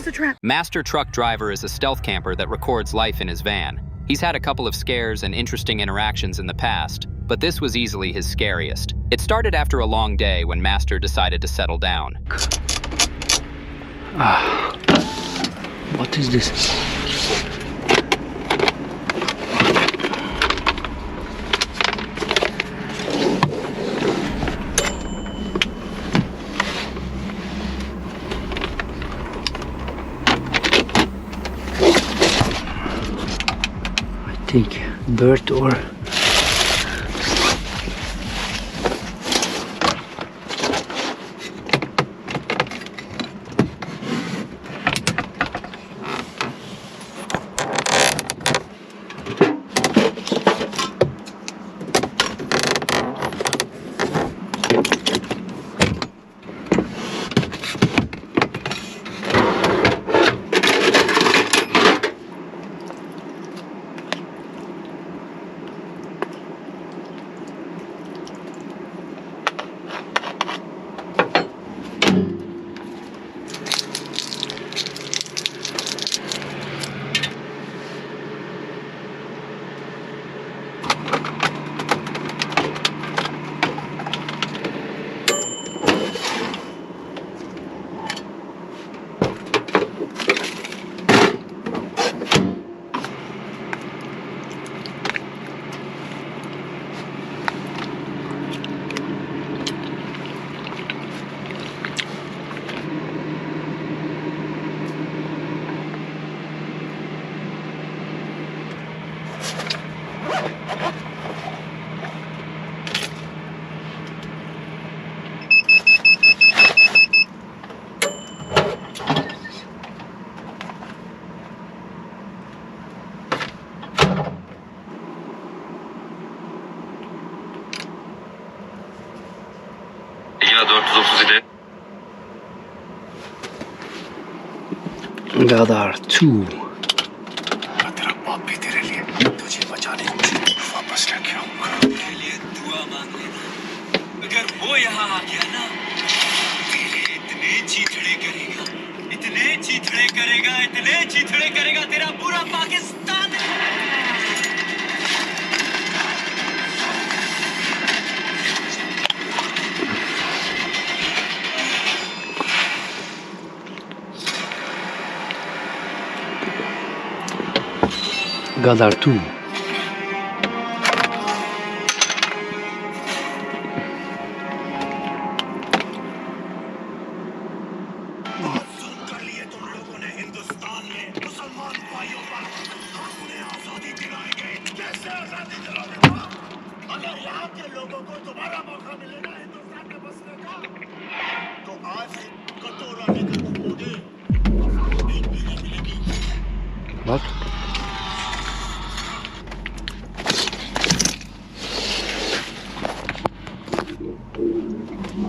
was a trap. Master Truck Driver is a stealth camper that records life in his van. He's had a couple of scares and interesting interactions in the past, but this was easily his scariest. It started after a long day when Master decided to settle down. What is this? I think bird or Gadar 2. Gadar 2. What?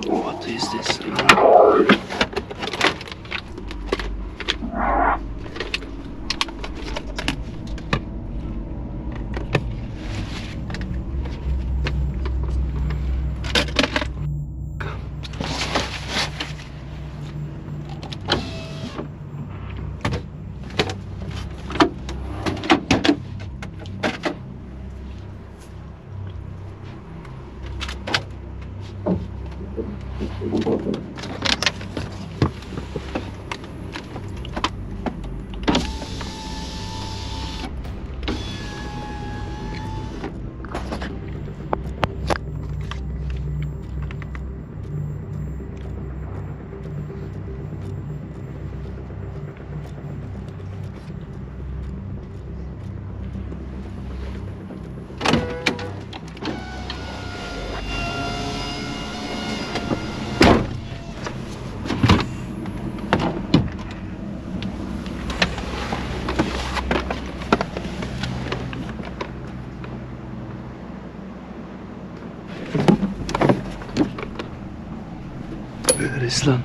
What is this? Where is lan?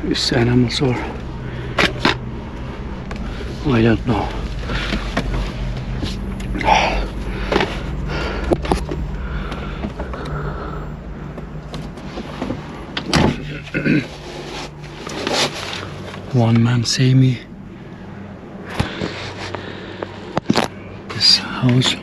These animals are, I don't know. One man see me. This house.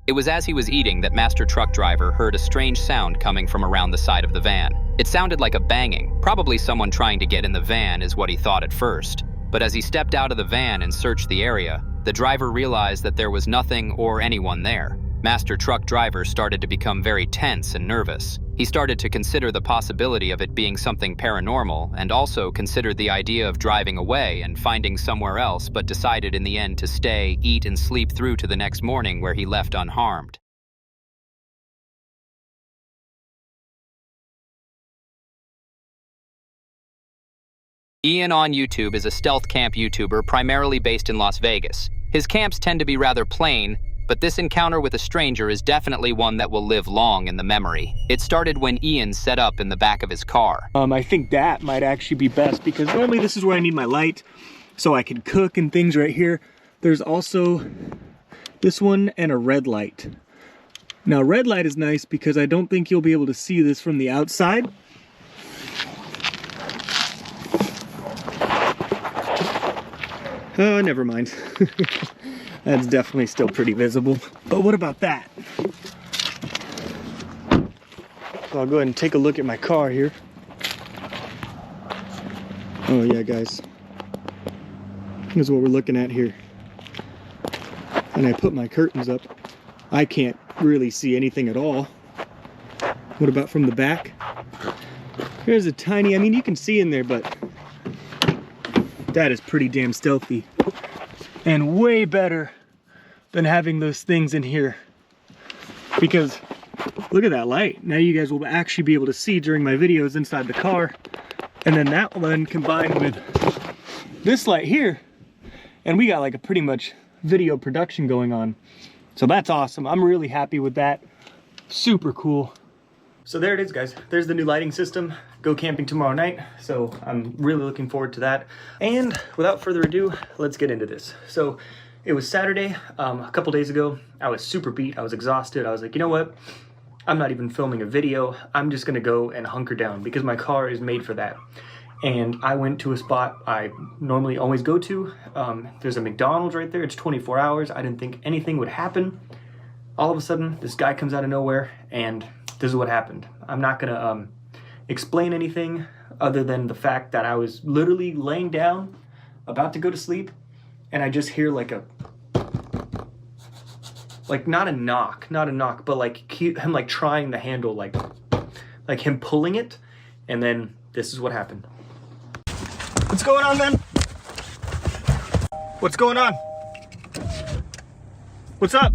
It was as he was eating that Master Truck Driver heard a strange sound coming from around the side of the van. It sounded like a banging. Probably someone trying to get in the van is what he thought at first. But as he stepped out of the van and searched the area, the driver realized that there was nothing or anyone there. Master Truck Driver started to become very tense and nervous. He started to consider the possibility of it being something paranormal and also considered the idea of driving away and finding somewhere else, but decided in the end to stay, eat, and sleep through to the next morning where he left unharmed. Ian on YouTube is a stealth camp YouTuber primarily based in Las Vegas. His camps tend to be rather plain, but this encounter with a stranger is definitely one that will live long in the memory. It started when Ian set up in the back of his car. I think that might actually be best because normally this is where I need my light so I can cook and things right here. There's also this one and a red light. Now red light is nice because I don't think you'll be able to see this from the outside. Oh, never mind. That's definitely still pretty visible. But what about that? So I'll go ahead and take a look at my car here. Oh yeah, guys. Here's what we're looking at here. And I put my curtains up. I can't really see anything at all. What about from the back? Here's a tiny, I mean, you can see in there, but that is pretty damn stealthy. And way better than having those things in here. Because look at that light. Now you guys will actually be able to see during my videos inside the car. And then that one combined with this light here. And we got like a pretty much video production going on. So that's awesome. I'm really happy with that. Super cool. So there it is, guys. There's the new lighting system. Go camping tomorrow night. So I'm really looking forward to that. And without further ado, let's get into this. So it was Saturday, a couple days ago. I was super beat. I was exhausted. I was like, you know what? I'm not even filming a video. I'm just gonna go and hunker down because my car is made for that. and I went to a spot I normally always go to. There's a McDonald's right there. It's 24 hours. I didn't think anything would happen. All of a sudden, this guy comes out of nowhere, and this is what happened. I'm not gonna explain anything other than the fact that I was literally laying down, about to go to sleep, and I just hear like a, like not a knock, but like him like trying the handle, like him pulling it, and then this is what happened. What's going on, man? What's going on? What's up?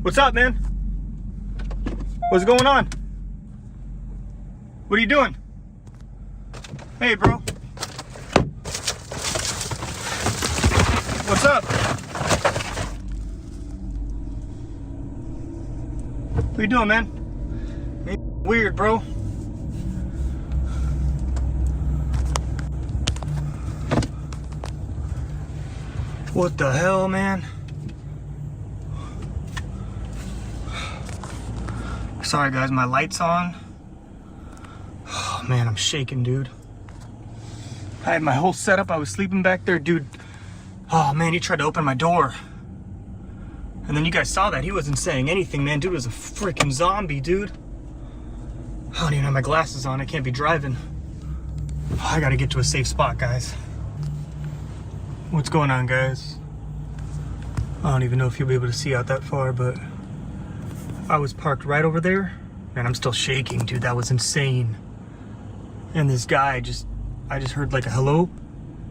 What's up, man? What's going on? What are you doing? Hey, bro. What's up? What are you doing, man? Ain't weird, bro. What the hell, man? Sorry, guys, my light's on. Oh, man, I'm shaking, dude. I had my whole setup. I was sleeping back there, dude. Oh, man, he tried to open my door. And then you guys saw that. He wasn't saying anything, man. Dude was a freaking zombie, dude. I don't even have my glasses on. I can't be driving. Oh, I gotta get to a safe spot, guys. What's going on, guys? I don't even know if you'll be able to see out that far, but I was parked right over there, and I'm still shaking, dude. That was insane. And this guy I just heard like a hello.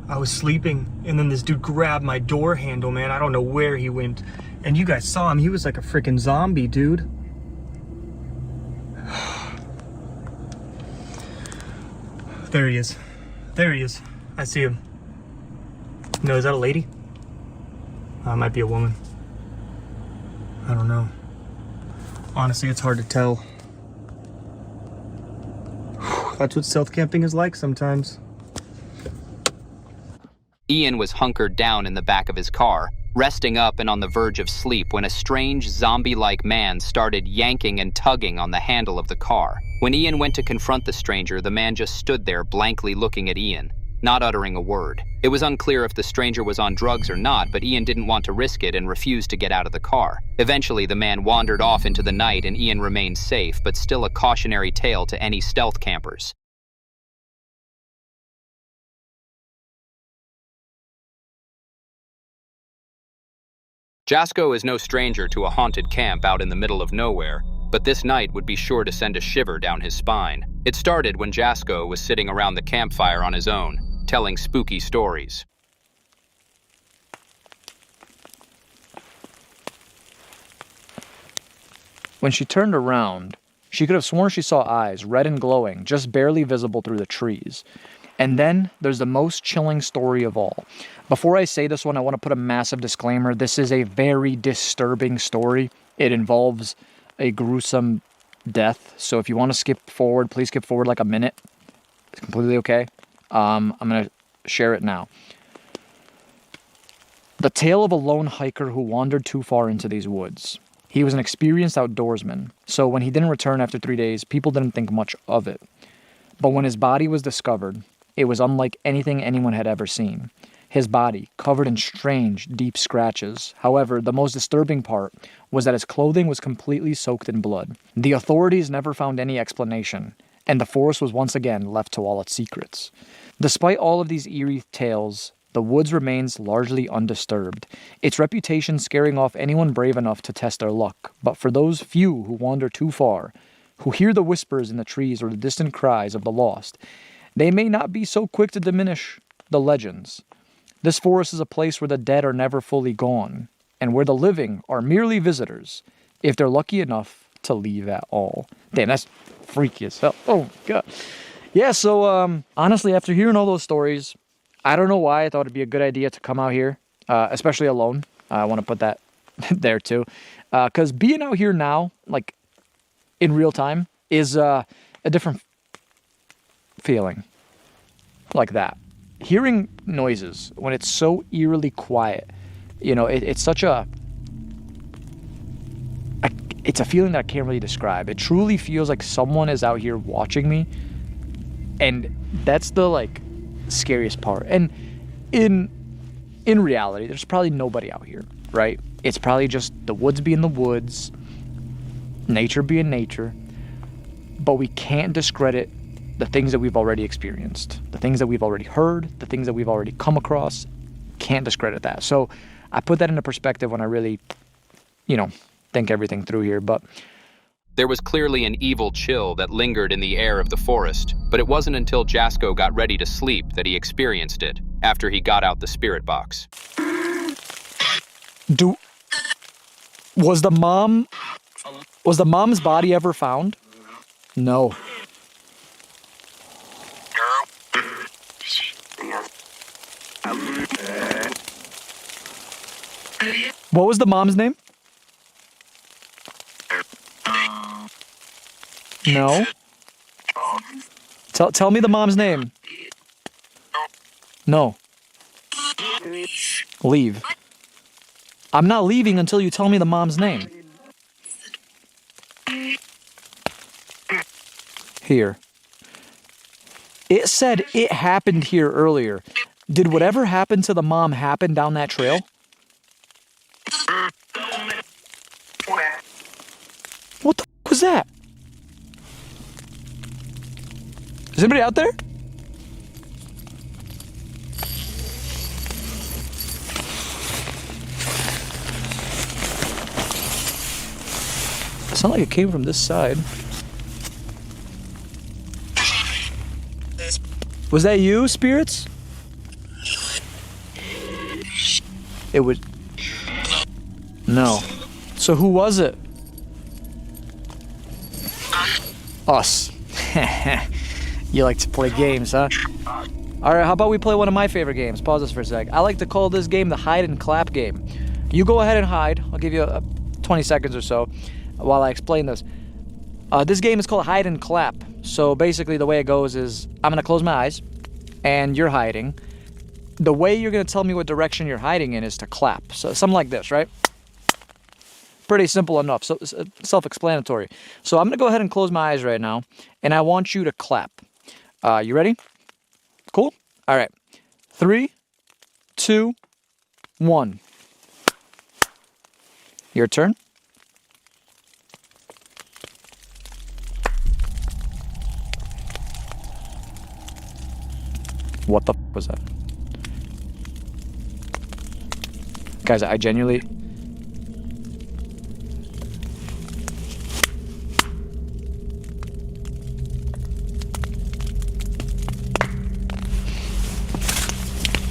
I was sleeping, and then this dude grabbed my door handle, man. I don't know where he went. And you guys saw him. He was like a freaking zombie, dude. There he is. There he is. I see him. No, is that a lady? It might be a woman. I don't know. Honestly, it's hard to tell. That's what stealth camping is like sometimes. Ian was hunkered down in the back of his car, resting up and on the verge of sleep when a strange zombie-like man started yanking and tugging on the handle of the car. When Ian went to confront the stranger, the man just stood there blankly looking at Ian, not uttering a word. It was unclear if the stranger was on drugs or not, but Ian didn't want to risk it and refused to get out of the car. Eventually, the man wandered off into the night and Ian remained safe, but still a cautionary tale to any stealth campers. Jasko is no stranger to a haunted camp out in the middle of nowhere, but this night would be sure to send a shiver down his spine. It started when Jasko was sitting around the campfire on his own, telling spooky stories. When she turned around, she could have sworn she saw eyes, red and glowing, just barely visible through the trees. And then there's the most chilling story of all. Before I say this one, I want to put a massive disclaimer. This is a very disturbing story. It involves a gruesome death. So if you want to skip forward, please skip forward like a minute. It's completely okay. I'm going to share it now. The tale of a lone hiker who wandered too far into these woods. He was an experienced outdoorsman, so when he didn't return after 3 days, people didn't think much of it. But when his body was discovered, it was unlike anything anyone had ever seen. His body, covered in strange, deep scratches. However, the most disturbing part was that his clothing was completely soaked in blood. The authorities never found any explanation, and the forest was once again left to all its secrets. Despite all of these eerie tales, the woods remains largely undisturbed, its reputation scaring off anyone brave enough to test their luck. But for those few who wander too far, who hear the whispers in the trees or the distant cries of the lost, they may not be so quick to diminish the legends. This forest is a place where the dead are never fully gone, and where the living are merely visitors, if they're lucky enough to leave at all. Damn, that's freaky as hell. Oh, God. Yeah, so, honestly, after hearing all those stories, I don't know why I thought it'd be a good idea to come out here, especially alone. I want to put that there, too. Because being out here now, like, in real time, is a different feeling. Like that. Hearing noises when it's so eerily quiet, you know, it's such a... it's a feeling that I can't really describe. It truly feels like someone is out here watching me, And that's the like scariest part. And in reality, there's probably nobody out here, right? It's probably just the woods being the woods, nature being nature. But we can't discredit the things that we've already experienced, the things that we've already heard, the things that we've already come across. Can't discredit that. So I put that into perspective when I really, think everything through here. But There was clearly an evil chill that lingered in the air of the forest, but it wasn't until Jasko got ready to sleep that he experienced it, after he got out the spirit box. Was the mom's body ever found? No. What was the mom's name? No. Tell me the mom's name. No. Leave. I'm not leaving until you tell me the mom's name. Here. It said it happened here earlier. Did whatever happened to the mom happen down that trail? What the f was that? Is anybody out there? It sounded like it came from this side. Was that you, spirits? It was... No. So who was it? Us. You like to play games, huh? Alright, how about we play one of my favorite games? Pause this for a sec. I like to call this game the hide and clap game. You go ahead and hide. I'll give you 20 seconds or so while I explain this. This game is called hide and clap. So basically the way it goes is I'm going to close my eyes and you're hiding. The way you're going to tell me what direction you're hiding in is to clap. So something like this, right? Pretty simple enough. So self-explanatory. So I'm going to go ahead and close my eyes right now and I want you to clap. You ready? Cool? All right. 3, 2, 1. Your turn. What the f was that? Guys, I genuinely...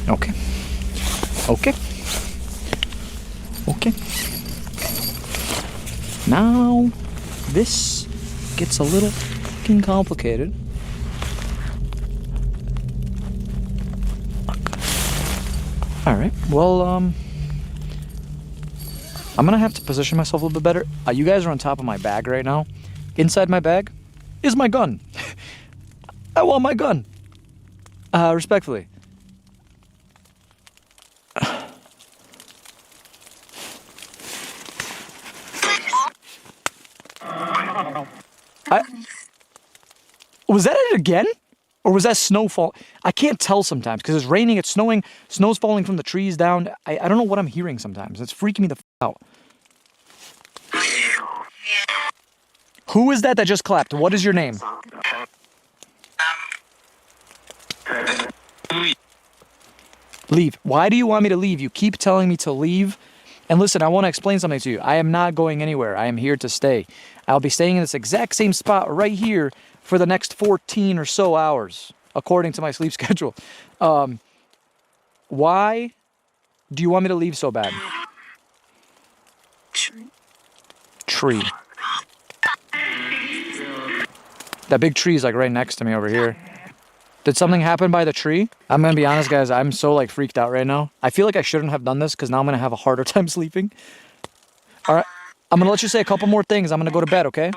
Okay. Okay. Okay. Now, this gets a little fucking complicated. Alright, well, I'm gonna have to position myself a little bit better. You guys are on top of my bag right now. Inside my bag is my gun. I want my gun. Respectfully. Was that it again? Or was that snowfall? I can't tell sometimes because it's raining, it's snowing, snow's falling from the trees down. I don't know what I'm hearing sometimes. It's freaking me the f out. Who is that just clapped? What is your name? Leave. Why do you want me to leave? You keep telling me to leave. And listen, I want to explain something to you. I am not going anywhere. I am here to stay. I'll be staying in this exact same spot right here for the next 14 or so hours, according to my sleep schedule. Why do you want me to leave so bad? Tree. That big tree is like right next to me over here. Did something happen by the tree? I'm gonna be honest, guys. I'm so like freaked out right now. I feel like I shouldn't have done this because now I'm gonna have a harder time sleeping. All right, I'm gonna let you say a couple more things. I'm gonna go to bed, okay?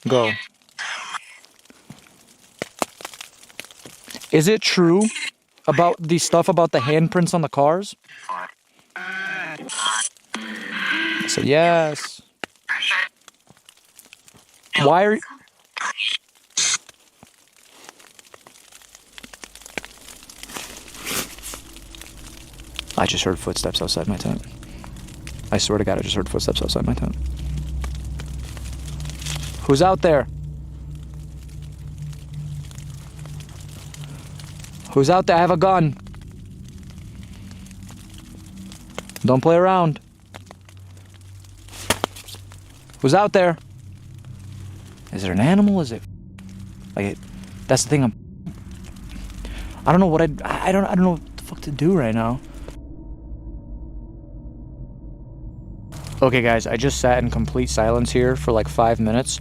Go. Is it true about the stuff about the handprints on the cars? I said yes. Why are... I just heard footsteps outside my tent. I swear to God, I just heard footsteps outside my tent. Who's out there? Who's out there? I have a gun. Don't play around. Who's out there? Is it an animal? Is it like that's the thing. I don't know what I don't know what the fuck to do right now. Okay guys, I just sat in complete silence here for like 5 minutes.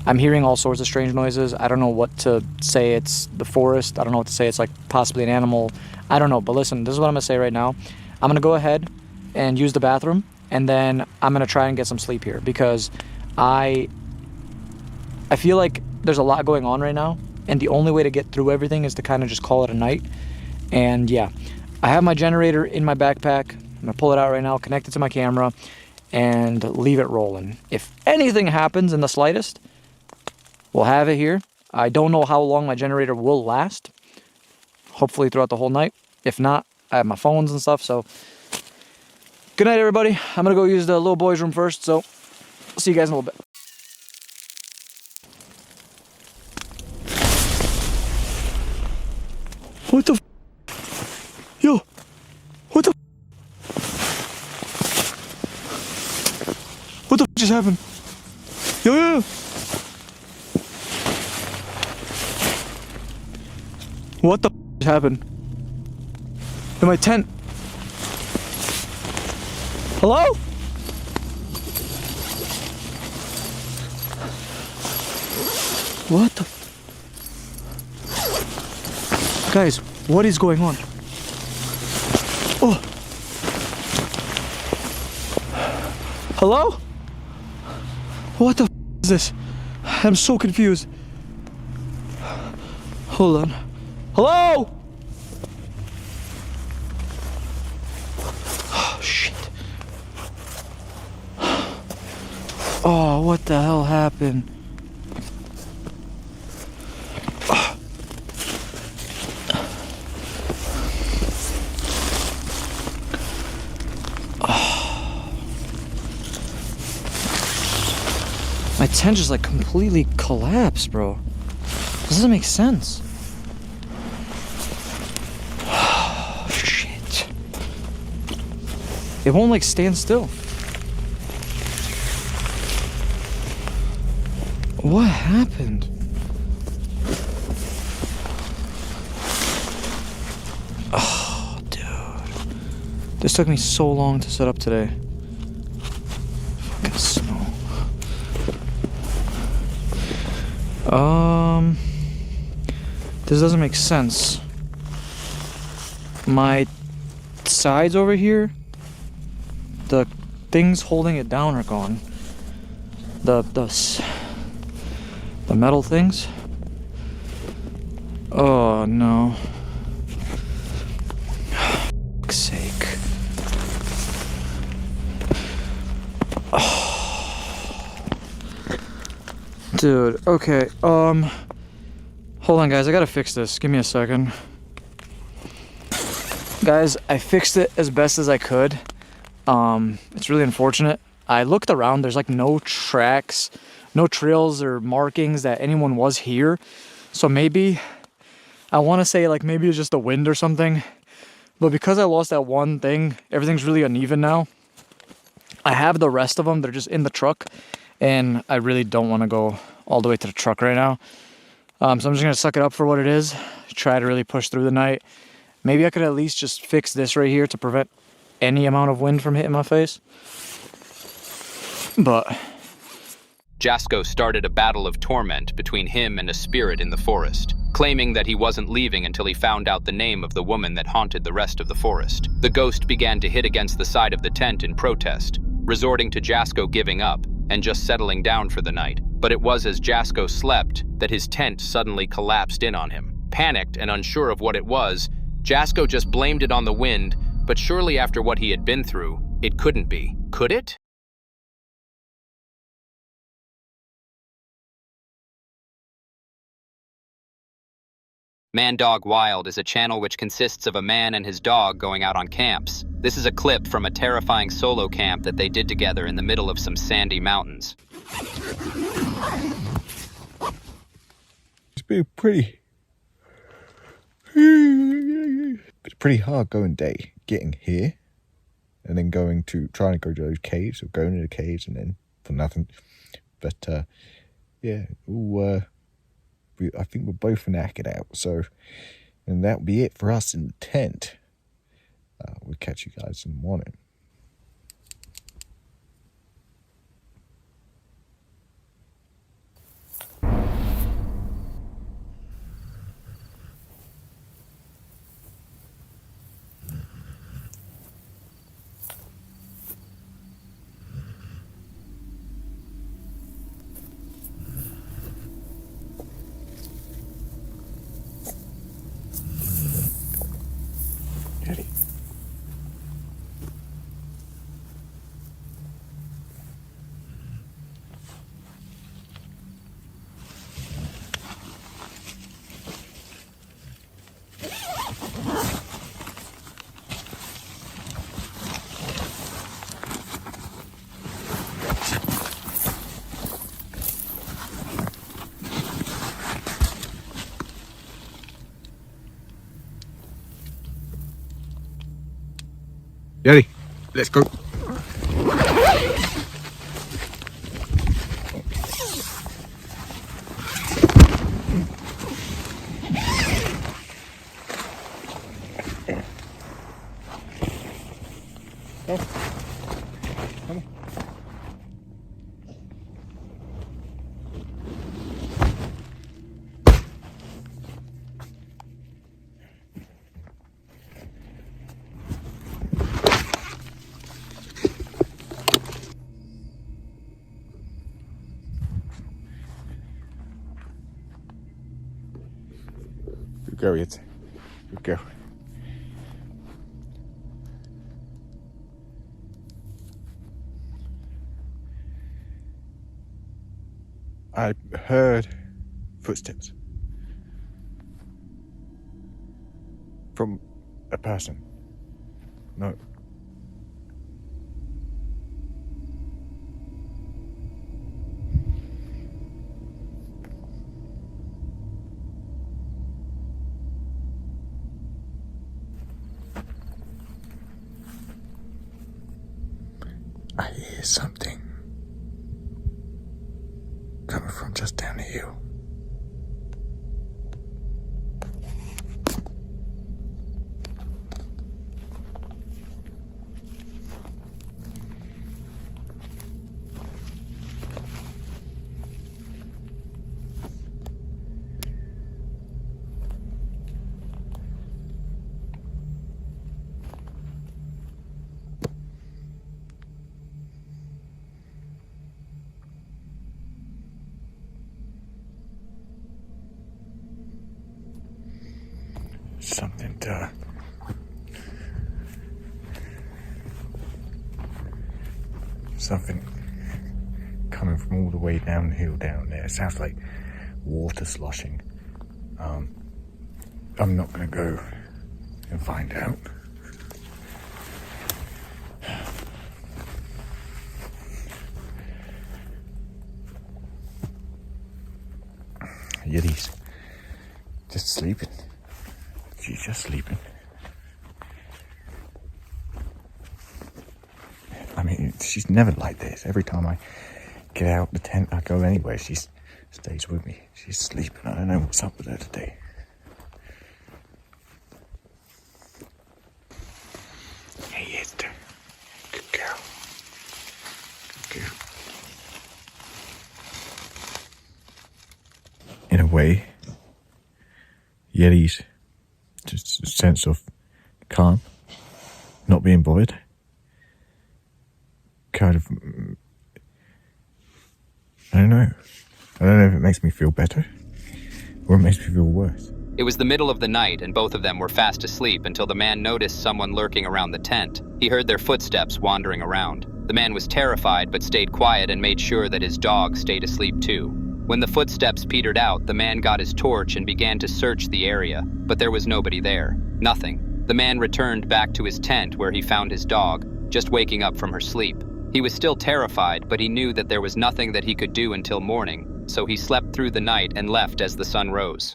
I'm hearing all sorts of strange noises. I don't know what to say. It's the forest. I don't know what to say. It's like possibly an animal. I don't know. But listen, this is what I'm gonna say right now. I'm gonna go ahead and use the bathroom, and then I'm gonna try and get some sleep here because I feel like there's a lot going on right now, and the only way to get through everything is to kind of just call it a night. And yeah, I have my generator in my backpack. I'm gonna pull it out right now, connect it to my camera, and leave it rolling. If anything happens in the slightest, we'll have it here. I don't know how long my generator will last. Hopefully throughout the whole night. If not, I have my phones and stuff, so. Good night, everybody. I'm gonna go use the little boy's room first, so I'll see you guys in a little bit. What the f? Yo, what the f? What the f just happened? Yo. What the f just happened? In my tent. Hello? What the f? Guys, what is going on? Oh. Hello? What the f is this? I'm so confused. Hold on. Hello? Oh, shit. Oh, what the hell happened? My tent just like completely collapsed, bro. This doesn't make sense. Oh, shit. It won't like stand still. What happened? Oh, dude. This took me so long to set up today. Fucking snow. This doesn't make sense. My sides over here, the things holding it down are gone. The metal things. Oh no. For fuck's sake. Oh. Dude, okay, hold on guys, I gotta fix this. Give me a second. Guys, I fixed it as best as I could. It's really unfortunate. I looked around, there's like no tracks, no trails or markings that anyone was here. So maybe, I wanna say like maybe it's just the wind or something. But because I lost that one thing, everything's really uneven now. I have the rest of them, they're just in the truck. And I really don't wanna go all the way to the truck right now. So I'm just gonna suck it up for what it is. Try to really push through the night. Maybe I could at least just fix this right here to prevent any amount of wind from hitting my face. But Jasko started a battle of torment between him and a spirit in the forest, claiming that he wasn't leaving until he found out the name of the woman that haunted the rest of the forest. The ghost began to hit against the side of the tent in protest, resorting to Jasko giving up and just settling down for the night. But it was as Jasko slept that his tent suddenly collapsed in on him. Panicked and unsure of what it was, Jasko just blamed it on the wind, but surely after what he had been through, it couldn't be. Could it? Man Dog Wild is a channel which consists of a man and his dog going out on camps. This is a clip from a terrifying solo camp that they did together in the middle of some sandy mountains. It's been it's pretty hard going day, getting here, and then trying to go to those caves, or going to the caves and then for nothing. But yeah, I think we're both knackered out, and that'll be it for us in the tent. We'll catch you guys in the morning. Daddy. Daddy, let's go. Good girl, Yeti. Good girl. I heard footsteps from a person. No. I hear something coming from just down the hill. Something coming from all the way down the hill down there. It sounds like water sloshing. I'm not going to go and find out. Yeti's just sleeping. She's just sleeping. I mean, she's never like this. Every time I get out the tent, I go anywhere, she stays with me. She's sleeping. I don't know what's up with her today. Hey, Esther. Good girl. Good girl. In a way, Yeti's just a sense of calm, not being bothered. Kind of, I don't know if it makes me feel better or it makes me feel worse. It was the middle of the night and both of them were fast asleep until the man noticed someone lurking around the tent. He heard their footsteps wandering around. The man was terrified but stayed quiet and made sure that his dog stayed asleep too. When the footsteps petered out, the man got his torch and began to search the area, but there was nobody there. Nothing. The man returned back to his tent where he found his dog, just waking up from her sleep. He was still terrified, but he knew that there was nothing that he could do until morning, so he slept through the night and left as the sun rose.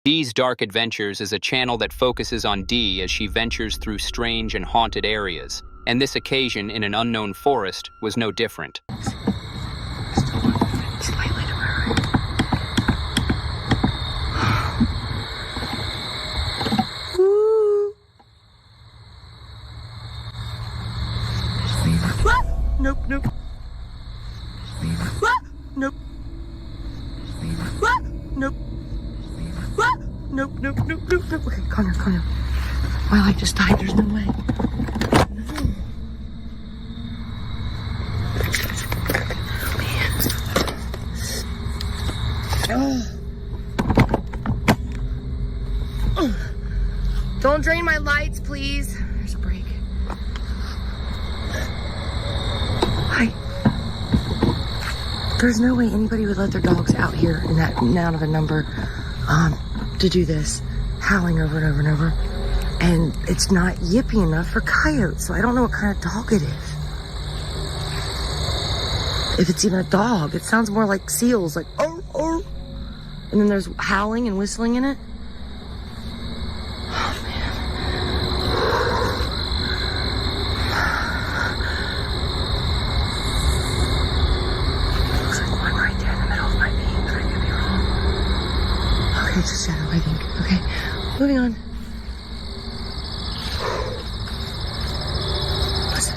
Dee's Dark Adventures is a channel that focuses on Dee as she ventures through strange and haunted areas, and this occasion in an unknown forest was no different. Nope, nope. Nope. Nope. Nope, nope, nope, nope, nope. Okay, calm down, calm down. My light just died, there's no way. Don't drain my lights, please. There's a break. Hi. There's no way anybody would let their dogs out here in that amount of a number to do this, howling over and over and over. And it's not yippy enough for coyotes, so I don't know what kind of dog it is. If it's even a dog, it sounds more like seals, like oh, oh. And then there's howling and whistling in it. Oh, man. Looks like one right there in the middle of my beam, but I could be wrong. Okay, it's a shadow, I think. Okay, moving on. Listen.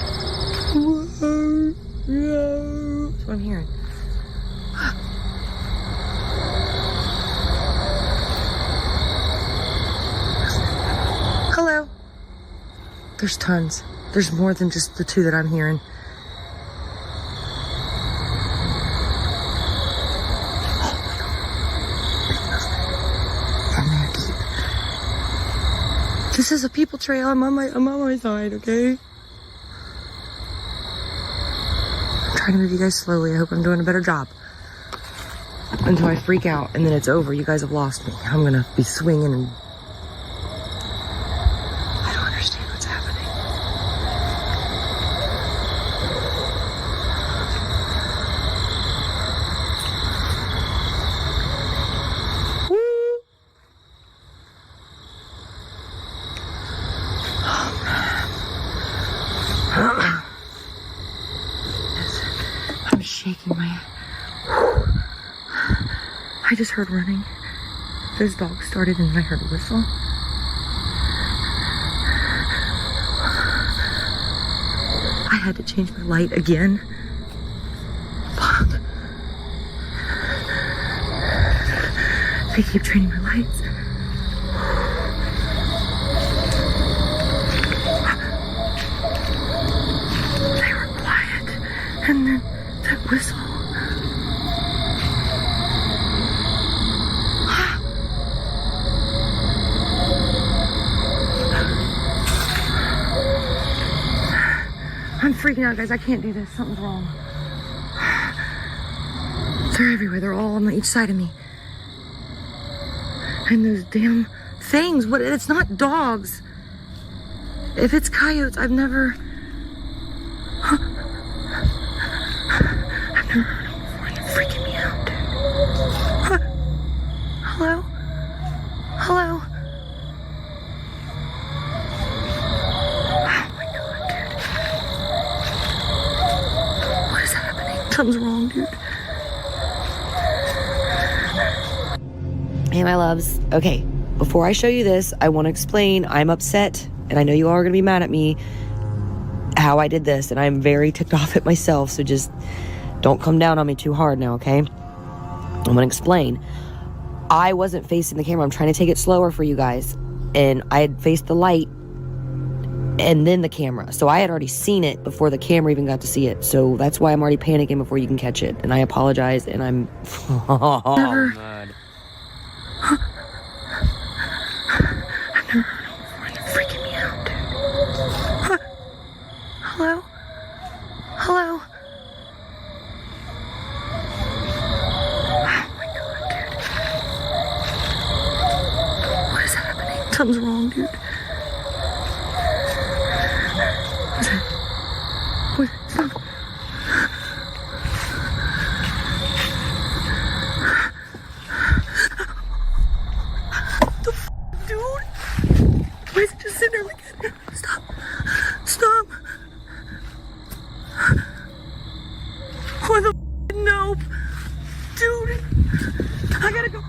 Whoa, no. That's what I'm hearing. Hello. There's tons. There's more than just the two that I'm hearing. From there deep. This is a people trail. I'm on my side, okay? I'm trying to move you guys slowly. I hope I'm doing a better job. Until I freak out and then it's over. You guys have lost me. I'm gonna be swinging and I don't understand what's happening. Woo! Oh, man. I'm shaking my head. I just heard running. Those dogs started and then I heard a whistle. I had to change my light again. Fuck. They keep training my lights. They were quiet. And then that whistle. I'm freaking out, guys. I can't do this. Something's wrong. They're everywhere. They're all on each side of me. And those damn things. What? It's not dogs. If it's coyotes, I've never heard them before. They're freaking me out, dude. Hello? Hello? Something's wrong, dude. Hey, my loves. Okay, before I show you this, I want to explain I'm upset, and I know you all are going to be mad at me, how I did this, and I'm very ticked off at myself, so just don't come down on me too hard now, okay? I'm going to explain. I wasn't facing the camera. I'm trying to take it slower for you guys, and I had faced the light and then the camera. So I had already seen it before the camera even got to see it. So that's why I'm already panicking before you can catch it. And I apologize, and I'm... Oh, man. I've never heard them before. They're freaking me out, dude. Something's wrong, dude. What? Stop. The f, dude? Why is it just sitting there like that? Stop. Stop. What the f? Nope. Dude. I gotta go.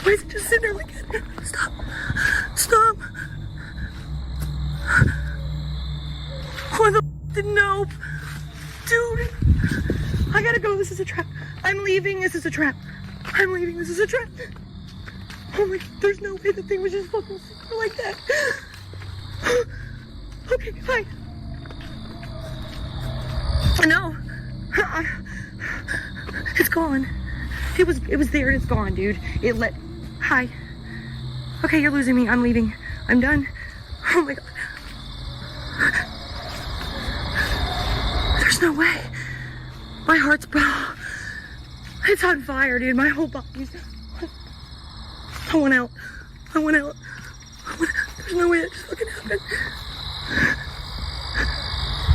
Why is it just sitting there like that? Stop. Stop. What the f? Nope. Dude. I gotta go. This is a trap. I'm leaving. This is a trap. I'm leaving. This is a trap. Oh my god. There's no way the thing was just fucking sitting there like that. Okay, fine. No. It's gone. It was there and it's gone, dude. It let... Hi. Okay, you're losing me. I'm leaving. I'm done. Oh my god. There's no way. My heart's... It's on fire, dude. My whole body's... I want out. I want out. There's no way that just fucking happened.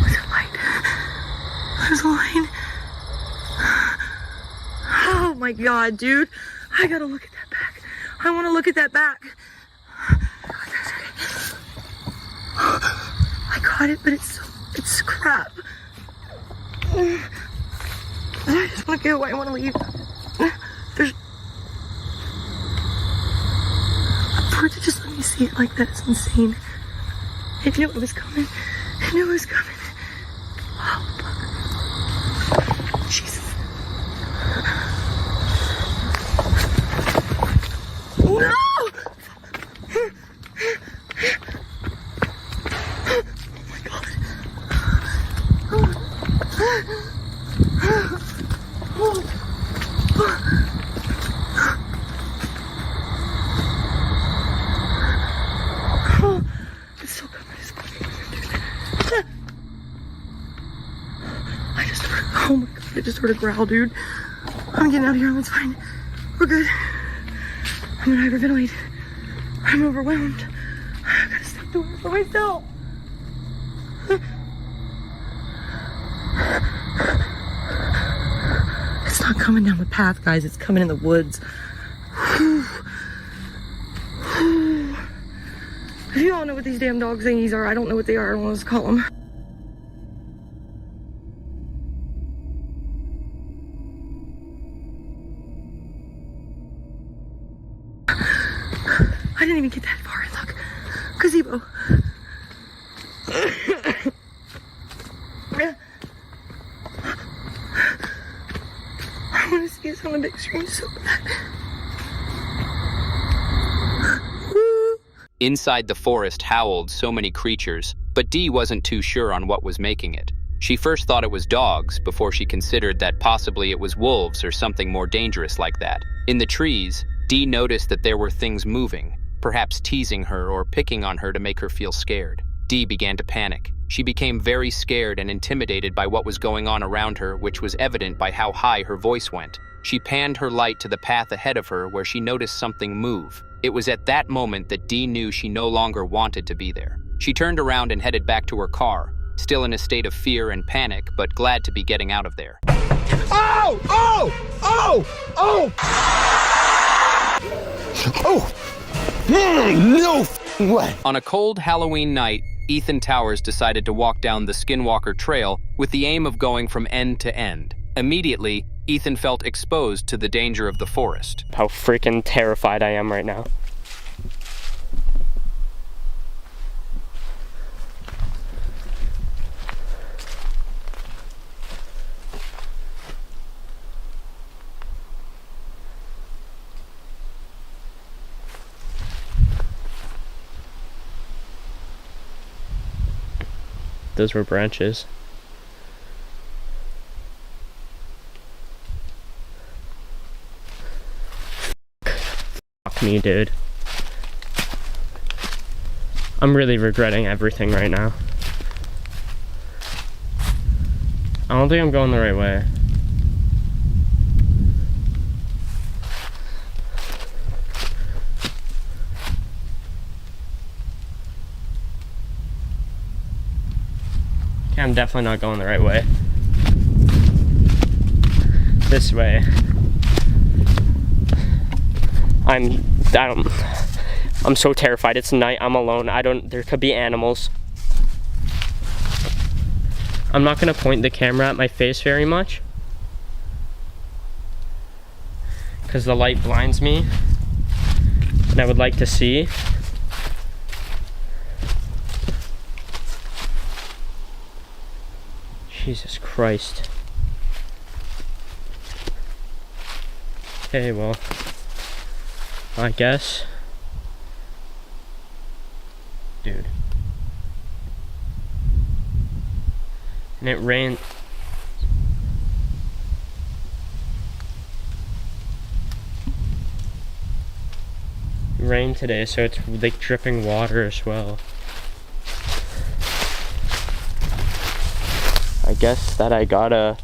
Was it light? There's a light. Oh my god, dude. I gotta look at that back. I want to look at that back. I got it, but it's crap. I just want to go. I want to leave. There's... For it to just let me see it like that is insane. It knew it was coming. It knew it was coming. Oh, fuck. Jesus. No! Oh my god. It's still coming. It's fucking coming. I just heard, oh my god, I just heard a growl, dude. I'm getting out of here. It's fine. We're good. I'm gonna hyperventilate. I'm overwhelmed. I gotta stop doing it for myself. It's not coming down the path, guys. It's coming in the woods. If you all know what these damn dog thingies are, I don't know what they are. I don't know what to call them. I didn't even get that far. Look, gazebo. I want to see us on the big screen so bad. Inside the forest howled so many creatures, but Dee wasn't too sure on what was making it. She first thought it was dogs before she considered that possibly it was wolves or something more dangerous like that. In the trees, Dee noticed that there were things moving, perhaps teasing her or picking on her to make her feel scared. Dee began to panic. She became very scared and intimidated by what was going on around her, which was evident by how high her voice went. She panned her light to the path ahead of her where she noticed something move. It was at that moment that Dee knew she no longer wanted to be there. She turned around and headed back to her car, still in a state of fear and panic, but glad to be getting out of there. Oh! Oh! Oh! Oh! Oh! No way! On a cold Halloween night, Ethan Towers decided to walk down the Skinwalker Trail with the aim of going from end to end. Immediately, Ethan felt exposed to the danger of the forest. How freaking terrified I am right now. Those were branches. me, dude. I'm really regretting everything right now. I don't think I'm going the right way. Okay, I'm definitely not going the right way. This way. I'm so terrified. It's night, I'm alone. There could be animals. I'm not gonna point the camera at my face very much, because the light blinds me, and I would like to see. Jesus Christ. Okay, well, I guess. Dude. And it rained. Rain today, so it's like dripping water as well. I guess that I gotta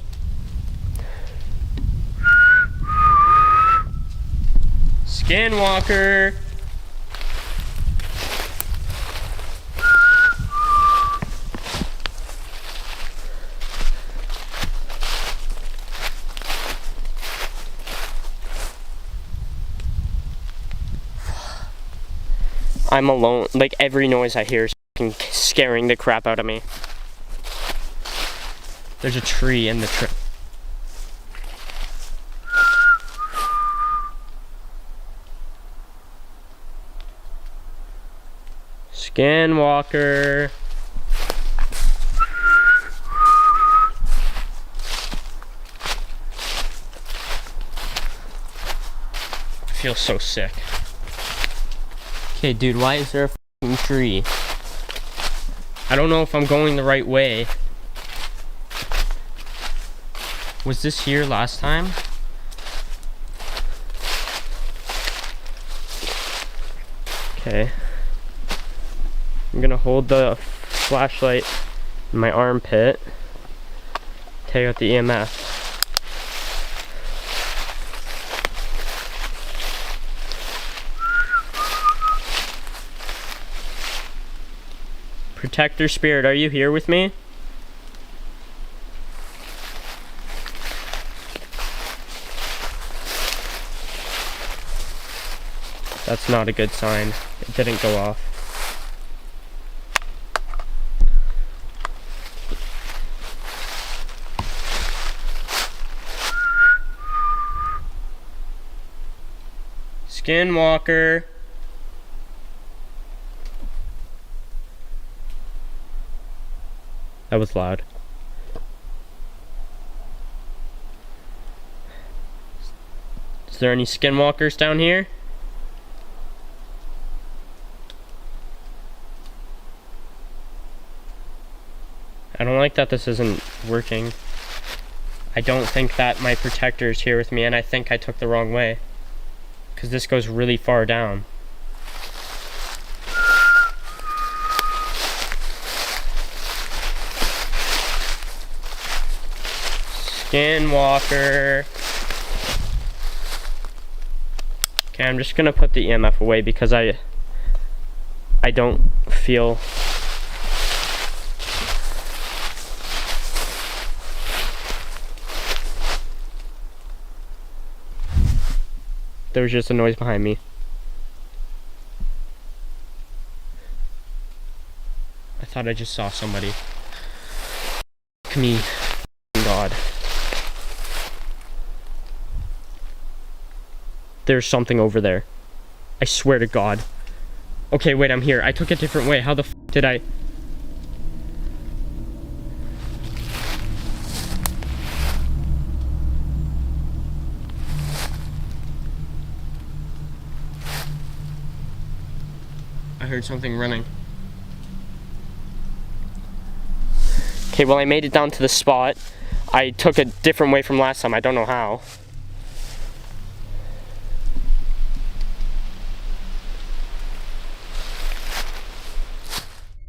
Skinwalker. I'm alone. Like, every noise I hear is fucking scaring the crap out of me. There's a tree in the tree. Skinwalker. I feel so sick. Okay, dude, why is there a fucking tree? I don't know if I'm going the right way. Was this here last time? Okay. I'm gonna hold the flashlight in my armpit. Take out the EMF. Protector spirit, are you here with me? That's not a good sign. It didn't go off. Skinwalker. That was loud. Is there any skinwalkers down here? I don't like that this isn't working. I don't think that my protector is here with me, and I think I took the wrong way, because this goes really far down. Skinwalker. Okay, I'm just gonna put the EMF away because I don't feel there was just a noise behind me. I thought I just saw somebody. Fuck me. God. There's something over there. I swear to God. Okay, wait, I'm here. I took a different way. How the f did I? I heard something running. Okay, well, I made it down to the spot. I took a different way from last time. I don't know how.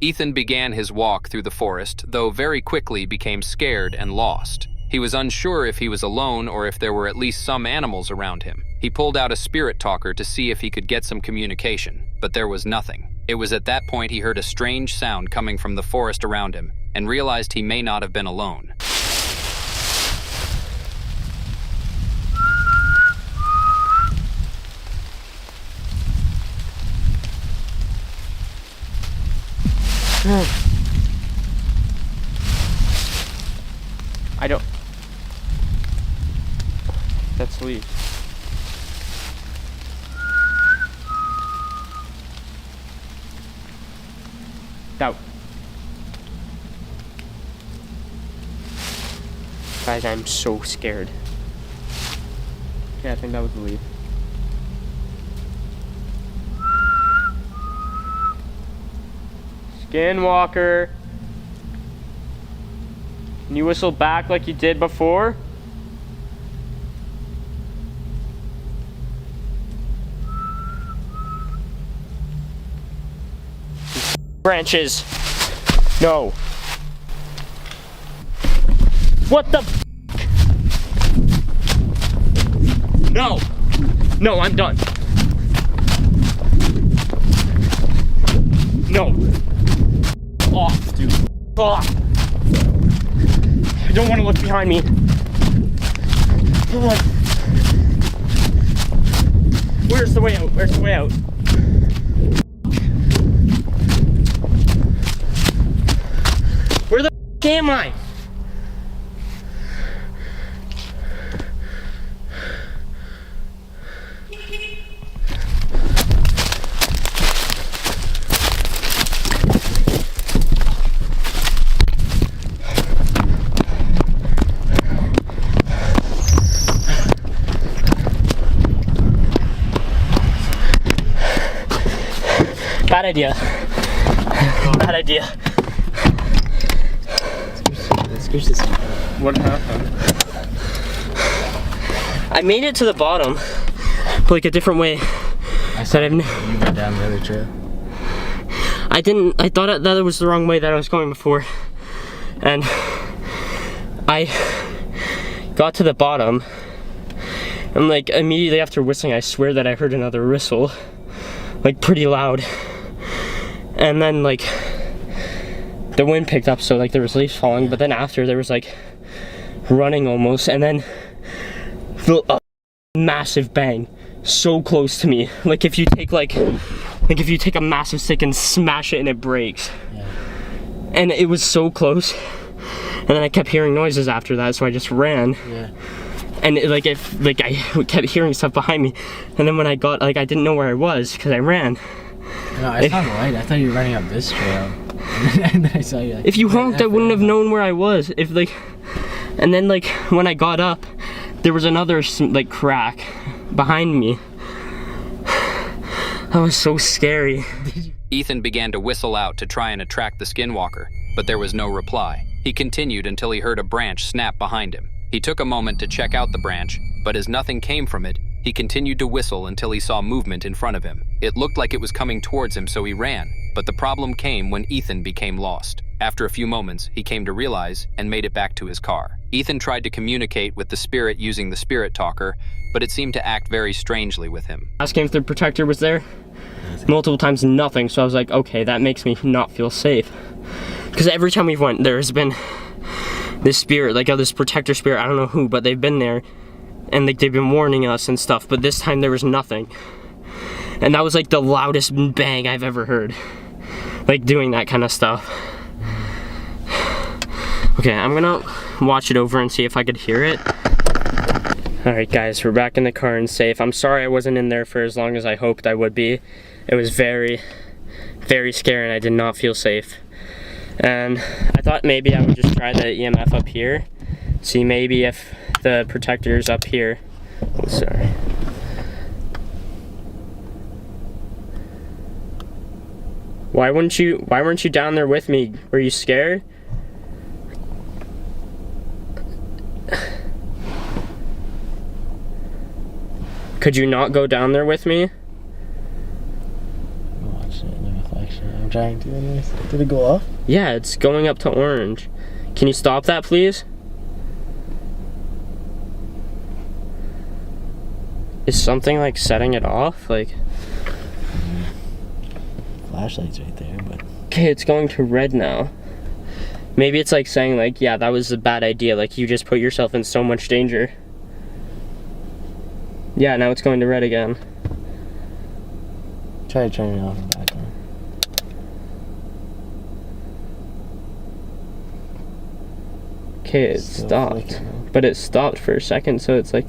Ethan began his walk through the forest, though very quickly became scared and lost. He was unsure if he was alone or if there were at least some animals around him. He pulled out a spirit talker to see if he could get some communication, but there was nothing. It was at that point he heard a strange sound coming from the forest around him and realized he may not have been alone. I don't... That's leaf. That... Guys, I'm so scared. Okay, I think that was the leaf. Skinwalker. Can you whistle back like you did before? Branches. No. What the f? No. No, I'm done. No. Off, dude. Off. I don't want to look behind me. Come on. Where's the way out? Where's the way out? Where the f am I? Bad idea. Bad idea. What happened? I made it to the bottom, but like a different way. I said you went down the other trail. I didn't. I thought that it was the wrong way that I was going before, and I got to the bottom, and like immediately after whistling, I swear that I heard another whistle, like pretty loud. And then like the wind picked up, so like there was leaves falling, but then after there was like running almost, and then a massive bang so close to me, like if you take if you take a massive stick and smash it and it breaks. Yeah. And it was so close, and then I kept hearing noises after that, so I just ran. Yeah. And it, I kept hearing stuff behind me, and then when I got I didn't know where I was because I ran. No, I saw the light. I thought you were running up this trail. And then I saw you. If you honked, I wouldn't have known where I was. And then when I got up, there was another crack behind me. That was so scary. Ethan began to whistle out to try and attract the Skinwalker, but there was no reply. He continued until he heard a branch snap behind him. He took a moment to check out the branch, but as nothing came from it, he continued to whistle until he saw movement in front of him. It looked like it was coming towards him, so he ran, but the problem came when Ethan became lost. After a few moments, he came to realize and made it back to his car. Ethan tried to communicate with the spirit using the spirit talker, but it seemed to act very strangely with him. Asking if the protector was there, multiple times nothing, so I was like, okay, that makes me not feel safe. Because every time we've went, there's been this spirit, this protector spirit, I don't know who, but they've been there, and they've been warning us and stuff, but this time there was nothing. And that was the loudest bang I've ever heard, doing that kind of stuff. Okay, I'm gonna watch it over and see if I could hear it. Alright guys, we're back in the car and safe. I'm sorry I wasn't in there for as long as I hoped I would be. It was very, very scary and I did not feel safe. And I thought maybe I would just try the EMF up here. See maybe if the protector's up here. Oh, sorry. Why weren't you down there with me? Were you scared? Could you not go down there with me? Watch it in the reflection. trying to anyways. Did it go off? Yeah, it's going up to orange. Can you stop that, please? Is something like setting it off? Like, Flashlight's right there, but okay, it's going to red now. Maybe it's like saying like, yeah, that was a bad idea. Like, you just put yourself in so much danger. Yeah, now it's going to red again. try to turn it off and back on. Okay, it Still stopped. flicking. But it stopped for a second, so it's like,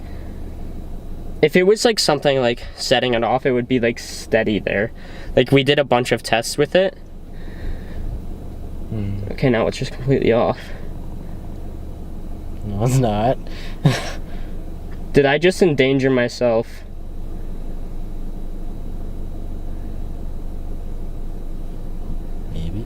if it was like something like setting it off, it would be like steady there. Like, we did a bunch of tests with it. Okay, now it's just completely off. No, it's not. Did I just endanger myself? Maybe.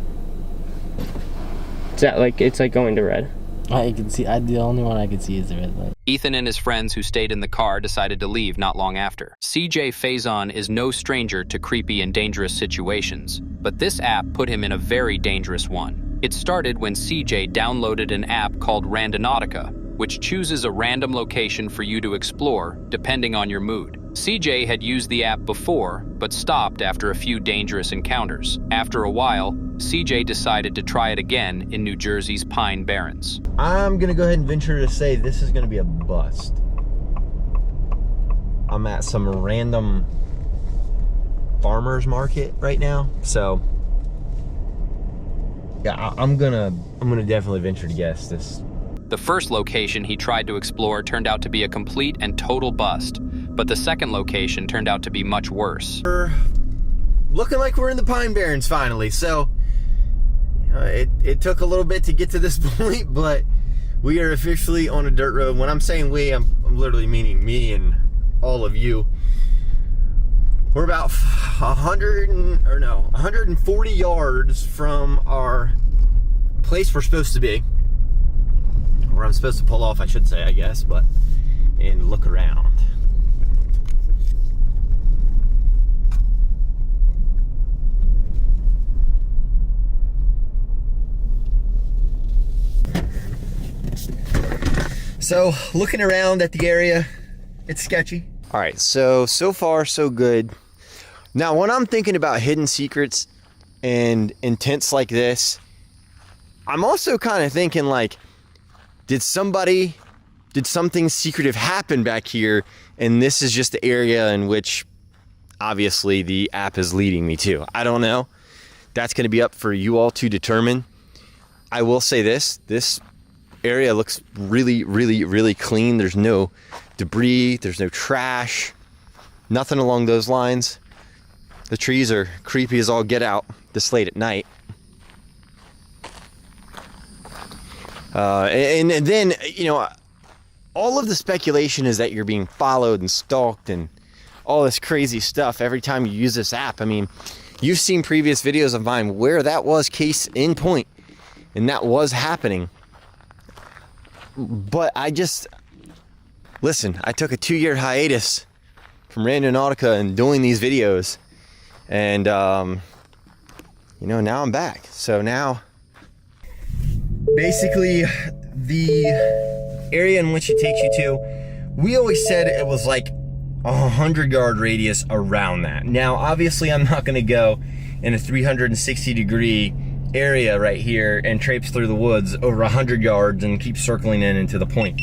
Is that like, it's like going to red? I can see. The only one I can see is the red light. Ethan and his friends who stayed in the car decided to leave not long after. CJ Faison is no stranger to creepy and dangerous situations, but this app put him in a very dangerous one. It started when CJ downloaded an app called Randonautica, which chooses a random location for you to explore depending on your mood. CJ had used the app before, but stopped after a few dangerous encounters. After a while, CJ decided to try it again in New Jersey's Pine Barrens. I'm gonna go ahead and venture to say this is gonna be a bust. I'm at some random farmer's market right now, so yeah, I'm gonna definitely venture to guess this. The first location he tried to explore turned out to be a complete and total bust, but the second location turned out to be much worse. We're looking like we're in the Pine Barrens finally, so it took a little bit to get to this point, but we are officially on a dirt road. When I'm saying we, I'm literally meaning me and all of you. We're about 140 yards from our place we're supposed to be. Where I'm supposed to pull off, I should say, I guess, but, and look around. So, looking around at the area, it's sketchy. All right, so far so good. Now, when I'm thinking about hidden secrets and intents like this, I'm also kind of thinking like, did something secretive happen back here, and this is just the area in which obviously the app is leading me to? I don't know. That's going to be up for you all to determine. I will say this area looks really, really, really clean. There's no debris, there's no trash, nothing along those lines. The trees are creepy as all get out this late at night. And then, you know, all of the speculation is that you're being followed and stalked and all this crazy stuff every time you use this app. I mean, you've seen previous videos of mine where that was case in point and that was happening. But I took a 2-year hiatus from Randonautica and doing these videos. And, you know, now I'm back. So now, basically, the area in which it takes you to, we always said it was like a 100-yard radius around that. Now, obviously, I'm not going to go in a 360-degree area right here and traipse through the woods over 100 yards and keep circling in into the point.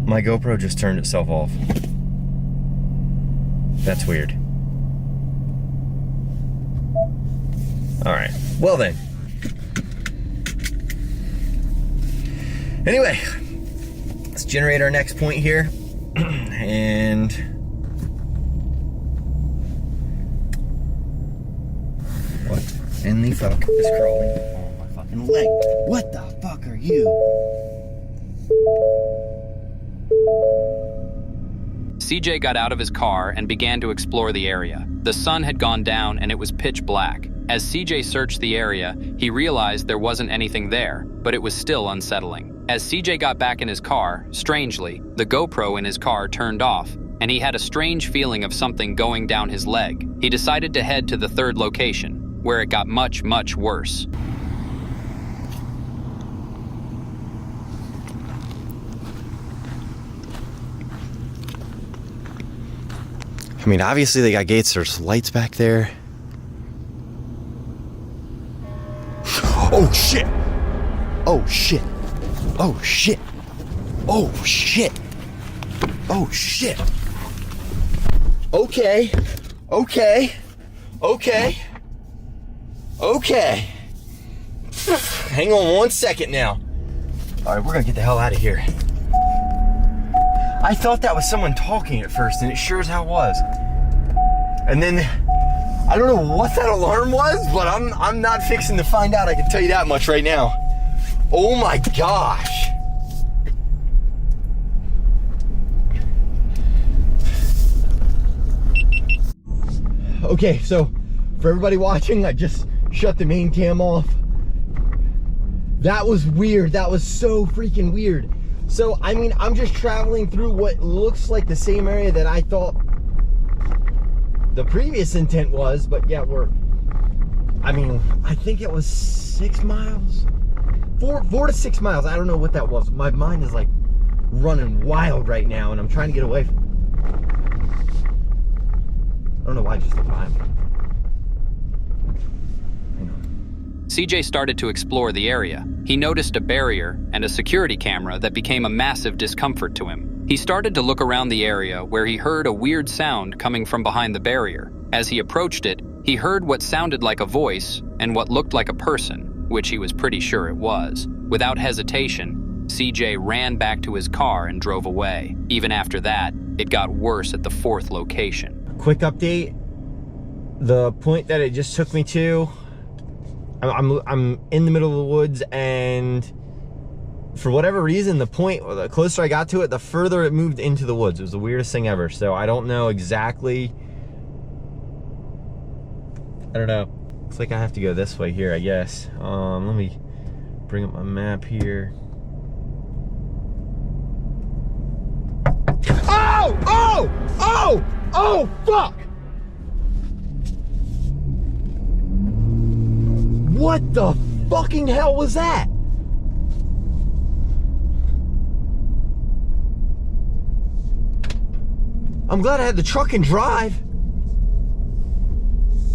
My GoPro just turned itself off. That's weird. All right, well then. Anyway, let's generate our next point here. And what in the fuck is crawling on my fucking leg? What the fuck are you? CJ got out of his car and began to explore the area. The sun had gone down and it was pitch black. As CJ searched the area, he realized there wasn't anything there, but it was still unsettling. As CJ got back in his car, strangely, the GoPro in his car turned off, and he had a strange feeling of something going down his leg. He decided to head to the third location, where it got much, much worse. I mean, obviously they got gates, there's lights back there. Oh shit! Oh shit! Oh shit! Oh shit! Oh shit! Okay. Okay. Okay. Okay. Hang on 1 second now. Alright, we're gonna get the hell out of here. I thought that was someone talking at first, and it sure as hell was. And then, I don't know what that alarm was, but I'm not fixing to find out, I can tell you that much right now. Oh my gosh. Okay, so for everybody watching, I just shut the main cam off. That was weird. That was so freaking weird. So, I mean, I'm just traveling through what looks like the same area that I thought the previous intent was, but yeah, I think it was 6 miles? 4 to 6 miles. I don't know what that was. My mind is like running wild right now, and I'm trying to get away from it. I don't know why I just looked behind me. CJ started to explore the area. He noticed a barrier and a security camera that became a massive discomfort to him. He started to look around the area where he heard a weird sound coming from behind the barrier. As he approached it, he heard what sounded like a voice and what looked like a person, which he was pretty sure it was. Without hesitation, CJ ran back to his car and drove away. Even after that, it got worse at the 4th location. Quick update. The point that it just took me to, I'm in the middle of the woods, and for whatever reason, the closer I got to it, the further it moved into the woods. It was the weirdest thing ever. So I don't know exactly. I don't know. Looks like I have to go this way here, I guess. Let me bring up my map here. Oh! Oh! Oh! Oh, fuck! What the fucking hell was that? I'm glad I had the truck and drive.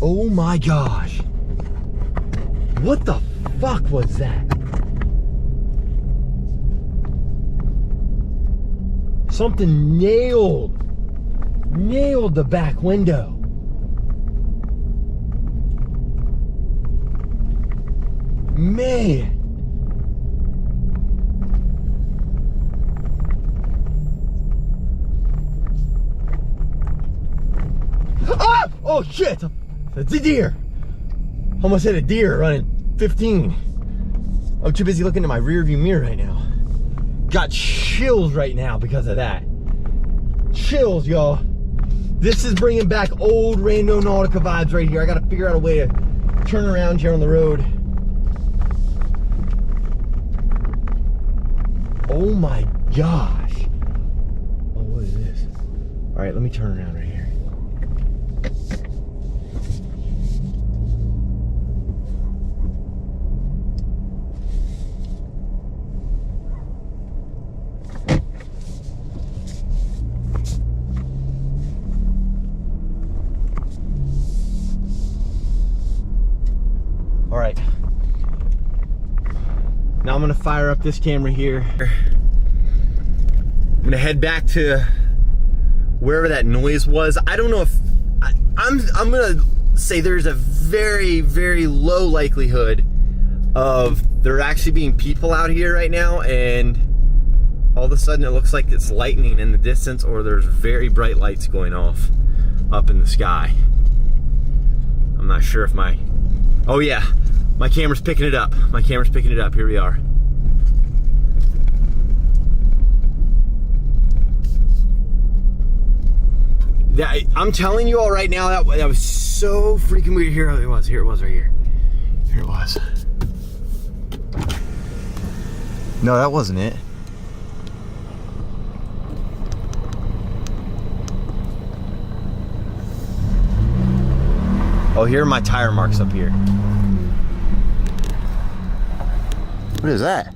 Oh my gosh. What the fuck was that? Something nailed the back window. Man. Ah! Oh shit! It's a deer. Almost hit a deer running 15. I'm too busy looking at my rear view mirror right now. Got chills right now because of that. Chills, y'all. This is bringing back old Randonautica vibes right here. I gotta figure out a way to turn around here on the road. Oh my gosh. Oh, what is this? All right, let me turn around right here. All right. Now I'm gonna fire up this camera here. I'm gonna head back to wherever that noise was. I don't know if I'm gonna say there's a very, very low likelihood of there actually being people out here right now, and all of a sudden it looks like it's lightning in the distance, or there's very bright lights going off up in the sky. I'm not sure if oh yeah, my camera's picking it up. My camera's picking it up. Here we are. I'm telling you all right now, that was so freaking weird. Here it was right here. Here it was. No, that wasn't it. Oh, here are my tire marks up here. What is that?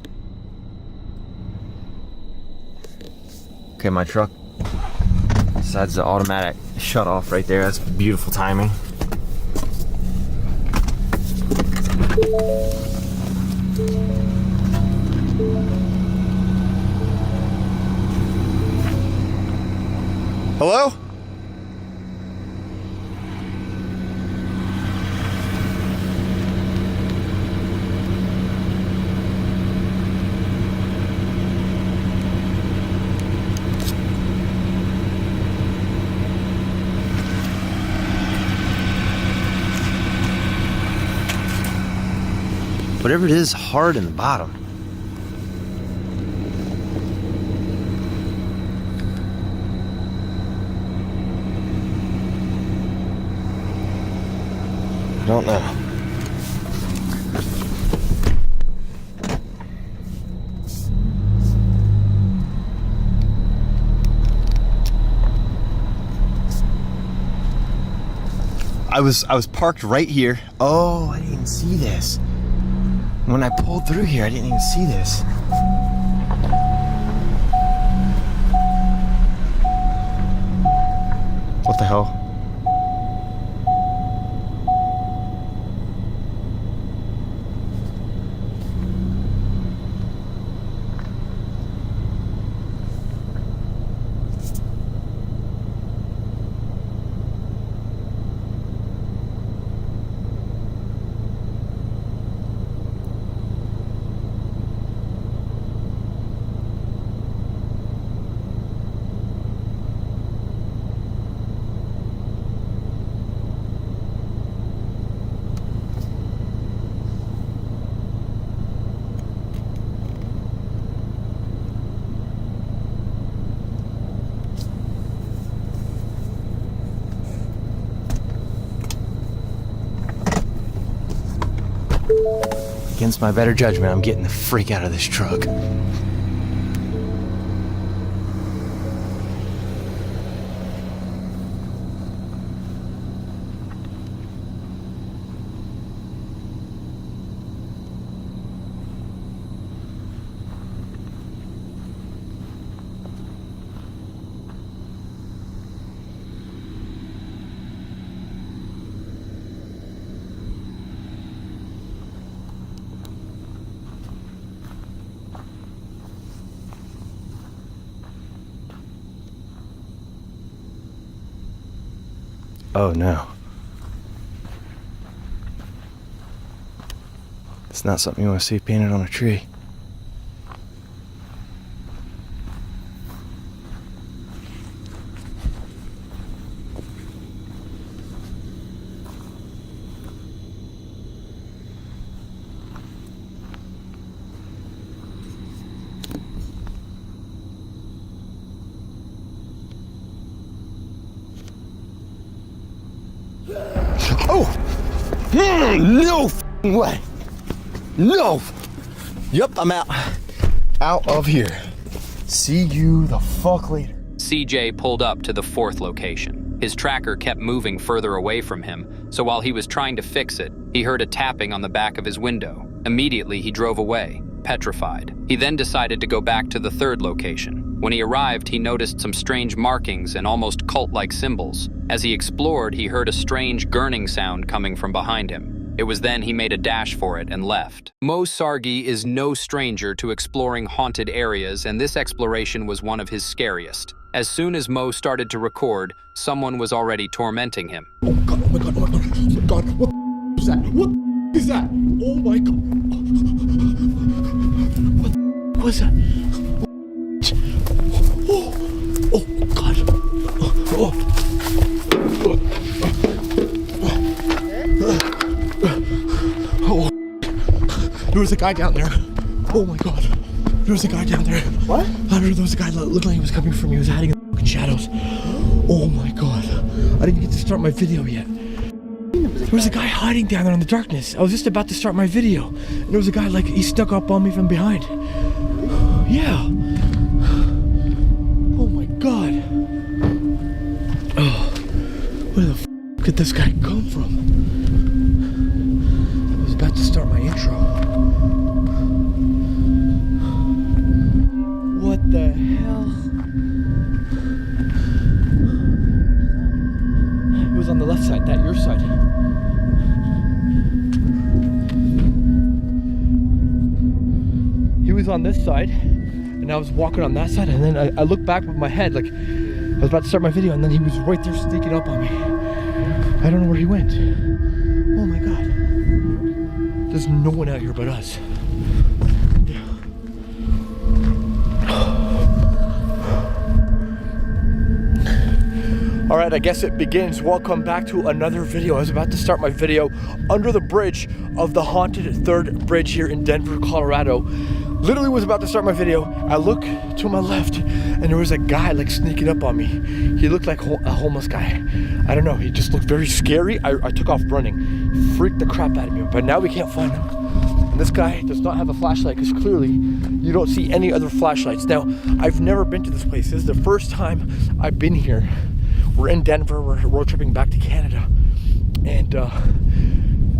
Okay, my truck decides the automatic shut off right there. That's beautiful timing. Hello? Whatever it is, hard in the bottom. I don't know. I was parked right here. Oh, I didn't see this. When I pulled through here, I didn't even see this. What the hell? Against my better judgment, I'm getting the freak out of this truck. Oh no. It's not something you want to see painted on a tree. Oh! No f***ing way! No! Yep, I'm out. Out of here. See you the fuck later. CJ pulled up to the fourth location. His tracker kept moving further away from him, so while he was trying to fix it, he heard a tapping on the back of his window. Immediately, he drove away, petrified. He then decided to go back to the third location. When he arrived, he noticed some strange markings and almost cult-like symbols. As he explored, he heard a strange gurning sound coming from behind him. It was then he made a dash for it and left. Mo Sargi is no stranger to exploring haunted areas, and this exploration was one of his scariest. As soon as Mo started to record, someone was already tormenting him. Oh god, oh my god, oh my god, oh my god, what is that? What is that? Oh my god. What was that? Oh god. Oh. There was a guy down there. Oh my god. There was a guy down there. What? I don't know, there was a guy that looked like he was coming from me. He was hiding in the fucking shadows. Oh my god. I didn't get to start my video yet. There was a guy hiding down there in the darkness. I was just about to start my video. And there was a guy like, he snuck up on me from behind. Yeah. Oh my god. Oh. Where the f*** did this guy come from? was on this side, and I was walking on that side, and then I looked back with my head, like I was about to start my video, and then he was right there sneaking up on me. I don't know where he went. Oh my God. There's no one out here but us. All right, I guess it begins. Welcome back to another video. I was about to start my video under the bridge of the haunted 3rd bridge here in Denver, Colorado. Literally was about to start my video. I look to my left and there was a guy like sneaking up on me. He looked like a homeless guy. I don't know, he just looked very scary. I took off running. Freaked the crap out of me, but now we can't find him. And this guy does not have a flashlight because clearly you don't see any other flashlights. Now, I've never been to this place. This is the first time I've been here. We're in Denver, we're road tripping back to Canada. And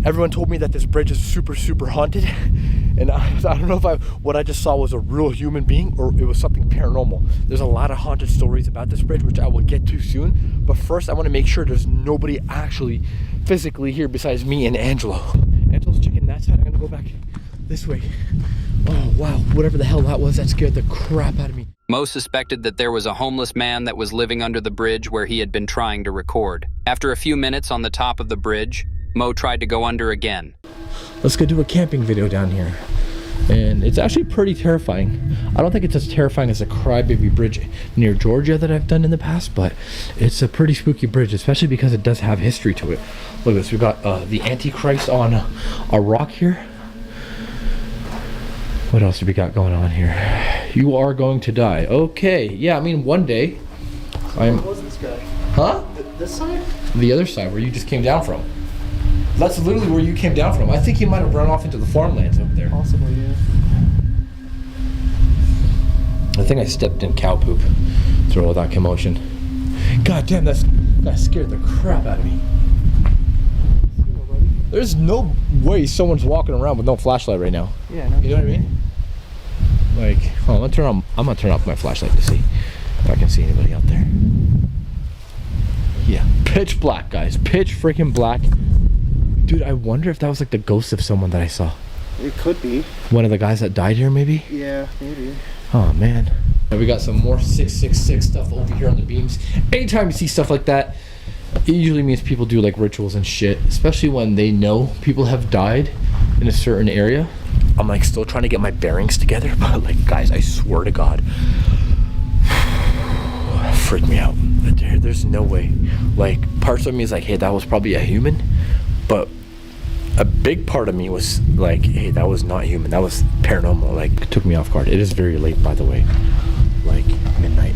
everyone told me that this bridge is super, super haunted. And I don't know if what I just saw was a real human being or it was something paranormal. There's a lot of haunted stories about this bridge, which I will get to soon. But first, I want to make sure there's nobody actually physically here besides me and Angelo. Angelo's checking that side. I'm gonna go back this way. Oh, wow, whatever the hell that was, that scared the crap out of me. Mo suspected that there was a homeless man that was living under the bridge where he had been trying to record. After a few minutes on the top of the bridge, Mo tried to go under again. Let's go do a camping video down here. And it's actually pretty terrifying. I don't think it's as terrifying as a Crybaby Bridge near Georgia that I've done in the past, but it's a pretty spooky bridge, especially because it does have history to it. Look at this, we've got the Antichrist on a rock here. What else do we got going on here? You are going to die. Okay, yeah, I mean, one day Where was this guy? Huh? This side? The other side, where you just came down from. That's literally where you came down from. I think he might have run off into the farmlands over there. Possibly, yeah. I think I stepped in cow poop through all that commotion. God damn, that scared the crap out of me. There's no way someone's walking around with no flashlight right now. Yeah, no. You know what I mean? Like, oh, I'm gonna turn off my flashlight to see if I can see anybody out there. Yeah, pitch black, guys. Pitch freaking black. Dude, I wonder if that was like the ghost of someone that I saw. It could be. One of the guys that died here, maybe? Yeah, maybe. Oh, man. And we got some more 666 stuff over here on the beams. Anytime you see stuff like that, it usually means people do like rituals and shit, especially when they know people have died in a certain area. I'm like still trying to get my bearings together, but like, guys, I swear to God, freaked me out. There's no way. Like, parts of me is like, hey, that was probably a human, but a big part of me was like, hey, that was not human, that was paranormal. Like, it took me off guard. It is very late, by the way, like midnight,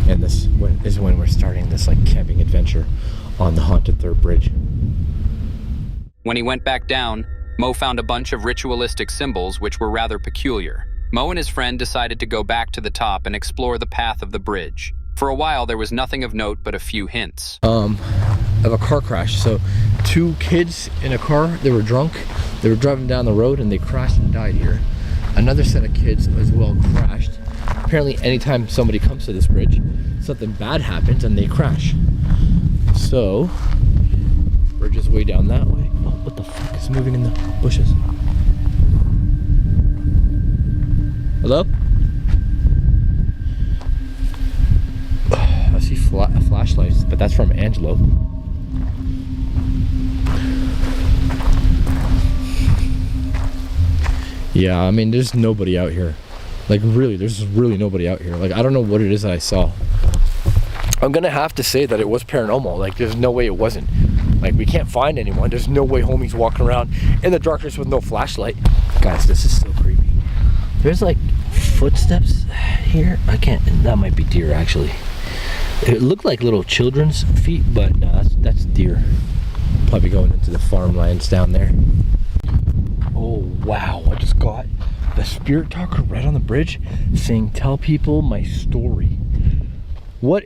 and this is when we're starting this like camping adventure on the haunted 3rd bridge. When he went back down, Mo found a bunch of ritualistic symbols which were rather peculiar. Mo and his friend decided to go back to the top and explore the path of the bridge. For a while, there was nothing of note but a few hints. Of a car crash. So 2 kids in a car, they were drunk, they were driving down the road and they crashed and died here. Another set of kids as well crashed. Apparently anytime somebody comes to this bridge, something bad happens and they crash. So we're just way down that way. Oh, what the fuck is moving in the bushes? Hello? I see flashlights, but that's from Angelo. Yeah, I mean, there's nobody out here. Like, really, there's really nobody out here. Like, I don't know what it is that I saw. I'm gonna have to say that it was paranormal. Like, there's no way it wasn't. Like, we can't find anyone. There's no way homies walking around in the darkness with no flashlight. Guys, this is so creepy. There's like footsteps here. I can't, that might be deer actually. It looked like little children's feet, but no, that's deer. Probably going into the farmlands down there. Oh wow, I just got the spirit talker right on the bridge saying, tell people my story. What?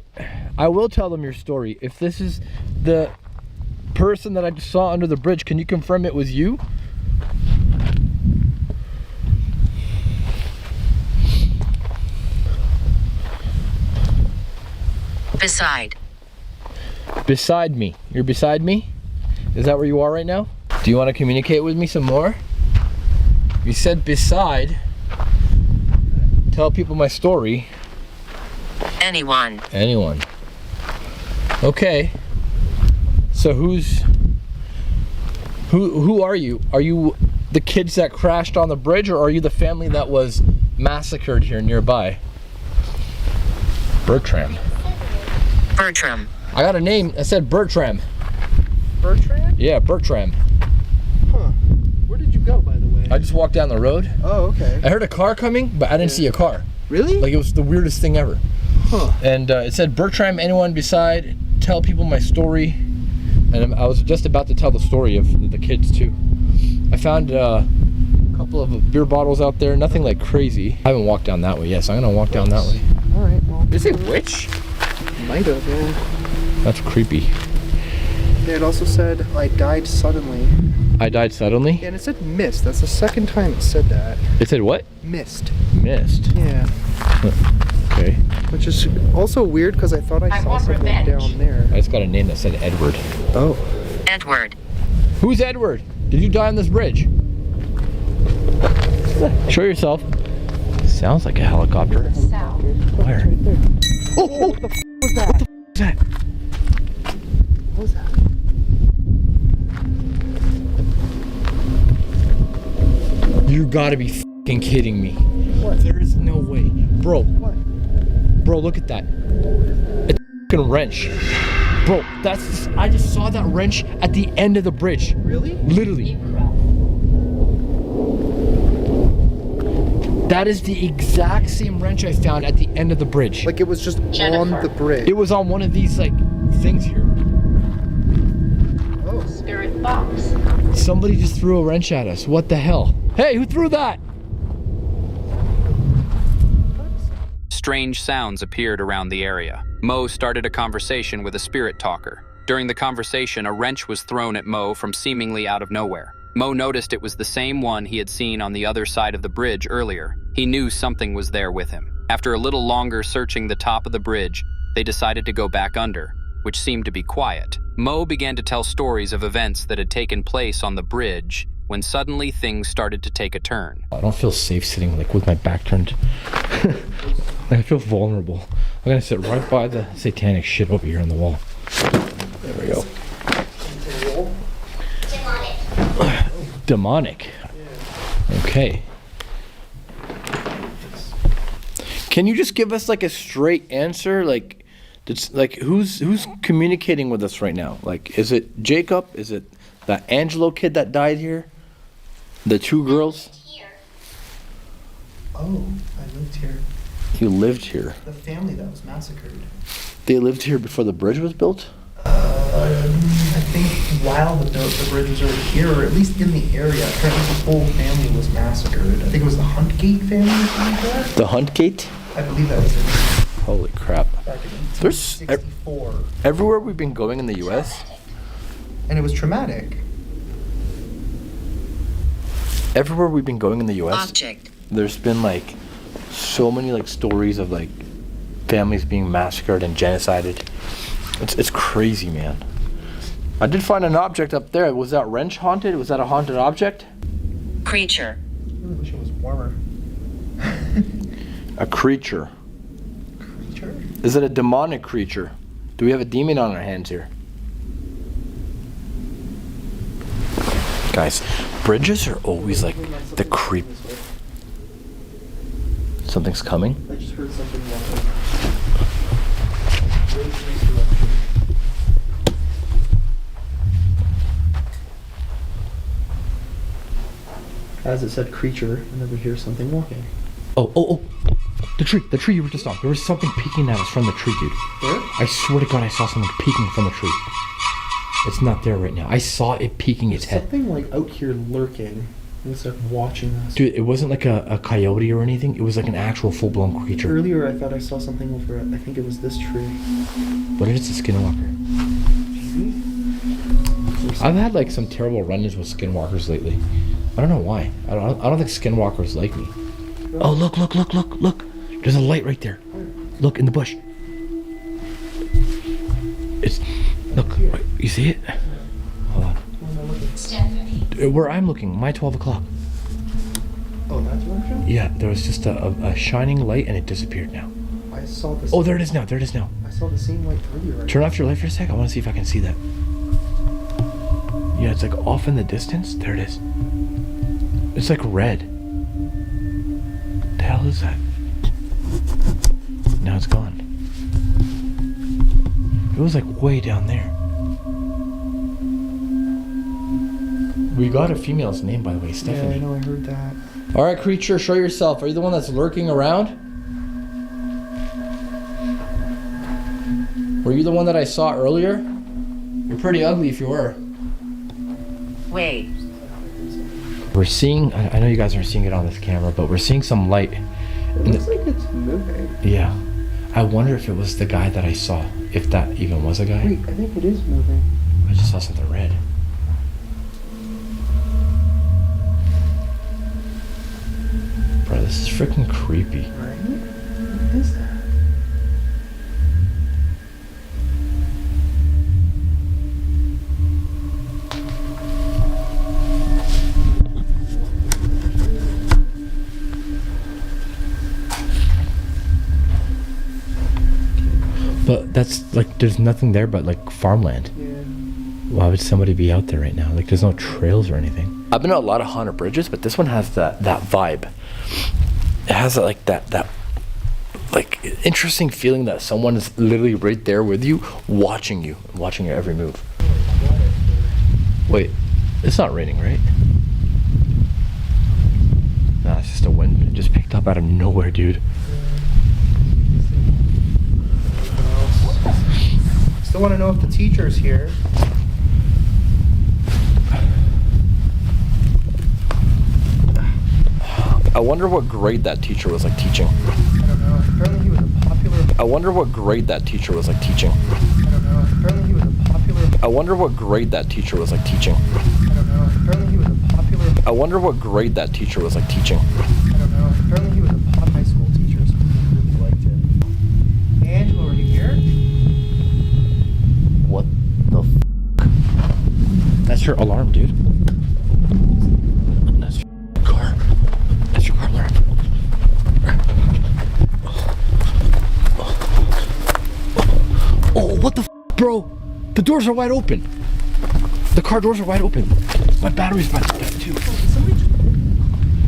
I will tell them your story. If this is the person that I just saw under the bridge, can you confirm it was you? Beside me. You're beside me? Is that where you are right now? Do you want to communicate with me some more? You said beside. tell people my story. Anyone. Anyone. Okay. So who are you? Are you the kids that crashed on the bridge, or are you the family that was massacred here nearby? Bertram. Bertram. I got a name. I said Bertram. Bertrand? Yeah, Bertram. Huh. Where did you go, by the way? I just walked down the road. Oh, okay. I heard a car coming, but I didn't see a car. Really? Like, it was the weirdest thing ever. Huh. And it said, Bertram, anyone beside, tell people my story. And I was just about to tell the story of the kids too. I found a couple of beer bottles out there, nothing like crazy. I haven't walked down that way yet, so I'm gonna walk down that way. All right, well. Did it say witch? Might have, yeah. That's creepy. Yeah, it also said, I died suddenly. I died suddenly? Yeah, and it said mist. That's the second time it said that. It said what? Mist. Mist. Yeah. Okay. Which is also weird because I thought I saw someone down there. I just got a name that said Edward. Oh. Edward. Who's Edward? Did you die on this bridge? Show yourself. Sounds like a helicopter. Where? Right there. Oh, what the f was that? What the f was that? What was that? You gotta be f***ing kidding me. What? There is no way. Bro. What? Bro, look at that. It's a f***ing wrench. Bro, that's, I just saw that wrench at the end of the bridge. Really? Literally. That is the exact same wrench I found at the end of the bridge. Like it was just on the bridge. It was on one of these like things here. Oh. Spirit box. Somebody just threw a wrench at us. What the hell? Hey, who threw that? Strange sounds appeared around the area. Mo started a conversation with a spirit talker. During the conversation, a wrench was thrown at Mo from seemingly out of nowhere. Mo noticed it was the same one he had seen on the other side of the bridge earlier. He knew something was there with him. After a little longer searching the top of the bridge, they decided to go back under, which seemed to be quiet. Mo began to tell stories of events that had taken place on the bridge when suddenly things started to take a turn. I don't feel safe sitting like with my back turned. I feel vulnerable. I'm gonna sit right by the satanic shit over here on the wall. There we go. Demonic. Okay. Can you just give us like a straight answer? Like, who's communicating with us right now? Like, is it Jacob? Is it that Angelo kid that died here? The two girls? Oh, I lived here. You lived here. The family that was massacred. They lived here before the bridge was built? I think while the bridge was over here, or at least in the area, apparently the whole family was massacred. I think it was the Huntgate family or something like that. The Huntgate? I believe that was it. Holy crap. Back in There's 1864. Everywhere we've been going in the US. And it was traumatic. Everywhere we've been going in the US. Object. There's been like so many like stories of like families being massacred and genocided. It's crazy, man. I did find an object up there. Was that wrench haunted? Was that a haunted object? Creature. I really wish it was warmer. A creature. Creature? Is it a demonic creature? Do we have a demon on our hands here? Guys, bridges are always like the creep. Something's coming? I just heard something walking. As it said creature, and then we hear something walking. Oh. The tree you were just on. There was something peeking at us from the tree, dude. Where? I swear to God, I saw something peeking from the tree. It's not there right now. I saw it peeking its head. Something like out here lurking. It was like watching us. Dude, it wasn't like a coyote or anything. It was like an actual full-blown creature. Earlier I thought I saw something over it. I think it was this tree. What if it's a Skinwalker? I've had like some terrible run-ins with Skinwalkers lately. I don't know why. I don't think Skinwalkers like me. Oh, look. There's a light right there. Look, in the bush. Look, right, you see it? Hold on. Stephanie. Where I'm looking, my 12 o'clock. Oh, that's where I'm from? Yeah, there was just a shining light and it disappeared now. I saw this. Oh, there it is now. There it is now. I saw the same light earlier. Turn off your light for a sec. I want to see if I can see that. Yeah, it's like off in the distance. There it is. It's like red. The hell is that? Now it's gone. It was like way down there. We got a female's name, by the way, Stephanie. Yeah, I know, I heard that. All right, creature, show yourself. Are you the one that's lurking around? Were you the one that I saw earlier? You're pretty ugly if you were. Wait. We're seeing, I know you guys aren't seeing it on this camera, but we're seeing some light. It looks like it's moving. Yeah. I wonder if it was the guy that I saw. If that even was a guy. Wait, I think it is moving. I just saw something red. Bro, this is freaking creepy. Right? What is that? But that's like, there's nothing there but like farmland. Yeah. Why would somebody be out there right now? Like, there's no trails or anything. I've been on a lot of haunted bridges, but this one has that vibe. It has like that like interesting feeling that someone is literally right there with you, watching your every move. Wait, it's not raining, right? Nah, it's just a wind. It just picked up out of nowhere, dude. Still want to know if the teacher's here. I wonder what grade that teacher was like teaching. I don't know. Apparently he was a popular. I wonder what grade that teacher was like teaching. I don't know. Apparently he was a popular. I wonder what grade that teacher was like teaching. I don't know. Apparently he was a popular. I wonder what grade that teacher was like teaching. I don't know. Apparently he was a pop high school teacher, so people really liked him. Angela, are you here? What the f? That's your alarm, dude. That's your car. That's your car alarm. Oh, what the f, bro? The doors are wide open. The car doors are wide open. My battery's about to die too.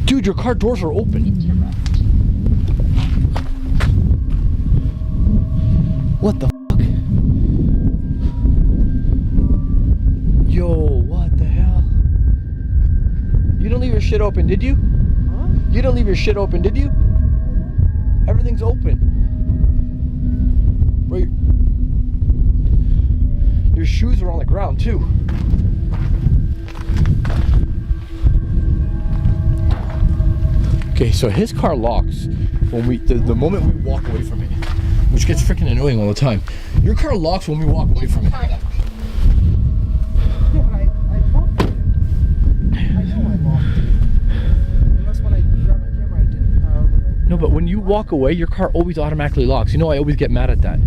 Dude, your car doors are open. What the fuck? Yo, what the hell? You didn't leave your shit open, did you? Huh? You didn't leave your shit open, did you? Everything's open. Bro, your shoes are on the ground too. Okay, so his car locks when the moment we walk away from it, which gets freaking annoying all the time. Your car locks when we walk away from it. Yeah, I locked it. I know I locked it. Unless when I grabbed my camera, I didn't. No, but when you walk away, your car always automatically locks. You know, I always get mad at that.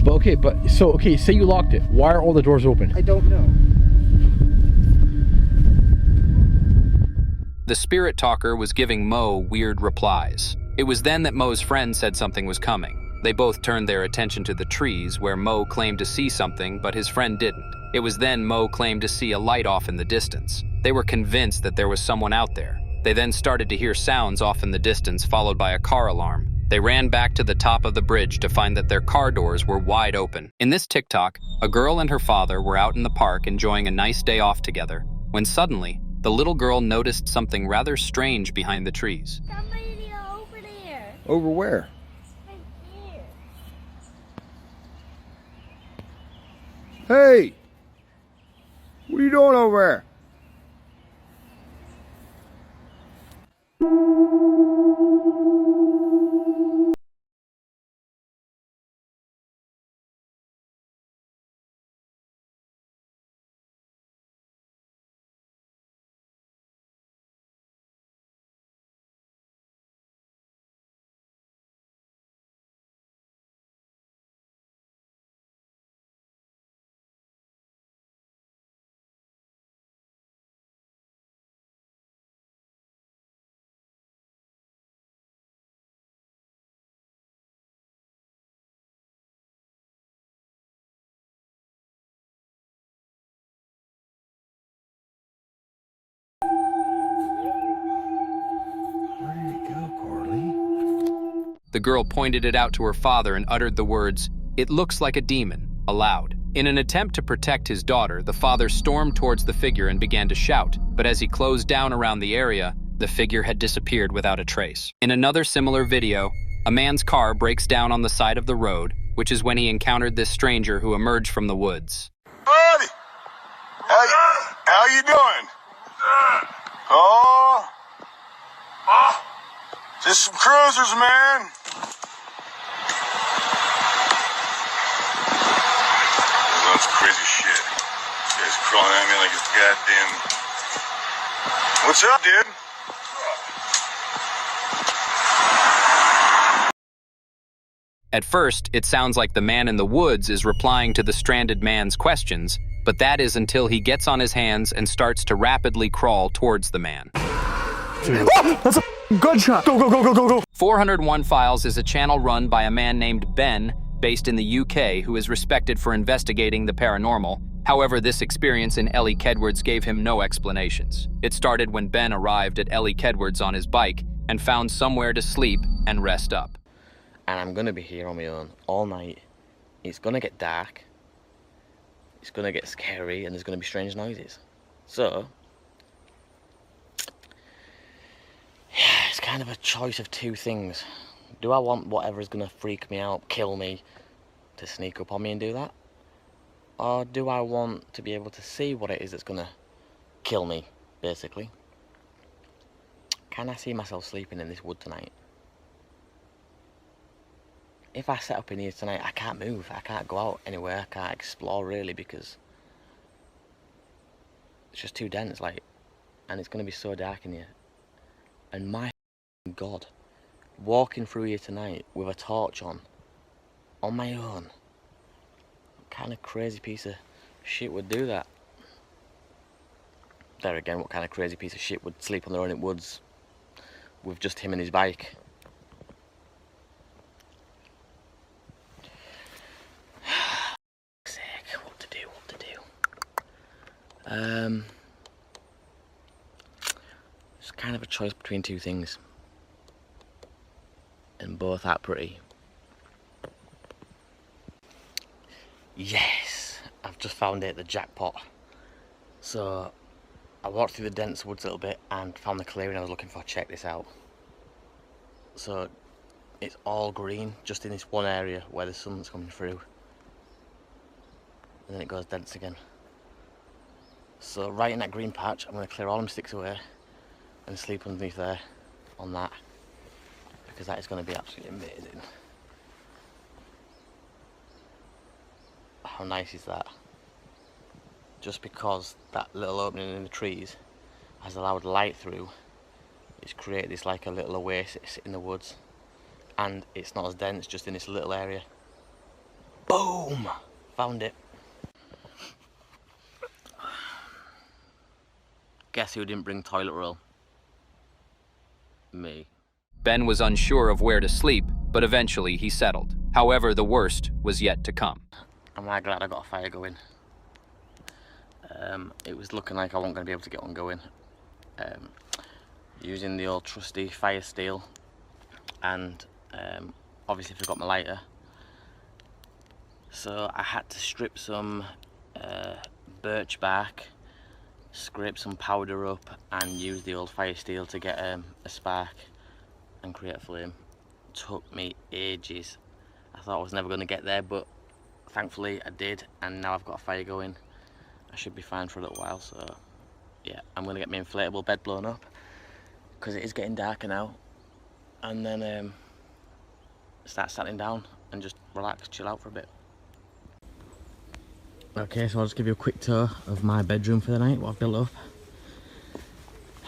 But okay, okay, say you locked it. Why are all the doors open? I don't know. The spirit talker was giving Mo weird replies. It was then that Mo's friend said something was coming. They both turned their attention to the trees, where Mo claimed to see something, but his friend didn't. It was then Mo claimed to see a light off in the distance. They were convinced that there was someone out there. They then started to hear sounds off in the distance, followed by a car alarm. They ran back to the top of the bridge to find that their car doors were wide open. In this TikTok, a girl and her father were out in the park enjoying a nice day off together, when suddenly, the little girl noticed something rather strange behind the trees. Somebody over there. Over where? Right there. Hey! What are you doing over there? The girl pointed it out to her father and uttered the words, "It looks like a demon," aloud. In an attempt to protect his daughter, the father stormed towards the figure and began to shout, but as he closed down around the area, the figure had disappeared without a trace. In another similar video, a man's car breaks down on the side of the road, which is when he encountered this stranger who emerged from the woods. Buddy! How you doing? Oh, just some cruisers, man. That's crazy shit. This guy's crawling at me like it's goddamn... What's up, dude? At first, it sounds like the man in the woods is replying to the stranded man's questions, but that is until he gets on his hands and starts to rapidly crawl towards the man. That's a gunshot! Go, go, go, go, go, go! 401 Files is a channel run by a man named Ben, based in the UK, who is respected for investigating the paranormal. However, this experience in Ellie Kedward's gave him no explanations. It started when Ben arrived at Ellie Kedward's on his bike and found somewhere to sleep and rest up. And I'm gonna be here on my own all night. It's gonna get dark, it's gonna get scary, and there's gonna be strange noises. So, yeah, it's kind of a choice of two things. Do I want whatever is gonna freak me out, kill me, to sneak up on me and do that? Or do I want to be able to see what it is that's gonna kill me, basically? Can I see myself sleeping in this wood tonight? If I set up in here tonight, I can't move, I can't go out anywhere, I can't explore really, because it's just too dense, like, and it's going to be so dark in here. And my God, walking through here tonight with a torch on my own, what kind of crazy piece of shit would do that? There again, what kind of crazy piece of shit would sleep on their own in woods with just him and his bike? It's kind of a choice between two things, and both are pretty. Yes, I've just found it, the jackpot. So I walked through the dense woods a little bit and found the clearing I was looking for. Check this out. So it's all green just in this one area where the sun's coming through, and then it goes dense again. So right in that green patch, I'm going to clear all them sticks away and sleep underneath there on that, because that is going to be absolutely amazing. How nice is that? Just because that little opening in the trees has allowed light through, it's created this like a little oasis in the woods, and it's not as dense, just in this little area. Boom! Found it. Guess who didn't bring toilet roll? Me. Ben was unsure of where to sleep, but eventually he settled. However, the worst was yet to come. I'm really glad I got a fire going. It was looking like I wasn't going to be able to get one going. Using the old trusty fire steel, and obviously forgot my lighter. So I had to strip some birch bark, scrape some powder up, and use the old fire steel to get a spark and create a flame. Took me ages. I thought I was never going to get there, but thankfully I did, and now I've got a fire going. I should be fine for a little while. So yeah, I'm going to get my inflatable bed blown up, because it is getting darker now, and then start settling down and just relax, chill out for a bit. Okay, so I'll just give you a quick tour of my bedroom for the night, what I've built up.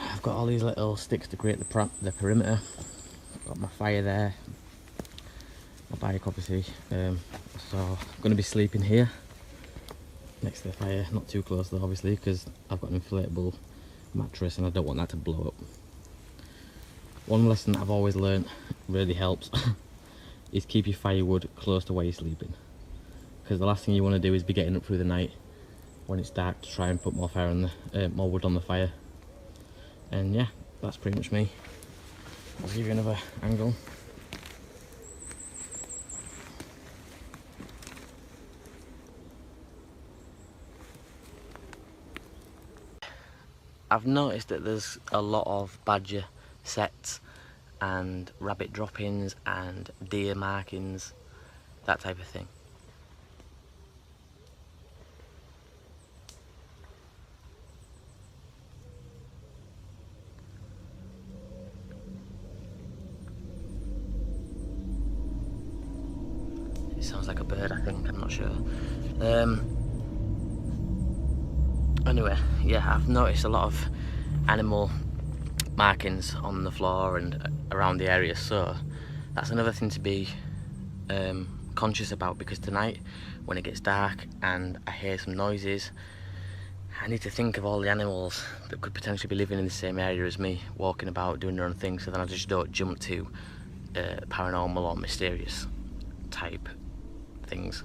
I've got all these little sticks to create the perimeter. Got my fire there, my bike obviously. So I'm going to be sleeping here next to the fire, not too close though obviously, because I've got an inflatable mattress and I don't want that to blow up. One lesson that I've always learned really helps is keep your firewood close to where you're sleeping, because the last thing you want to do is be getting up through the night when it's dark to try and put more fire on the more wood on the fire. And yeah, that's pretty much me. I'll give you another angle. I've noticed that there's a lot of badger sets and rabbit droppings and deer markings, that type of thing. It sounds like a bird, I think, I'm not sure. Anyway, yeah, I've noticed a lot of animal markings on the floor and around the area, so that's another thing to be conscious about, because tonight when it gets dark and I hear some noises, I need to think of all the animals that could potentially be living in the same area as me, walking about, doing their own thing, so then I just don't jump to paranormal or mysterious type things.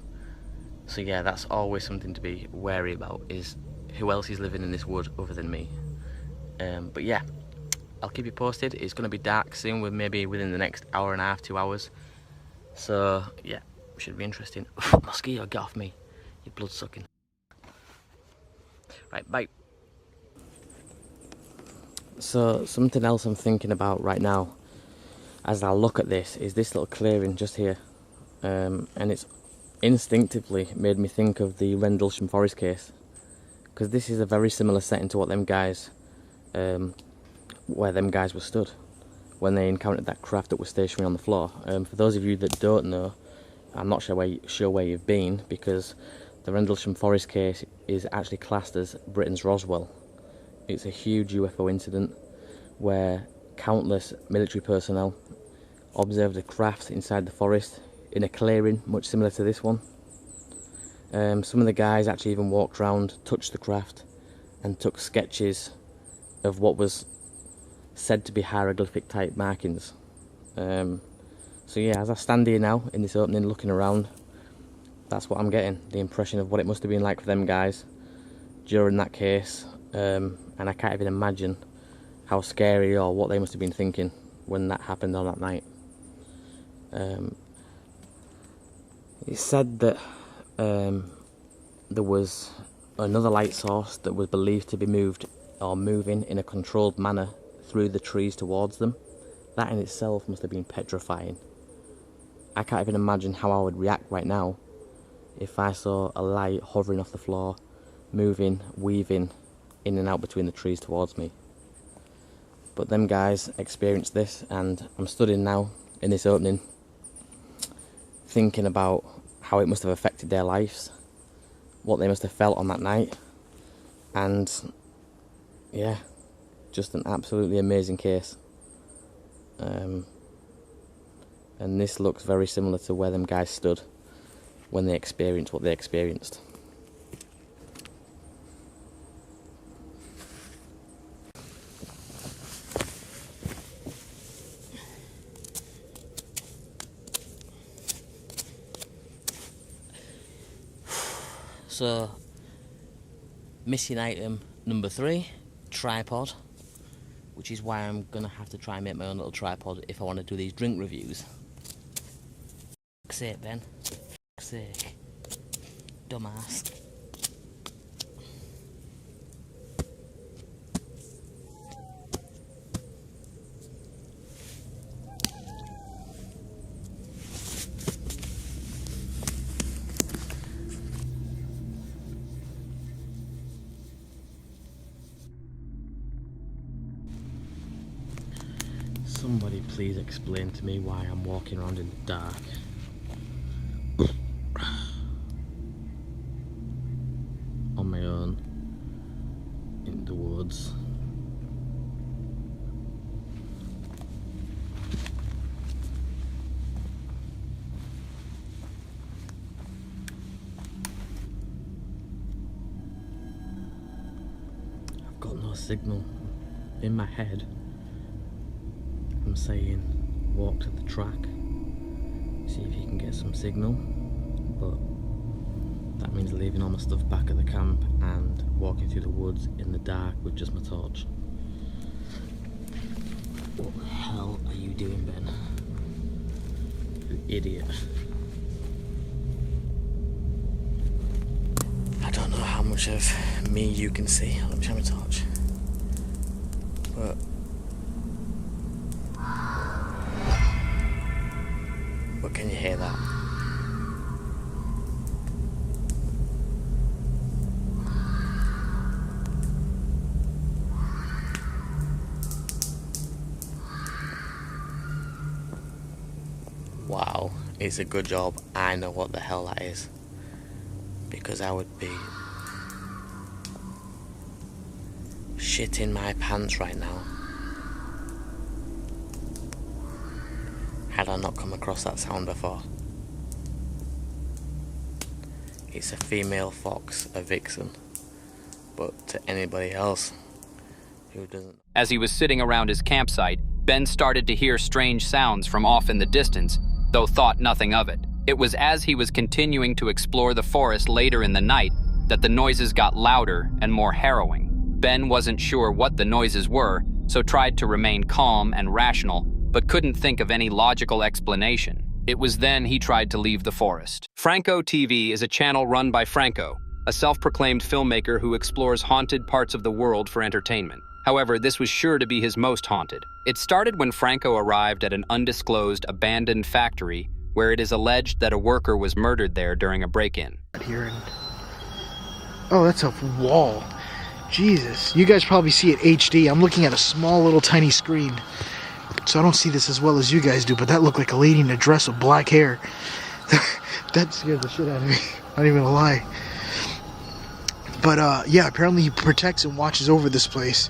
So yeah, that's always something to be wary about, is who else is living in this wood other than me. But yeah, I'll keep you posted. It's going to be dark soon, with maybe within the next hour and a half, 2 hours. So yeah, should be interesting. Mosquito, get off me, you blood sucking. Right, bye. So something else I'm thinking about right now as I look at this is this little clearing just here, and it's instinctively made me think of the Rendlesham Forest case, because this is a very similar setting to what them guys, where them guys were stood when they encountered that craft that was stationary on the floor. For those of you that don't know, I'm not sure where you've been, because the Rendlesham Forest case is actually classed as Britain's Roswell. It's a huge UFO incident where countless military personnel observed a craft inside the forest in a clearing much similar to this one. Some of the guys actually even walked around, touched the craft, and took sketches of what was said to be hieroglyphic type markings. So yeah, as I stand here now in this opening looking around, that's what I'm getting, the impression of what it must have been like for them guys during that case. And I can't even imagine how scary or what they must have been thinking when that happened on that night. It's said that there was another light source that was believed to be moving in a controlled manner through the trees towards them. That in itself must have been petrifying. I can't even imagine how I would react right now if I saw a light hovering off the floor, moving, weaving in and out between the trees towards me. But them guys experienced this, and I'm stood in now in this opening thinking about how it must have affected their lives, what they must have felt on that night, and yeah, just an absolutely amazing case. And this looks very similar to where them guys stood when they experienced what they experienced. So, missing item number 3, tripod, which is why I'm gonna have to try and make my own little tripod if I want to do these drink reviews. Fuck's sake, Ben. Fuck's sake. Dumbass. Somebody please explain to me why I'm walking around in the dark. On my own. In the woods. I've got no signal. In my head I'm saying walk to the track, see if you can get some signal, but that means leaving all my stuff back at the camp and walking through the woods in the dark with just my torch. What the hell are you doing, Ben? You idiot. I don't know how much of me you can see. Let me show my torch. it's a good job I know what the hell that is, because I would be shitting my pants right now had I not come across that sound before. It's a female fox, a vixen, but to anybody else who doesn't. As he was sitting around his campsite, Ben started to hear strange sounds from off in the distance, though thought nothing of it. It was as he was continuing to explore the forest later in the night that the noises got louder and more harrowing. Ben wasn't sure what the noises were, so tried to remain calm and rational, but couldn't think of any logical explanation. It was then he tried to leave the forest. Franco TV is a channel run by Franco, a self-proclaimed filmmaker who explores haunted parts of the world for entertainment. However, this was sure to be his most haunted. It started when Franco arrived at an undisclosed, abandoned factory where it is alleged that a worker was murdered there during a break-in. Oh, that's a wall. Jesus. You guys probably see it HD. I'm looking at a small little tiny screen, so I don't see this as well as you guys do, but that looked like a lady in a dress with black hair. That scared the shit out of me. Not even gonna lie. But yeah, apparently he protects and watches over this place,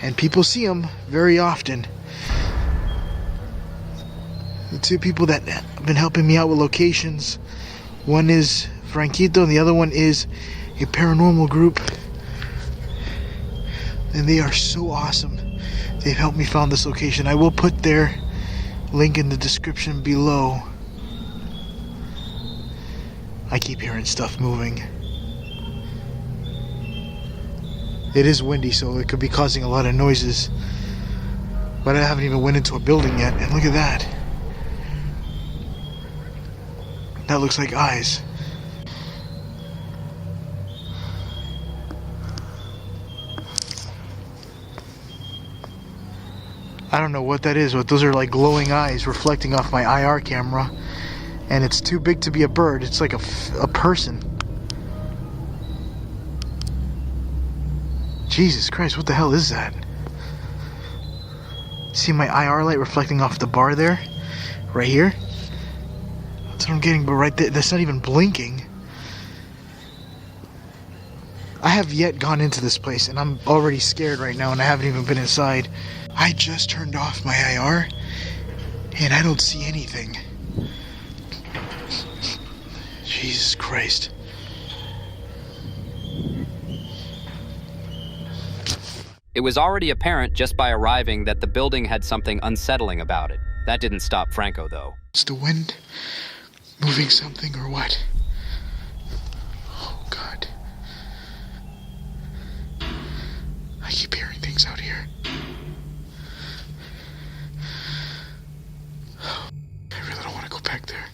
and people see him very often. The two people that have been helping me out with locations, one is Franquito and the other one is a paranormal group, and they are so awesome. They've helped me find this location. I will put their link in the description below. I keep hearing stuff moving. It is windy, so it could be causing a lot of noises. But I haven't even went into a building yet, and look at that. That looks like eyes. I don't know what that is, but those are like glowing eyes reflecting off my IR camera. And it's too big to be a bird. It's like a person. Jesus Christ, what the hell is that? See my IR light reflecting off the bar there? Right here? That's what I'm getting, but right there, that's not even blinking. I have yet gone into this place, and I'm already scared right now, and I haven't even been inside. I just turned off my IR, and I don't see anything. Jesus Christ. It was already apparent just by arriving that the building had something unsettling about it. That didn't stop Franco, though. It's the wind moving something or what? Oh, God. I keep hearing things out here. I really don't want to go back there.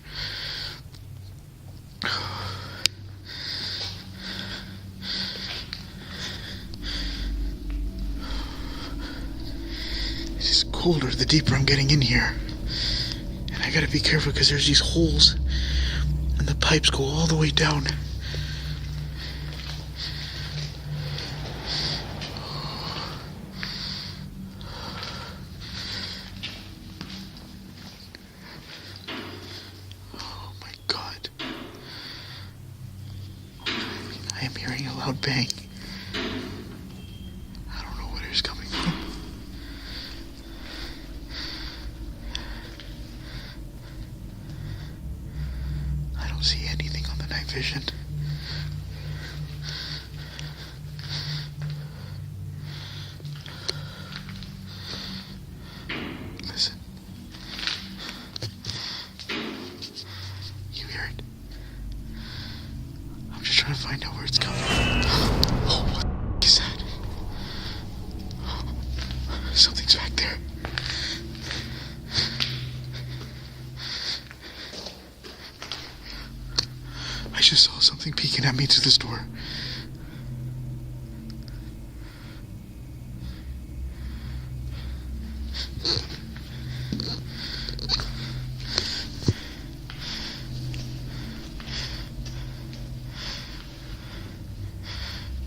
It's just colder the deeper I'm getting in here. And I gotta be careful because there's these holes and the pipes go all the way down. Oh my God. I am hearing a loud bang. I don't know where it's coming from. I don't see anything on the night vision. Listen. You hear it? I'm just trying to find out where it's coming from. Oh, what the is that? Something's back there. I just saw something peeking at me through this door.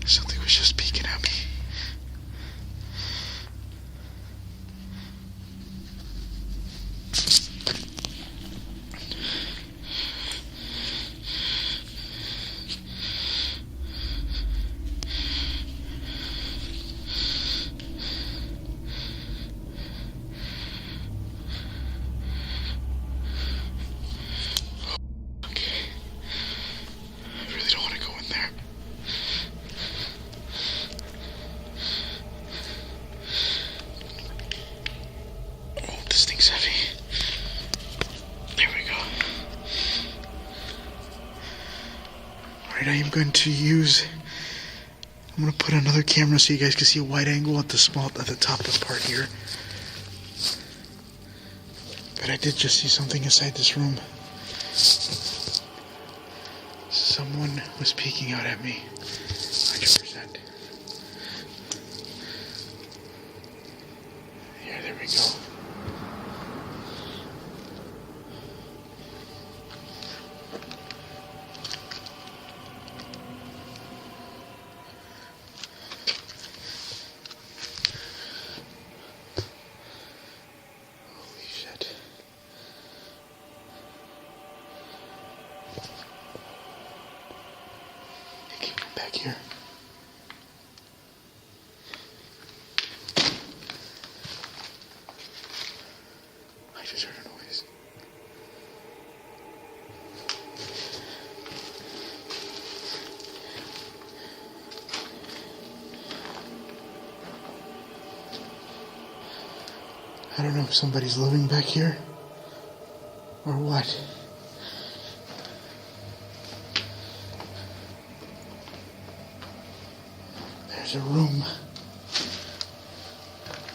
Something was just peeking at me. Alright, I am going to use... I'm going to put another camera so you guys can see a wide angle at the top of the part here. But I did just see something inside this room. Someone was peeking out at me. 100%. Here, there we go. Back here. I just heard a noise. I don't know if somebody's living back here or what. There's a room.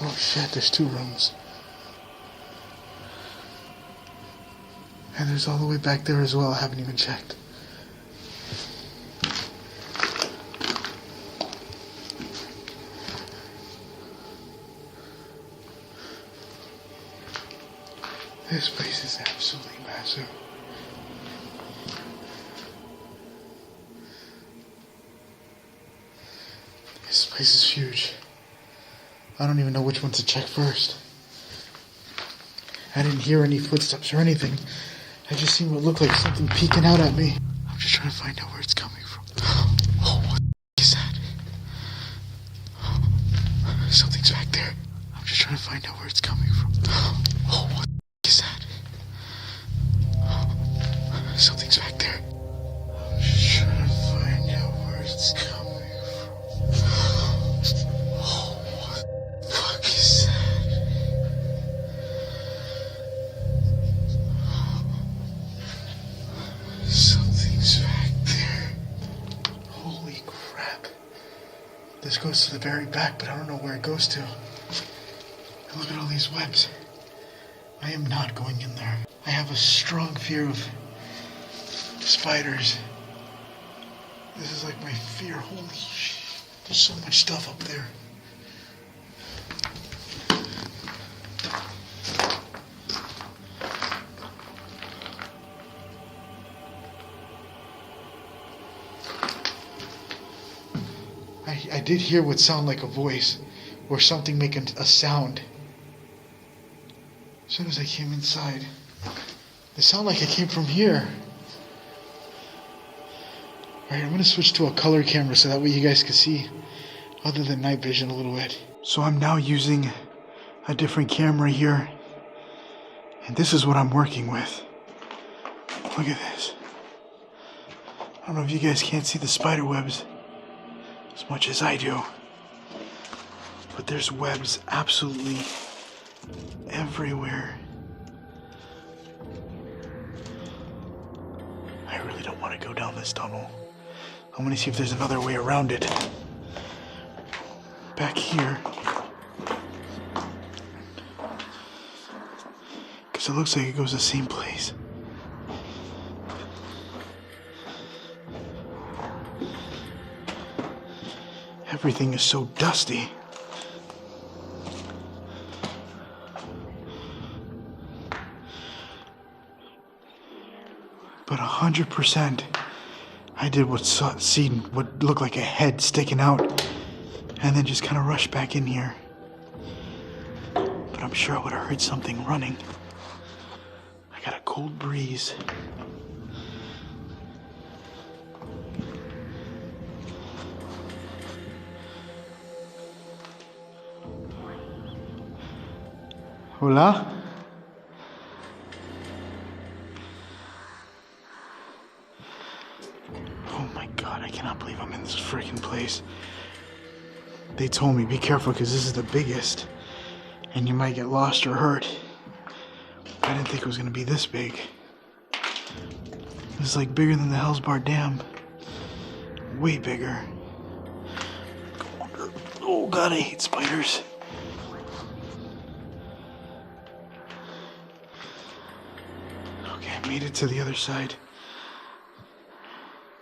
Oh shit, there's 2 rooms. And there's all the way back there as well, I haven't even checked. This place is absolutely massive. This place is huge. I don't even know which one to check first. I didn't hear any footsteps or anything. I just seen what looked like something peeking out at me. I'm just trying to find out where it's coming from. Oh, what the is that? Something's back there. I'm just trying to find out where it's coming from. Oh, what the is that? Something's back there. I'm just trying to find out where it's coming from. This goes to the very back, but I don't know where it goes to. And look at all these webs. I am not going in there. I have a strong fear of spiders. This is like my fear. Holy shit. There's so much stuff up there. I did hear what sounded like a voice or something making a sound as soon as I came inside. It sounded like it came from here. Alright, I'm going to switch to a color camera so that way you guys can see other than night vision a little bit. So I'm now using a different camera here, and this is what I'm working with. Look at this. I don't know if you guys can't see the spider webs as much as I do, but there's webs absolutely everywhere. I really don't want to go down this tunnel. I'm going to see if there's another way around it. Back here, because it looks like it goes the same place. Everything is so dusty. But 100%, I did what looked like a head sticking out, and then just kind of rushed back in here. But I'm sure I would have heard something running. I got a cold breeze. Hola? Oh my god, I cannot believe I'm in this freaking place. They told me, be careful because this is the biggest and you might get lost or hurt. I didn't think it was going to be this big. It's like bigger than the Hellsbar Dam. way bigger. Oh god, I hate spiders. Okay, I made it to the other side.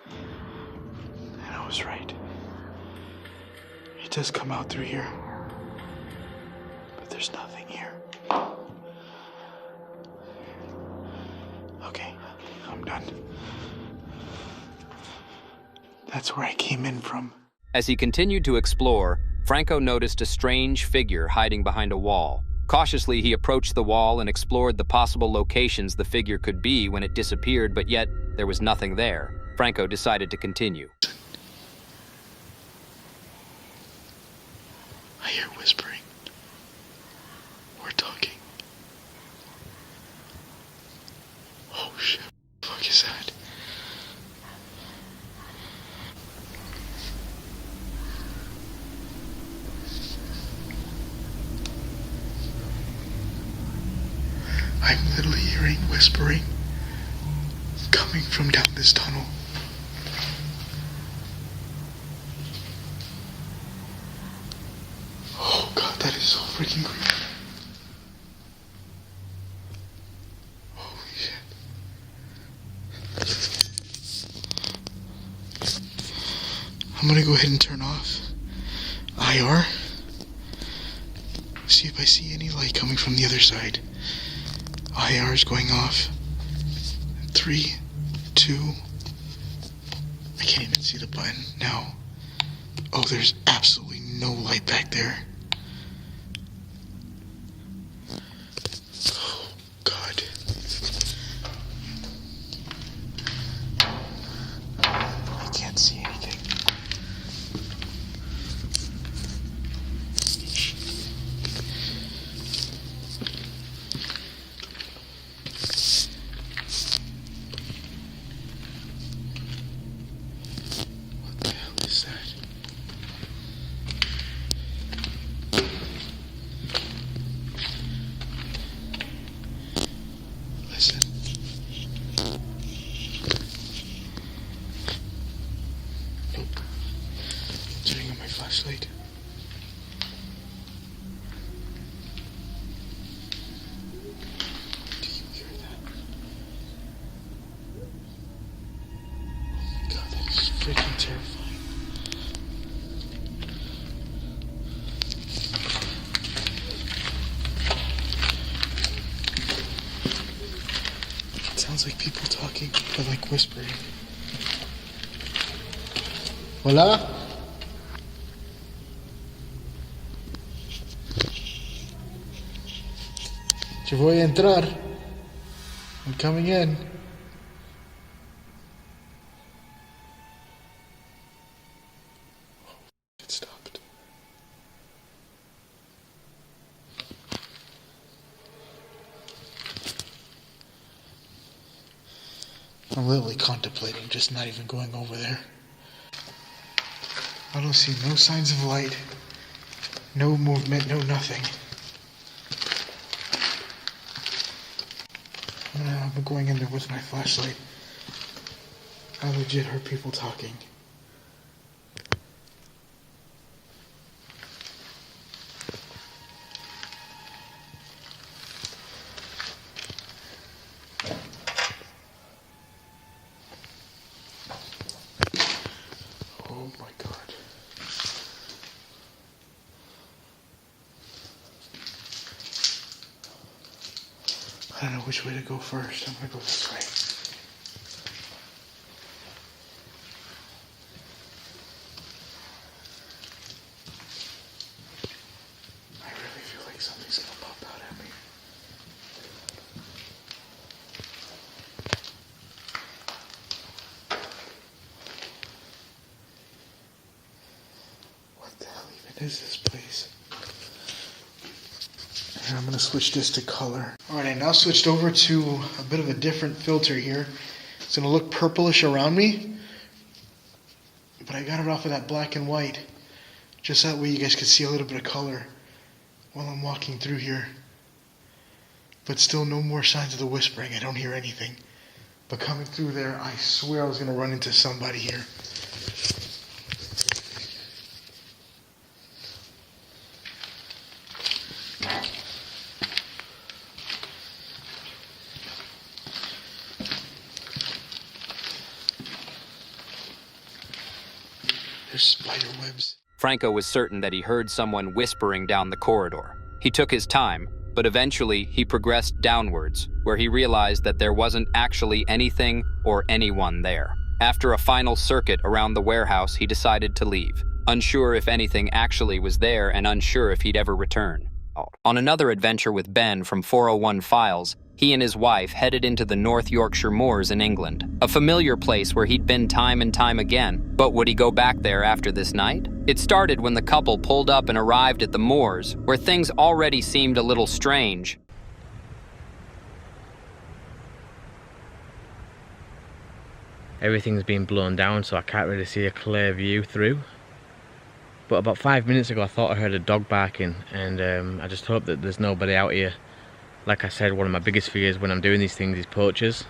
And I was right. It does come out through here. But there's nothing here. Okay, I'm done. That's where I came in from. As he continued to explore, Franco noticed a strange figure hiding behind a wall. Cautiously, he approached the wall and explored the possible locations the figure could be when it disappeared, but yet there was nothing there. Franco decided to continue. I hear whispering. We're talking. Oh shit, what the fuck is that? I'm literally hearing whispering coming from down this tunnel. Oh god, that is so freaking creepy. Holy shit. I'm gonna go ahead and turn off IR. See if I see any light coming from the other side. IR is going off. 3, 2. I can't even see the button now. Oh, there's absolutely no light back there. Oh, God. I can't see anything. Flashlight. Do you hear that? Oh my god, that is freaking terrifying. It sounds like people talking, but like whispering. Hola? Yo voy a entrar. I'm coming in. It stopped. I'm literally contemplating just not even going over there. I don't see no signs of light, no movement, no nothing. I'm going in there with my flashlight. I legit heard people talking. Oh my god. I don't know which way to go first. I'm gonna go this way. I really feel like something's gonna pop out at me. What the hell even is this place? And I'm gonna switch this to color. Alright, I now switched over to a bit of a different filter here. It's gonna look purplish around me, but I got it off of that black and white. Just that way you guys could see a little bit of color while I'm walking through here. But still no more signs of the whispering. I don't hear anything. But coming through there, I swear I was gonna run into somebody here. There's spider webs. Franco was certain that he heard someone whispering down the corridor. He took his time, but eventually he progressed downwards, where he realized that there wasn't actually anything or anyone there. After a final circuit around the warehouse, he decided to leave, unsure if anything actually was there and unsure if he'd ever return. On another adventure with Ben from 401 Files, he and his wife headed into the North Yorkshire moors in England, a familiar place where he'd been time and time again. But would he go back there after this night? It started when the couple pulled up and arrived at the moors, where things already seemed a little strange. Everything's been blown down, so I can't really see a clear view through. But about 5 minutes ago I thought I heard a dog barking, and I just hope that there's nobody out here. Like I said, one of my biggest fears when I'm doing these things is poachers.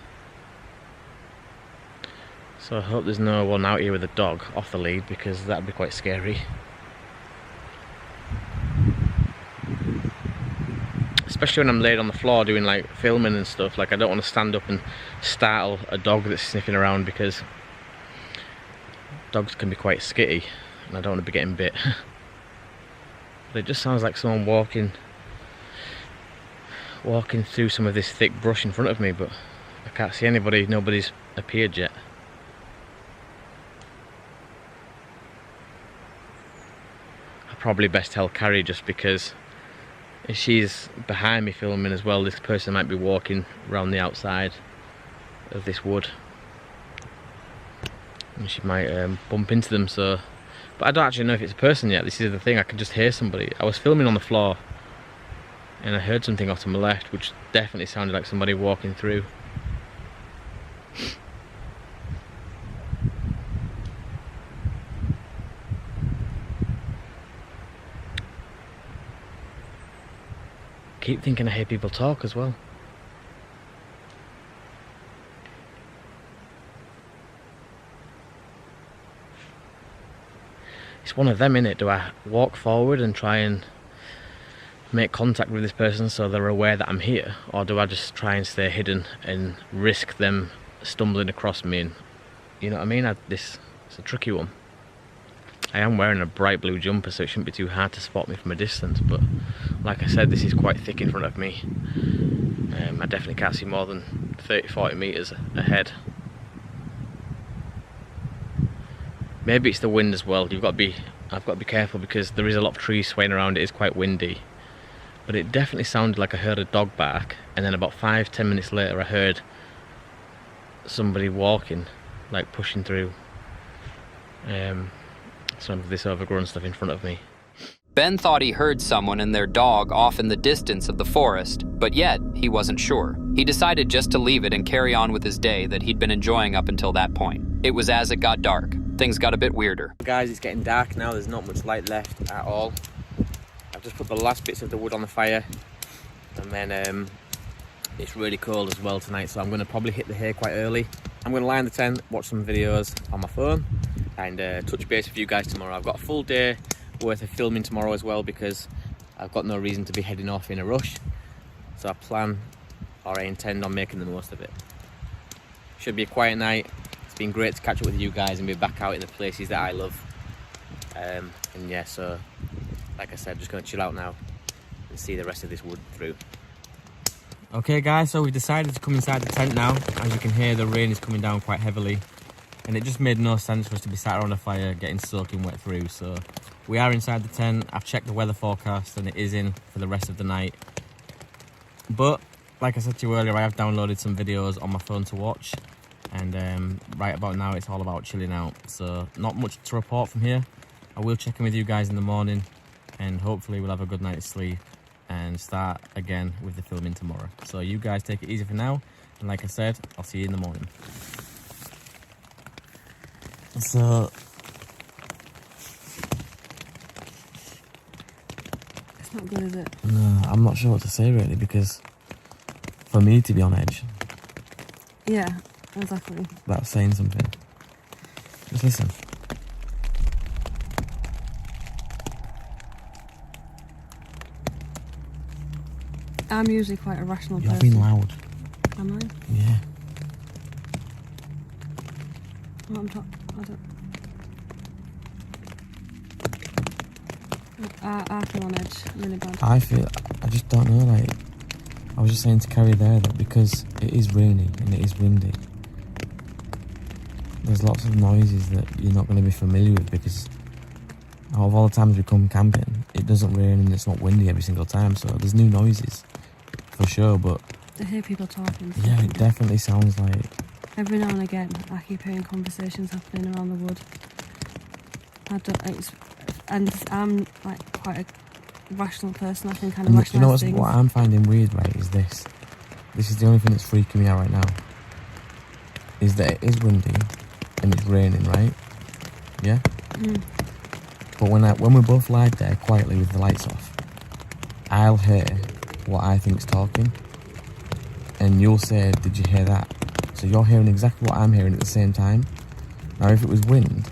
So I hope there's no one out here with a dog off the lead, because that'd be quite scary. Especially when I'm laid on the floor doing like filming and stuff. Like, I don't want to stand up and startle a dog that's sniffing around, because dogs can be quite skitty and I don't want to be getting bit. But it just sounds like someone walking through some of this thick brush in front of me, but I can't see anybody. Nobody's appeared yet. I probably best tell Carrie, just because if she's behind me filming as well, this person might be walking around the outside of this wood and she might bump into them. So, but I don't actually know if it's a person yet. This is the thing, I can just hear somebody. I was filming on the floor and I heard something off to my left, which definitely sounded like somebody walking through. Keep thinking I hear people talk as well. It's one of them, innit? Do I walk forward and try and make contact with this person so they're aware that I'm here, or do I just try and stay hidden and risk them stumbling across me? And, you know what I mean? It's a tricky one. I am wearing a bright blue jumper, so it shouldn't be too hard to spot me from a distance, but like I said, this is quite thick in front of me. I definitely can't see more than 30-40 metres ahead. Maybe it's the wind as well. I've got to be careful, because there is a lot of trees swaying around. It is quite windy. But it definitely sounded like I heard a dog bark, and then about 5-10 minutes later I heard somebody walking, like pushing through some of this overgrown stuff in front of me. Ben thought he heard someone and their dog off in the distance of the forest, but yet he wasn't sure. He decided just to leave it and carry on with his day that he'd been enjoying up until that point. It was as it got dark. Things got a bit weirder. Guys, it's getting dark now. There's not much light left at all. I've just put the last bits of the wood on the fire, and then it's really cold as well tonight, so I'm going to probably hit the hay quite early. I'm going to lie in the tent, watch some videos on my phone, and touch base with you guys tomorrow. I've got a full day worth of filming tomorrow as well, because I've got no reason to be heading off in a rush, so I plan, or I intend on making the most of it. Should be a quiet night. It's been great to catch up with you guys and be back out in the places that I love. And yeah, so like I said, just going to chill out now and see the rest of this wood through. Okay guys, so we've decided to come inside the tent now. As you can hear, the rain is coming down quite heavily, and it just made no sense for us to be sat around a fire getting soaking wet through. So we are inside the tent. I've checked the weather forecast and it is in for the rest of the night. But like I said to you earlier, I have downloaded some videos on my phone to watch, and right about now it's all about chilling out. So not much to report from here. I will check in with you guys in the morning, and hopefully we'll have a good night's sleep and start again with the filming tomorrow. So you guys take it easy for now, and like I said, I'll see you in the morning. So It's not good, is it? no, I'm not sure what to say really, because for me to be on edge, Yeah, exactly. that's saying something. Just listen. I'm usually quite a rational You're person. being loud. Am I? Yeah. What I'm talking. I don't. I feel on edge, really bad. I just don't know, like, I was just saying to Carrie there that because it is rainy and it is windy, there's lots of noises that you're not going to be familiar with, because out of all the times we come camping, it doesn't rain and it's not windy every single time, so there's new noises, for sure, but... I hear people talking. Yeah, it definitely sounds like... Every now and again, I keep hearing conversations happening around the wood. And I'm like quite a rational person. I think kind of rationalise you know things. What I'm finding weird, right, is this. This is the only thing that's freaking me out right now. Is that it is windy and it's raining, right? Yeah? Mm. But when we both lied there quietly with the lights off, I'll hear what I think's talking. And you'll say, did you hear that? So you're hearing exactly what I'm hearing at the same time. Now if it was wind,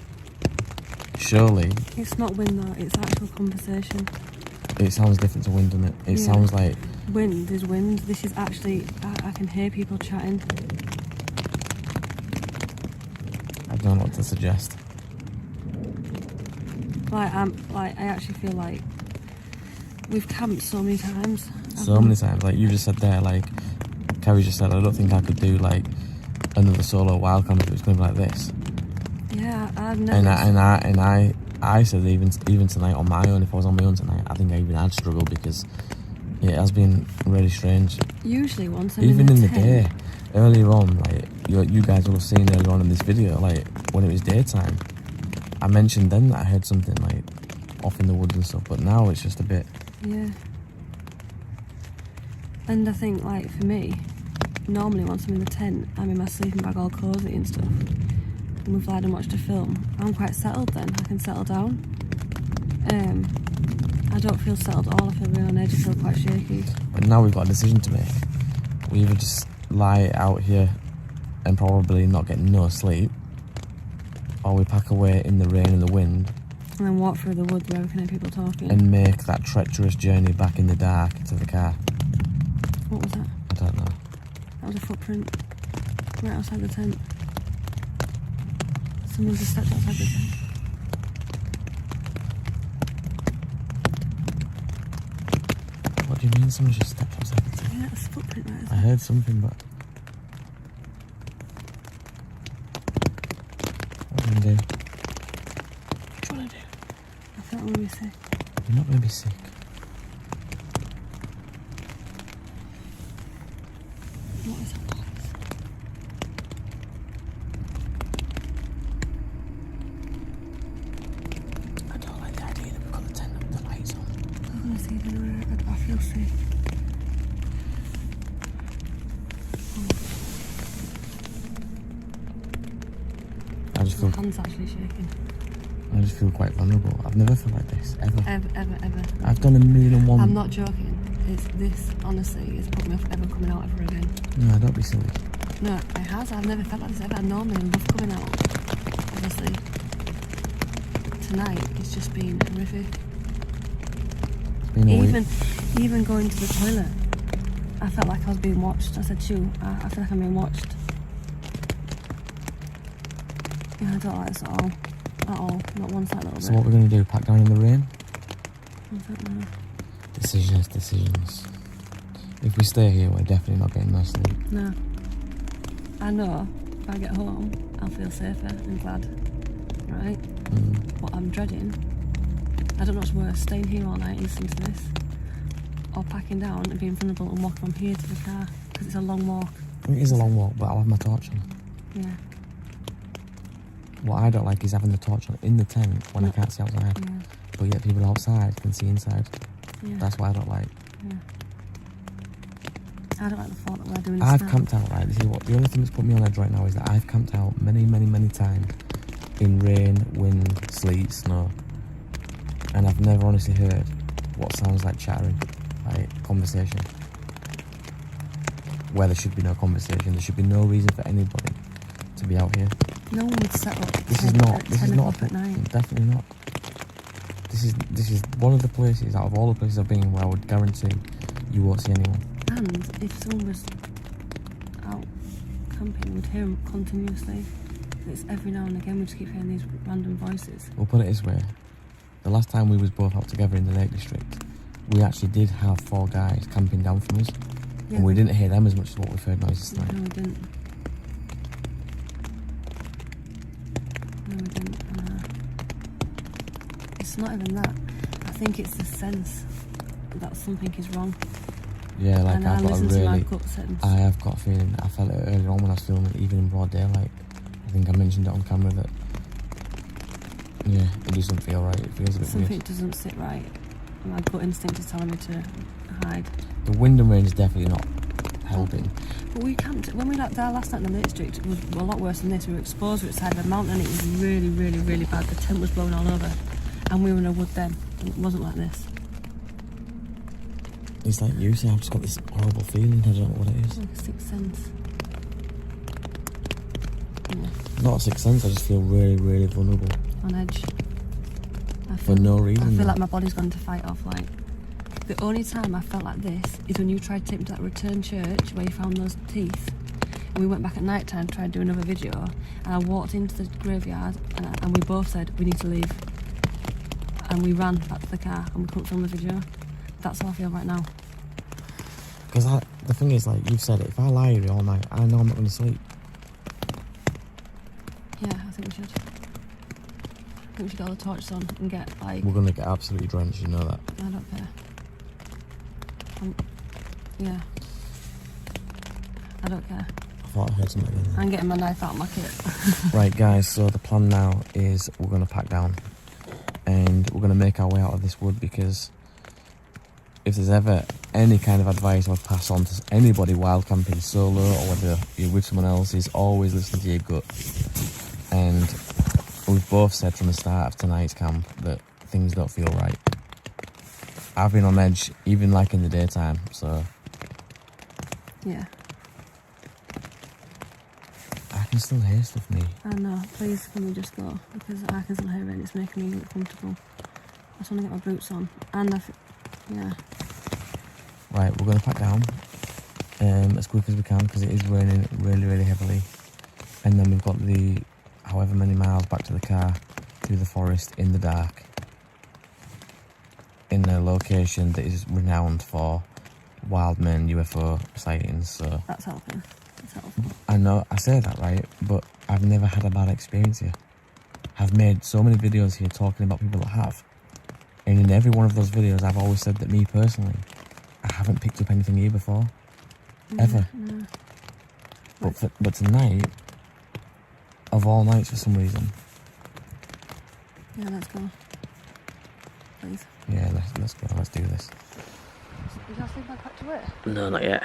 surely... It's not wind though, it's actual conversation. It sounds different to wind, doesn't it? It sounds like... Wind is wind. This is actually... I can hear people chatting. I don't know what to suggest. I actually feel like we've camped so many times. So many times. Like you just said there, like... Carrie just said, I don't think I could do, like, another solo wild camp if it was going to be like this. Yeah, I've never... I said even tonight on my own, if I was on my own tonight, I think I'd struggle because it has been really strange. Usually once I'm even in the tent. day, earlier on, like you guys will have seen earlier on in this video, like when it was daytime, I mentioned then that I heard something like off in the woods and stuff, but now it's just a bit... Yeah. And I think, like, for me, normally once I'm in the tent, I'm in my sleeping bag all cosy and stuff. And we've lied and watched a film. I'm quite settled then. I can settle down. I don't feel settled at all. I feel really on edge. I feel quite shaky. But now we've got a decision to make. We either just lie out here and probably not get no sleep, or we pack away in the rain and the wind And then walk through the woods where we can hear people talking. and make that treacherous journey back in the dark to the car. What was that? I don't know. That was a footprint right outside the tent. Someone just stepped outside the tent. What do you mean someone just stepped outside the tent? Yeah, that's a footprint right I heard something, but... What are you going to do? What do you want to do? I thought we were sick. You're not going to be sick. What is that noise? I don't like the idea that we've got the tent up with the lights on. I'm going to see it anywhere. I feel sick. I just feel... My hand's actually shaking. I just feel quite vulnerable. I've never felt like this, ever. Ever. I've done 1,000,001... I'm not joking. This, honestly, is put me off ever coming out ever again. No, don't be silly. No, it has. I've never felt like this ever. I normally love coming out. Obviously. Tonight, it's just been horrific. It's been a week. Even going to the toilet, I felt like I was being watched. I said, "Shoo, I feel like I'm being watched." Yeah, I don't like this at all. At all. Not one side, little bit. So what we're going to do, pack down in the rain? I don't know. Decisions. If we stay here, we're definitely not getting no sleep. No. I know if I get home, I'll feel safer and glad. Right? What I'm dreading, I don't know what's worse, staying here all night listening to this, or packing down and being vulnerable and walking from here to the car, because it's a long walk. It is a long walk, but I'll have my torch on. Yeah. What I don't like is having the torch on in the tent when I can't see outside. Yeah. But yet people outside can see inside. Yeah. That's what I don't like. Yeah. I don't like the thought that we're doing this I've now. camped out, right? This is what the only thing that's put me on edge right now is that I've camped out many times in rain, wind, sleet, snow, and I've never honestly heard what sounds like chattering, like conversation, where there should be no conversation. There should be no reason for anybody to be out here. No one would set up This is not at night. Definitely not. This is one of the places out of all the places I've been where I would guarantee you won't see anyone. And if someone was out camping, we'd hear them continuously. It's every now and again we just keep hearing these random voices. We'll put it this way. the last time we was both out together in the Lake District, we actually did have 4 guys camping down from us. Yeah. And we didn't hear them as much as what we've heard noises tonight. No, we didn't. No, we didn't. It's not even that. I think it's the sense that something is wrong. Yeah, like and I've got a to my really... gut sense. I have got a feeling, I felt it earlier on when I was filming, even in broad daylight. I think I mentioned it on camera that, yeah, it doesn't feel right. It feels a bit Something weird. doesn't sit right. My gut instinct is telling me to hide. The wind and rain is definitely not helping. But we camped, when we left there last night in the Lake District, it was a lot worse than this. We were exposed to the side of a mountain and it was really, really, really bad. The tent was blown all over. And we were in a wood then. And it wasn't like this. It's like you say, I've just got this horrible feeling. I don't know what it is. Like a sixth sense. Yeah. Not a sixth sense, I just feel really, really vulnerable. On edge. For no reason. I feel like my body's gone to fight off. Like, the only time I felt like this is when you tried to take me to that return church where you found those teeth. And we went back at night time, tried to do another video, and I walked into the graveyard and we both said, we need to leave. And we ran back to the car and we couldn't film the video. That's how I feel right now. Because the thing is, like you've said it, if I lie here all night, I know I'm not going to sleep. Yeah, I think we should. I think we should get all the torches on and get like... We're going to get absolutely drenched, you know that. I don't care. Yeah. I don't care. I thought I heard something in there. I'm getting my knife out of my kit. Right guys, so the plan now is we're going to pack down. And we're going to make our way out of this wood because if there's ever any kind of advice I would pass on to anybody wild camping solo or whether you're with someone else is always listen to your gut. And we've both said from the start of tonight's camp that things don't feel right. I've been on edge even like in the daytime, so... Yeah. I can still hear stuff, me. I know, please can we just go? Because I can still hear it and it's making me uncomfortable. I just want to get my boots on. And yeah. Right, we're going to pack down as quick as we can because it is raining really, really heavily. And then we've got the however many miles back to the car through the forest in the dark in a location that is renowned for wild men UFO sightings. So that's helping. That's helpful. I know I say that right, but I've never had a bad experience here. I've made so many videos here talking about people that have. And in every one of those videos, I've always said that me personally, I haven't picked up anything here before. Ever. No. But tonight, of all nights for some reason. Yeah, let's go. Please. Yeah, let's go. Let's do this. Did I sleep back to it? No, not yet.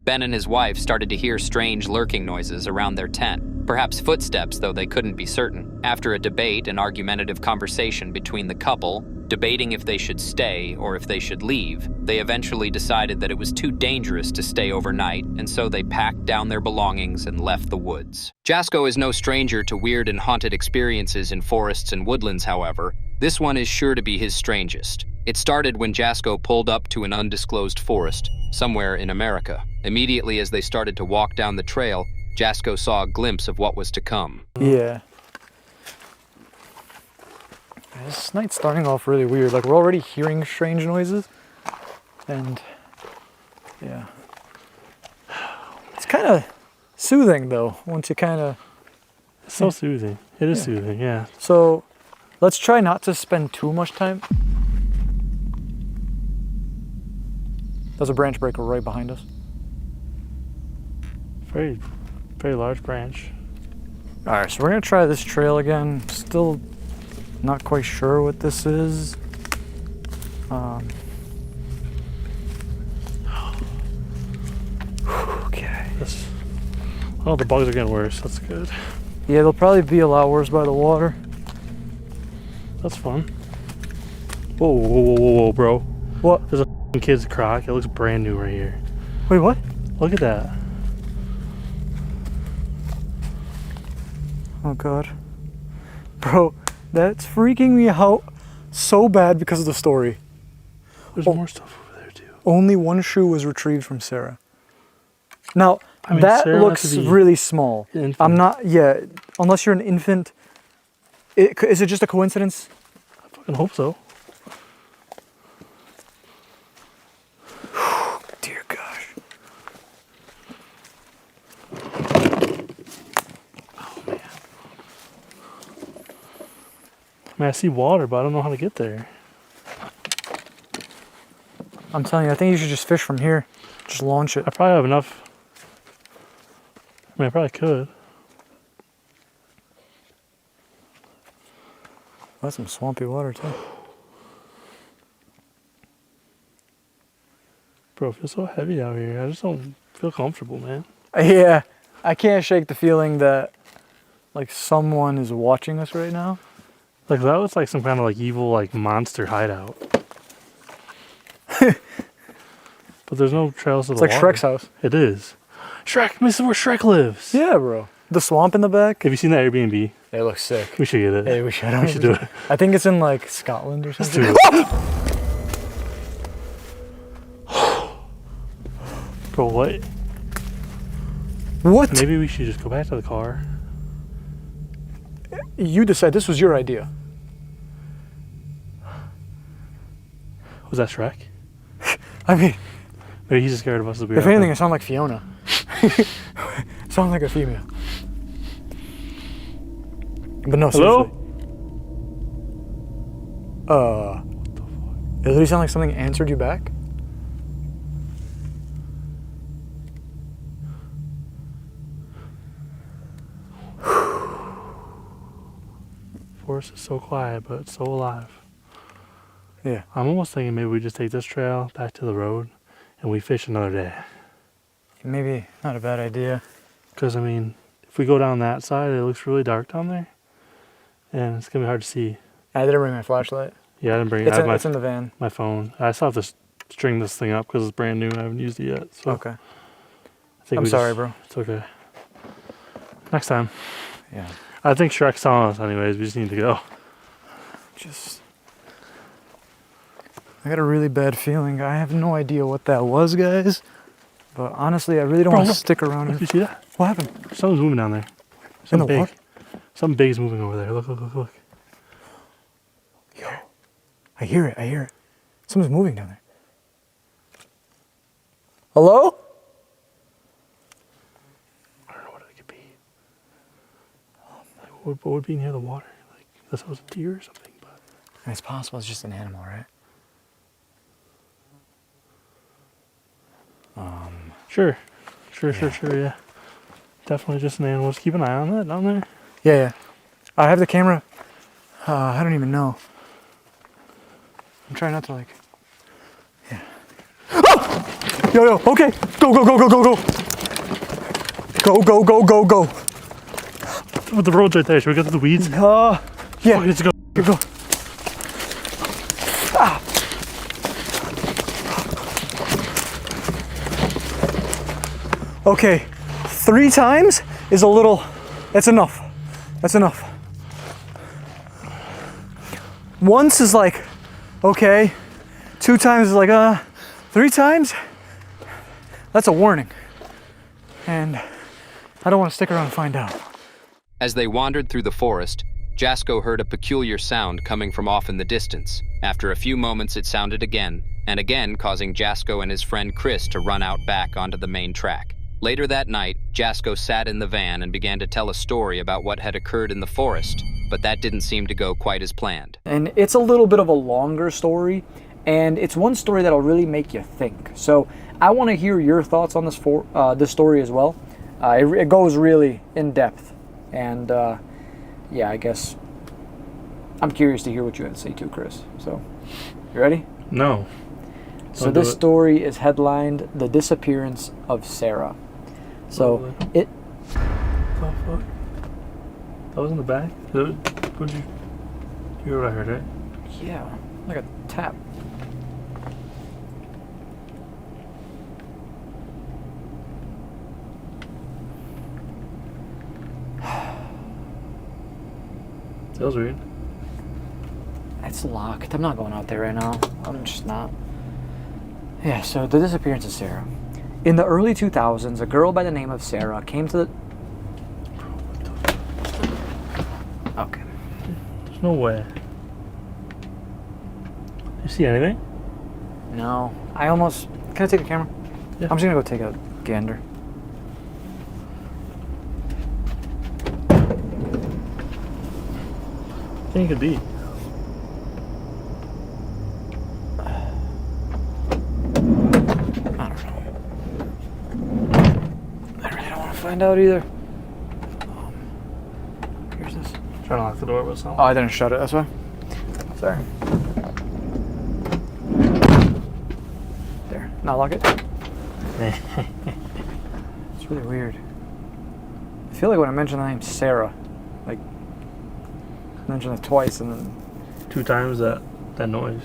Ben and his wife started to hear strange lurking noises around their tent, perhaps footsteps, though they couldn't be certain. After a debate and argumentative conversation between the couple, debating if they should stay or if they should leave, they eventually decided that it was too dangerous to stay overnight, and so they packed down their belongings and left the woods. Jasko is no stranger to weird and haunted experiences in forests and woodlands, however. This one is sure to be his strangest. It started when Jasko pulled up to an undisclosed forest, somewhere in America. Immediately as they started to walk down the trail, Jasko saw a glimpse of what was to come. Yeah. This night's starting off really weird. Like, we're already hearing strange noises. And, yeah. It's kind of soothing, though, once you kind of... It's so soothing. It is soothing, yeah. So, let's try not to spend too much time. There's a branch breaker right behind us. Very, very large branch. Alright, so we're going to try this trail again. Still not quite sure what this is. Okay. Oh, the bugs are getting worse. That's good. Yeah, they'll probably be a lot worse by the water. That's fun. Whoa, whoa, whoa, whoa, whoa, bro. What? There's a kid's crock. It looks brand new right here. Wait, what? Look at that. Oh god. Bro, that's freaking me out so bad because of the story. There's more stuff over there too. Only one shoe was retrieved from Sarah. Now, I mean, that Sarah looks really small. I'm not, yeah, unless you're an infant. Is it just a coincidence? I fucking hope so. Dear gosh. Oh man. I mean, I see water, but I don't know how to get there. I'm telling you, I think you should just fish from here. Just launch it. I probably have enough. I mean, I probably could. That's some swampy water too. Bro, it feels so heavy out here. I just don't feel comfortable, man. Yeah, I can't shake the feeling that like someone is watching us right now. Like that was like some kind of like evil like monster hideout. But there's no trails to the water. It's like Shrek's house. It is. Shrek, this is where Shrek lives. Yeah, bro. The swamp in the back. Have you seen that Airbnb? They look sick. We should get it. Hey, we should. We should do it. I think it's in like Scotland or something. Let's do it. Bro, what? What? Maybe we should just go back to the car. You decide. This was your idea. Was that Shrek? I mean, maybe he's just scared of us to be if anything, it sounded like Fiona. Sounds like a female. But no, hello? Seriously. It literally sound like something answered you back? Forest is so quiet, but it's so alive. Yeah. I'm almost thinking maybe we just take this trail back to the road and we fish another day. Maybe not a bad idea. Because, I mean, if we go down that side, it looks really dark down there. And it's going to be hard to see. I didn't bring my flashlight. Yeah, I didn't bring it. It's in the van. My phone. I still have to string this thing up because it's brand new. I haven't used it yet. So Okay. I think I'm sorry, bro. It's okay. Next time. Yeah. I think Shrek's telling us anyways. We just need to go. I got a really bad feeling. I have no idea what that was, guys. But honestly, I really don't want to stick around. Look, you see that? What happened? Something's moving down there. In the Something big. what? Something big is moving over there. Look, look, look, look. Yo, I hear it. I hear it. Something's moving down there. Hello? I don't know what it could be. Like, what would be near the water? Like, this was a deer or something. But It's possible it's just an animal, right? Sure, yeah. Definitely just an animal. Just keep an eye on that down there. Yeah. I have the camera. I don't even know. I'm trying not to like. Yeah. Oh! Yo, okay. Go. Go. But the road's right there. Should we go through the weeds? Yeah. Let's go. Go. Ah. Okay, 3 times is a little, that's enough. Once is like, okay. 2 times is like, 3 times, that's a warning. And I don't want to stick around and find out. As they wandered through the forest, Jasko heard a peculiar sound coming from off in the distance. After a few moments, it sounded again, and again causing Jasko and his friend Chris to run out back onto the main track. Later that night, Jasko sat in the van and began to tell a story about what had occurred in the forest, but that didn't seem to go quite as planned. And it's a little bit of a longer story, and it's one story that'll really make you think. So I want to hear your thoughts on this story as well. It goes really in depth, and yeah, I guess I'm curious to hear what you had to say too, Chris. So, you ready? No. So this story is headlined "The Disappearance of Sarah." So it. What the fuck? That was in the back? You heard what I heard, right? Yeah, like a tap. Feels weird. It's locked. I'm not going out there right now. I'm just not. Yeah, so the disappearance of Sarah. In the early 2000s, a girl by the name of Sarah came to the... Okay. There's no way. You see anything? No. I almost... Can I take a camera? Yeah. I'm just gonna go take a gander. I think it could be. Find out either. Here's this. Trying to lock the door, but it's not. Oh, I didn't shut it. That's why. Sorry. There. Now lock it. It's really weird. I feel like when I mentioned the name Sarah, like, I mentioned it twice and then 2 times that noise.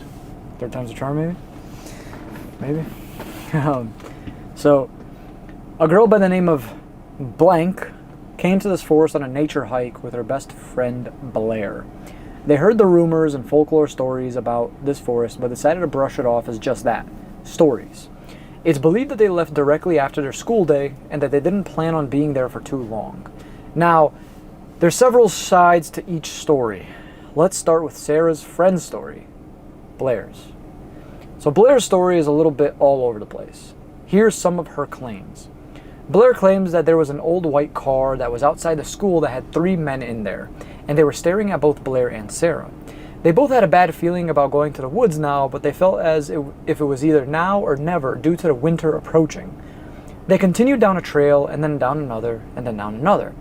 3rd time's a charm, maybe. So, a girl by the name of Blank came to this forest on a nature hike with her best friend Blair. They heard the rumors and folklore stories about this forest, but decided to brush it off as just that, stories. It's believed that they left directly after their school day and that they didn't plan on being there for too long. Now, there's several sides to each story. Let's start with Sarah's friend's story, Blair's. So Blair's story is a little bit all over the place. Here's some of her claims. Blair claims that there was an old white car that was outside the school that had 3 men in there, and they were staring at both Blair and Sarah. They both had a bad feeling about going to the woods now, but they felt as if it was either now or never due to the winter approaching. They continued down a trail, and then down another, and then down another.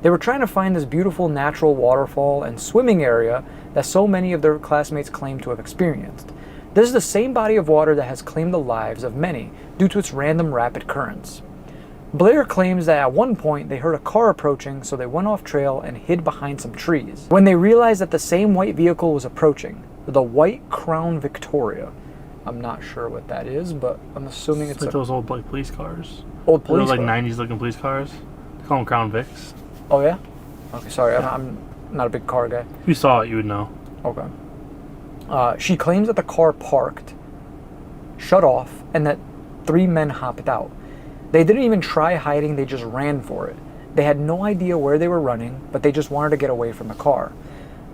They were trying to find this beautiful natural waterfall and swimming area that so many of their classmates claimed to have experienced. This is the same body of water that has claimed the lives of many due to its random rapid currents. Blair claims that at one point they heard a car approaching, so they went off trail and hid behind some trees. When they realized that the same white vehicle was approaching, the White Crown Victoria. I'm not sure what that is, but I'm assuming it's like those old like police cars. Old police those, like cars? 90s looking police cars. They call them Crown Vics. Oh yeah? Okay, sorry, I'm not a big car guy. If you saw it, you would know. Okay. She claims that the car parked, shut off, and that 3 men hopped out. They didn't even try hiding, they just ran for it. They had no idea where they were running, but they just wanted to get away from the car.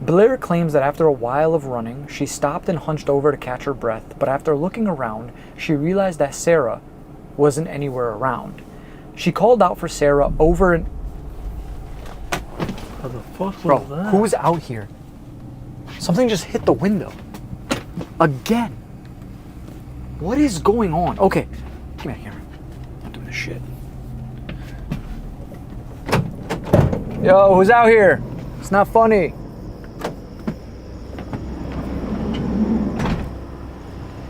Blair claims that after a while of running, she stopped and hunched over to catch her breath, but after looking around, she realized that Sarah wasn't anywhere around. She called out for Sarah over and... What the fuck Bro, was that? who's out here? Something just hit the window. Again. What is going on? Okay, give me a camera. I'm not doing this shit. Yo, who's out here? It's not funny.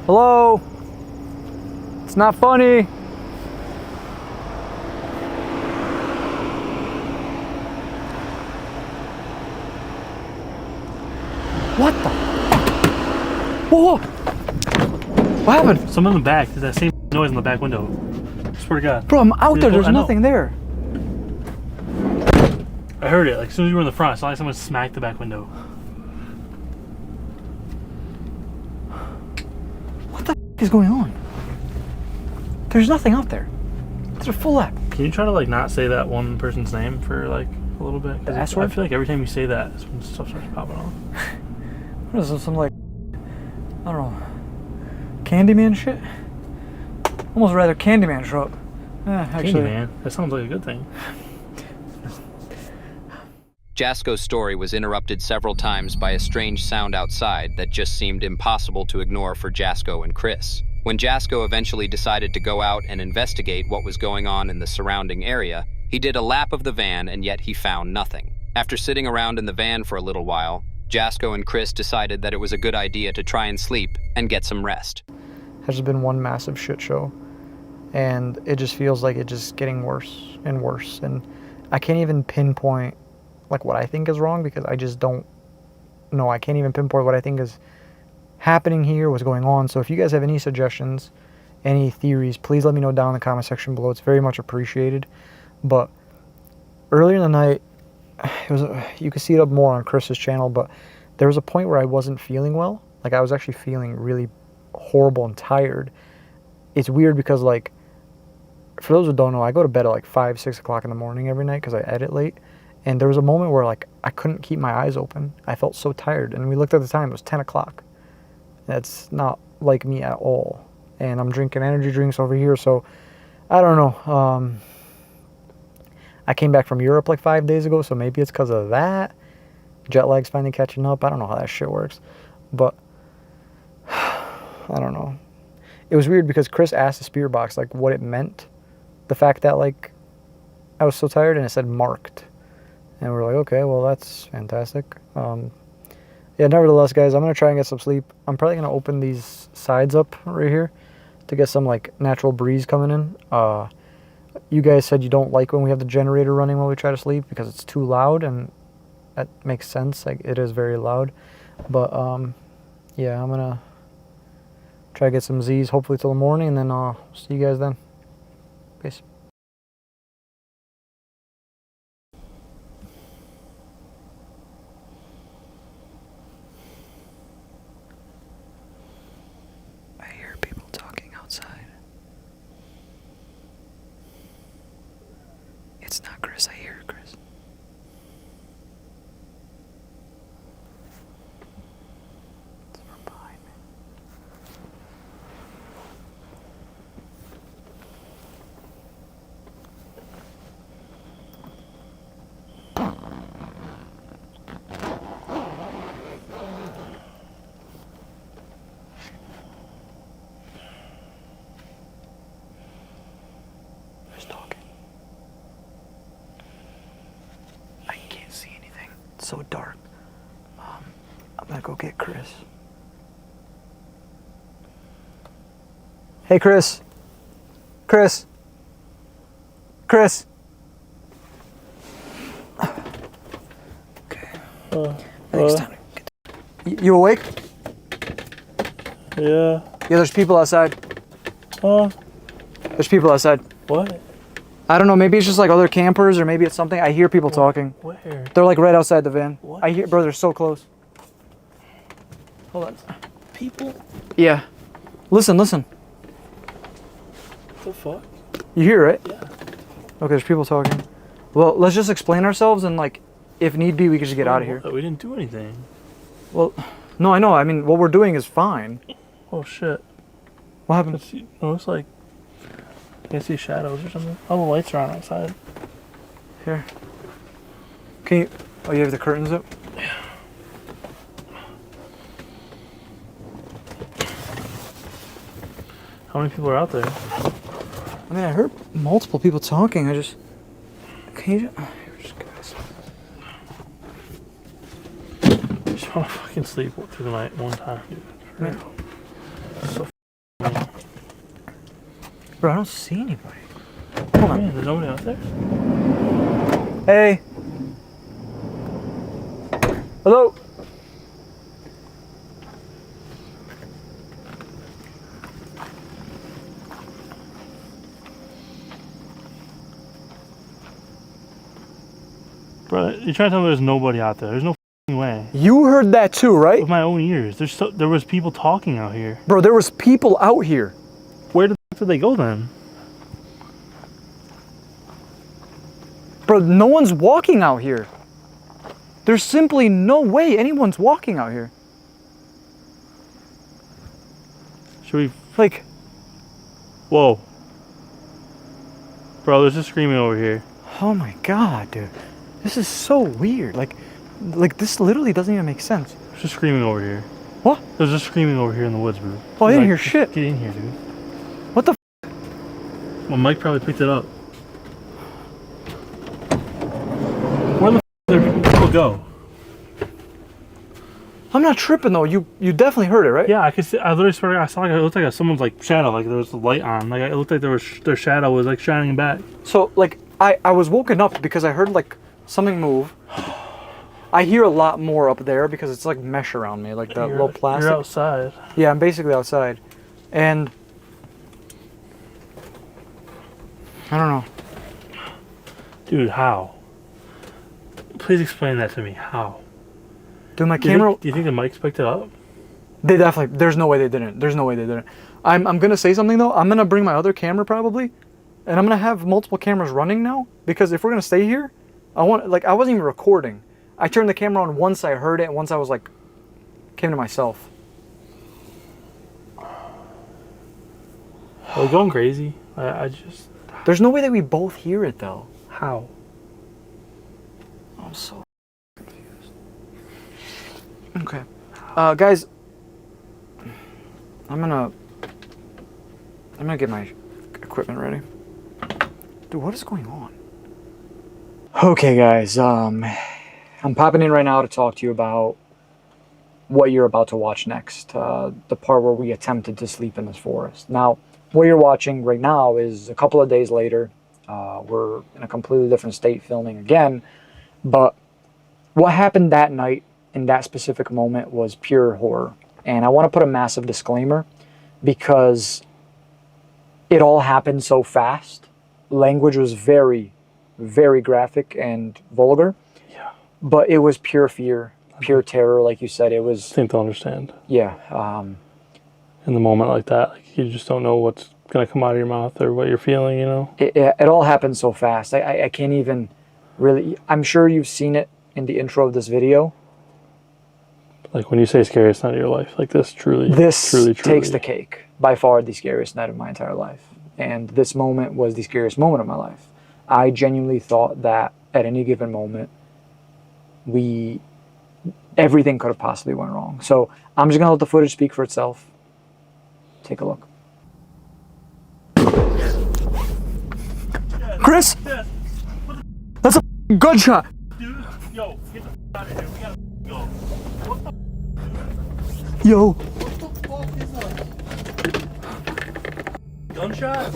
Hello? It's not funny. What the? Whoa! What happened? Someone in the back. There's that same noise in the back window. I swear to God. Bro, I'm out there. There's nothing there. I heard it. Like as soon as you were in the front, I saw like someone smack the back window. What the f is going on? There's nothing out there. It's a full app. Can you try to like not say that one person's name for like a little bit? The I S word? feel like every time you say that, it's when stuff starts popping off. What is this? Some like, I don't know, Candyman shit? Almost rather Candyman show up. Actually. Candyman? That sounds like a good thing. Jasko's story was interrupted several times by a strange sound outside that just seemed impossible to ignore for Jasko and Chris. When Jasko eventually decided to go out and investigate what was going on in the surrounding area, he did a lap of the van and yet he found nothing. After sitting around in the van for a little while, Jasko and Chris decided that it was a good idea to try and sleep and get some rest. Has just been one massive shit show, and it just feels like it's just getting worse and worse, and I can't even pinpoint like what I think is wrong because I just don't know. I can't even pinpoint what I think is happening here, what's going on. So if you guys have any suggestions, any theories, please let me know down in the comment section below. It's very much appreciated. But earlier in the night, you can see it up more on Chris's channel, but there was a point where I wasn't feeling well. Like I was actually feeling really horrible and tired. It's weird because like, for those who don't know, I go to bed at like 5, 6 o'clock in the morning every night because I edit late. And there was a moment where like I couldn't keep my eyes open. I felt so tired. And we looked at the time, it was 10 o'clock. That's not like me at all. And I'm drinking energy drinks over here, so I don't know. I came back from Europe like 5 days ago, so maybe it's because of that. Jet lag's finally catching up. I don't know how that shit works. But I don't know. It was weird because Chris asked the spirit box like what it meant. The fact that like I was so tired, and it said marked. And we're like, okay, well, that's fantastic. Yeah, nevertheless, guys, I'm going to try and get some sleep. I'm probably going to open these sides up right here to get some, like, natural breeze coming in. You guys said you don't like when we have the generator running while we try to sleep because it's too loud, and that makes sense. Like, it is very loud. But, yeah, I'm going to try to get some Z's hopefully till the morning, and then I'll see you guys then. Peace. It's not Chris, I hear Chris. It's from behind me. Who's talking? I can't see anything. It's so dark. I'm gonna go get Chris. Hey, Chris. Chris. Chris. Okay. I think it's time to get you awake? Yeah. Yeah, there's people outside. There's people outside. What? I don't know, maybe it's just like other campers, or maybe it's something. I hear people talking. Where? They're like right outside the van. What? I hear, bro, they're so close. Hold on. People? Yeah. Listen, listen. What the fuck? You hear it? Yeah. Okay, there's people talking. Well, let's just explain ourselves, and like, if need be, we can just get out of here. We didn't do anything. Well, no, I know. I mean, what we're doing is fine. Oh shit. What happened? It looks like I see shadows or something. Oh, the lights are on outside. Here. Can you... Oh, you have the curtains up? Yeah. How many people are out there? I mean, I heard multiple people talking. I just... Can you just... I just want to fucking sleep through the night one time, dude. For real. So Bro, I don't see anybody. Hold on. Yeah, there's nobody out there? Hey. Hello. Bro, you're trying to tell me there's nobody out there. There's no fucking way. You heard that too, right? With my own ears. There was people talking out here. Bro, there was people out here. Where the fuck did they go then? Bro, no one's walking out here. There's simply no way anyone's walking out here. Should we... Like... Whoa. Bro, there's just screaming over here. Oh my god, dude. This is so weird. Like this literally doesn't even make sense. There's just screaming over here. What? There's just screaming over here in the woods, bro. Oh, I didn't hear shit. Get in here, dude. What the f? Well, Mike probably picked it up. Where the f did people go? I'm not tripping though. You definitely heard it, right? Yeah, I could see. I literally swear I saw like it looked like someone's like shadow, like there was a light on. Like it looked like their shadow was like shining back. So like I was woken up because I heard like something move. I hear a lot more up there because it's like mesh around me, like that little plastic. You're outside. Yeah, I'm basically outside, and I don't know. Dude, how? Please explain that to me. How? Dude, my camera... Do you think the mics picked it up? They definitely... There's no way they didn't. There's no way they didn't. I'm going to say something, though. I'm going to bring my other camera, probably. And I'm going to have multiple cameras running now. Because if we're going to stay here, I want... Like, I wasn't even recording. I turned the camera on once I heard it, and once I was, like... Came to myself. Are we going crazy? I just... There's no way that we both hear it, though. How? I'm so confused. Okay. Guys... I'm gonna get my equipment ready. Dude, what is going on? Okay, guys, I'm popping in right now to talk to you about what you're about to watch next. The part where we attempted to sleep in this forest. Now, what you're watching right now is a couple of days later. We're in a completely different state filming again. But what happened that night in that specific moment was pure horror. And I want to put a massive disclaimer because it all happened so fast. Language was very, very graphic and vulgar. Yeah. But it was pure fear, pure terror, like you said. It was... I think they'll understand. Yeah. In the moment like that, like, you just don't know what's going to come out of your mouth or what you're feeling, you know? It all happened so fast. I can't even really... I'm sure you've seen it in the intro of this video. Like when you say scariest night of your life, like this truly takes the cake. By far the scariest night of my entire life. And this moment was the scariest moment of my life. I genuinely thought that at any given moment, everything could have possibly went wrong. So I'm just going to let the footage speak for itself. Take a look. Chris! That's a gunshot! Dude, yo, get the f out of here. We gotta go. What the Yo. What the fuck is that? Gunshot?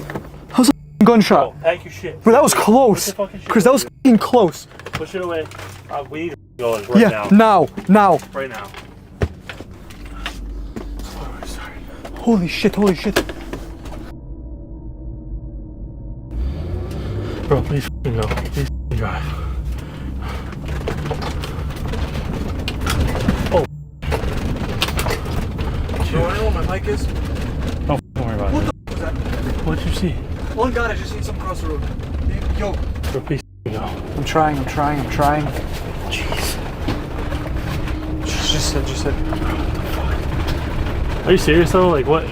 That was a gunshot. Oh, pack your shit. Bro, that was close. Chris, that was f***ing close. Push it away. We need to go right now. Now. Right now. Oh, sorry. Holy shit. Bro, please f***ing go. Please f***ing drive. Oh. Bro, I know where my mic is. Don't worry about it. What the f*** was that? What'd you see? Oh God, I just seen something cross the road. Yo. Bro, please f***ing go. I'm trying. Jeez. Just sit. Are you serious though? Like what?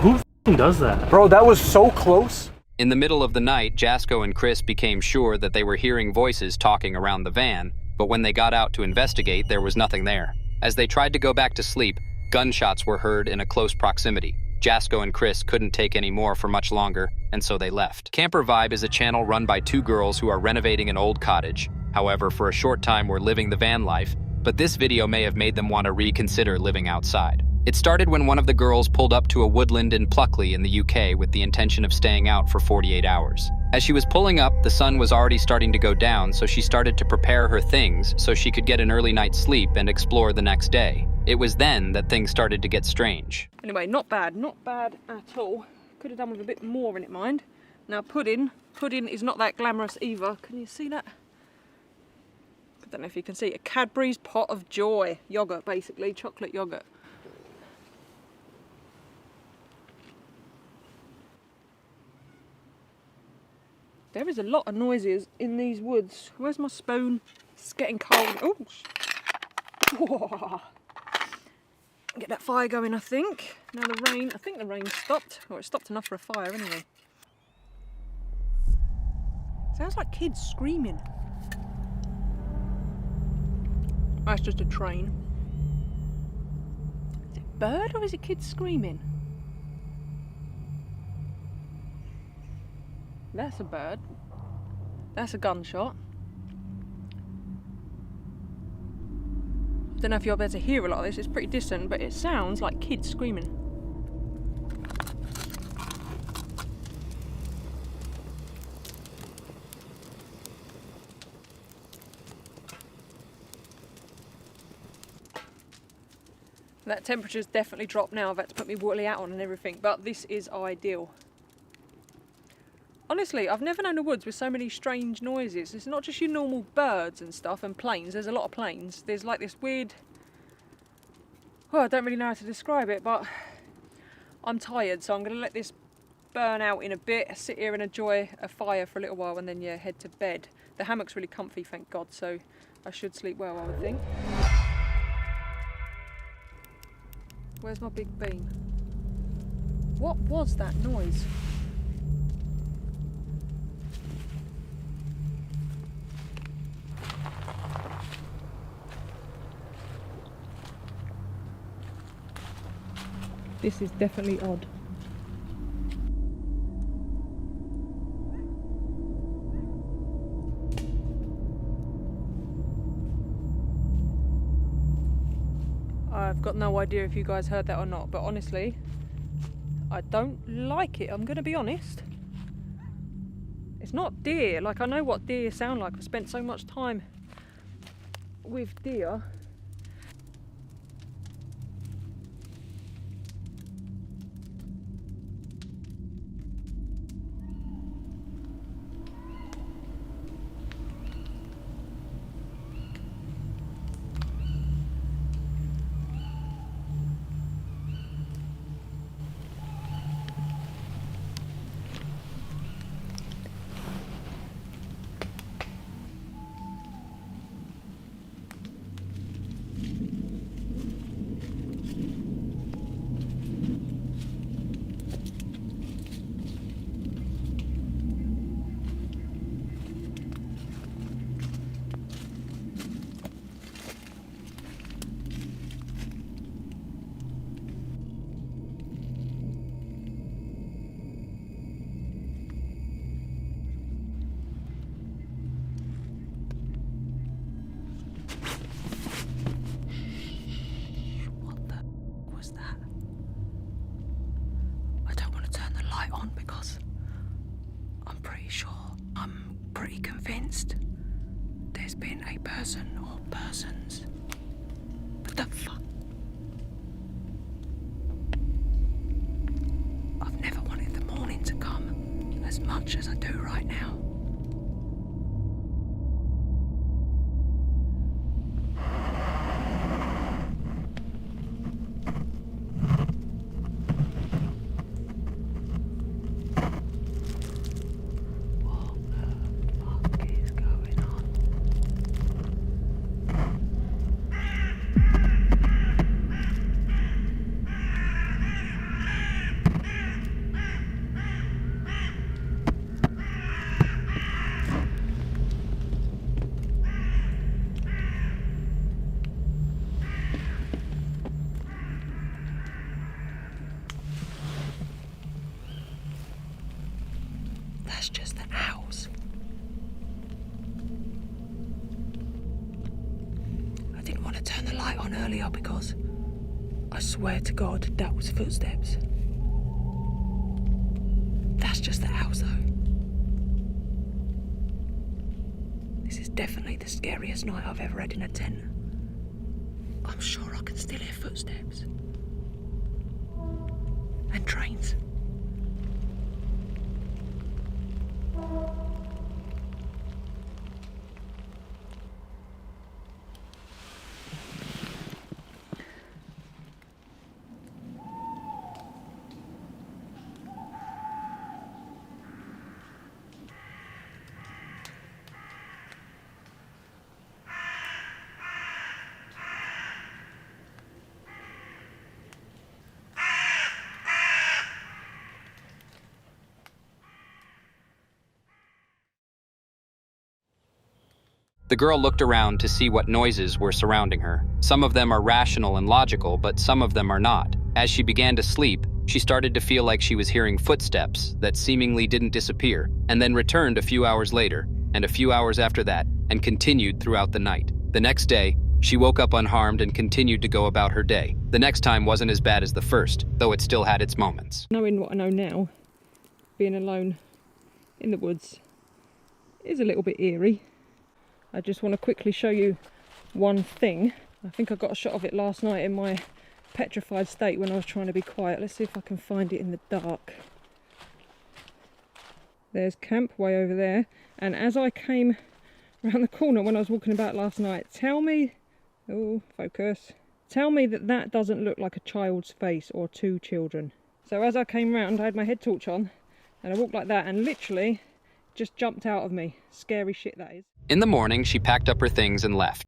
Who f***ing does that? Bro, that was so close. In the middle of the night, Jasko and Chris became sure that they were hearing voices talking around the van, but when they got out to investigate, there was nothing there. As they tried to go back to sleep, gunshots were heard in a close proximity. Jasko and Chris couldn't take any more for much longer, and so they left. Camper Vibe is a channel run by two girls who are renovating an old cottage. However, for a short time were living the van life, but this video may have made them want to reconsider living outside. It started when one of the girls pulled up to a Woodland in Pluckley in the UK with the intention of staying out for 48 hours. As she was pulling up, the sun was already starting to go down, so she started to prepare her things so she could get an early night's sleep and explore the next day. It was then that things started to get strange. Anyway, not bad at all. Could have done with a bit more in it, mind. Now pudding is not that glamorous either. Can you see that? I don't know if you can see. A Cadbury's Pot of Joy. Yogurt, basically. Chocolate yogurt. There is a lot of noises in these woods. Where's my spoon? It's getting cold. Oh! Whoa. Get that fire going, I think. Now the rain, I think the rain stopped. Or it stopped enough for a fire anyway. Sounds like kids screaming. That's just a train. Is it a bird or is it kids screaming? That's a bird. That's a gunshot. Don't know if you'll be able to hear a lot of this, it's pretty distant, but it sounds like kids screaming. That temperature's definitely dropped now. I've had to put my woolly hat on and everything, but this is ideal. Honestly, I've never known a woods with so many strange noises. It's not just your normal birds and stuff and planes. There's a lot of planes. There's like this weird... Well, I don't really know how to describe it, but I'm tired, so I'm going to let this burn out in a bit, sit here and enjoy a fire for a little while, and then, yeah, head to bed. The hammock's really comfy, thank God, so I should sleep well, I would think. Where's my big beam? What was that noise? This is definitely odd. I've got no idea if you guys heard that or not, but honestly, I don't like it, I'm going to be honest. It's not deer, like I know what deer sound like. I've spent so much time with deer. There's been a person or persons. What the fuck? I've never wanted the morning to come as much as I do right now. That's just the owls. I didn't want to turn the light on earlier because I swear to God that was footsteps. That's just the owls though. This is definitely the scariest night I've ever had in a tent. I'm sure I can still hear footsteps. And trains. The girl looked around to see what noises were surrounding her. Some of them are rational and logical, but some of them are not. As she began to sleep, she started to feel like she was hearing footsteps that seemingly didn't disappear, and then returned a few hours later, and a few hours after that, and continued throughout the night. The next day, she woke up unharmed and continued to go about her day. The next time wasn't as bad as the first, though it still had its moments. Knowing what I know now, being alone in the woods is a little bit eerie. I just want to quickly show you one thing. I think I got a shot of it last night in my petrified state when I was trying to be quiet. Let's see if I can find it in the dark. There's camp way over there. And as I came around the corner when I was walking about last night, tell me, oh, focus, tell me that that doesn't look like a child's face or two children. So as I came round, I had my head torch on and I walked like that and literally just jumped out of me. Scary shit that is. In the morning, she packed up her things and left.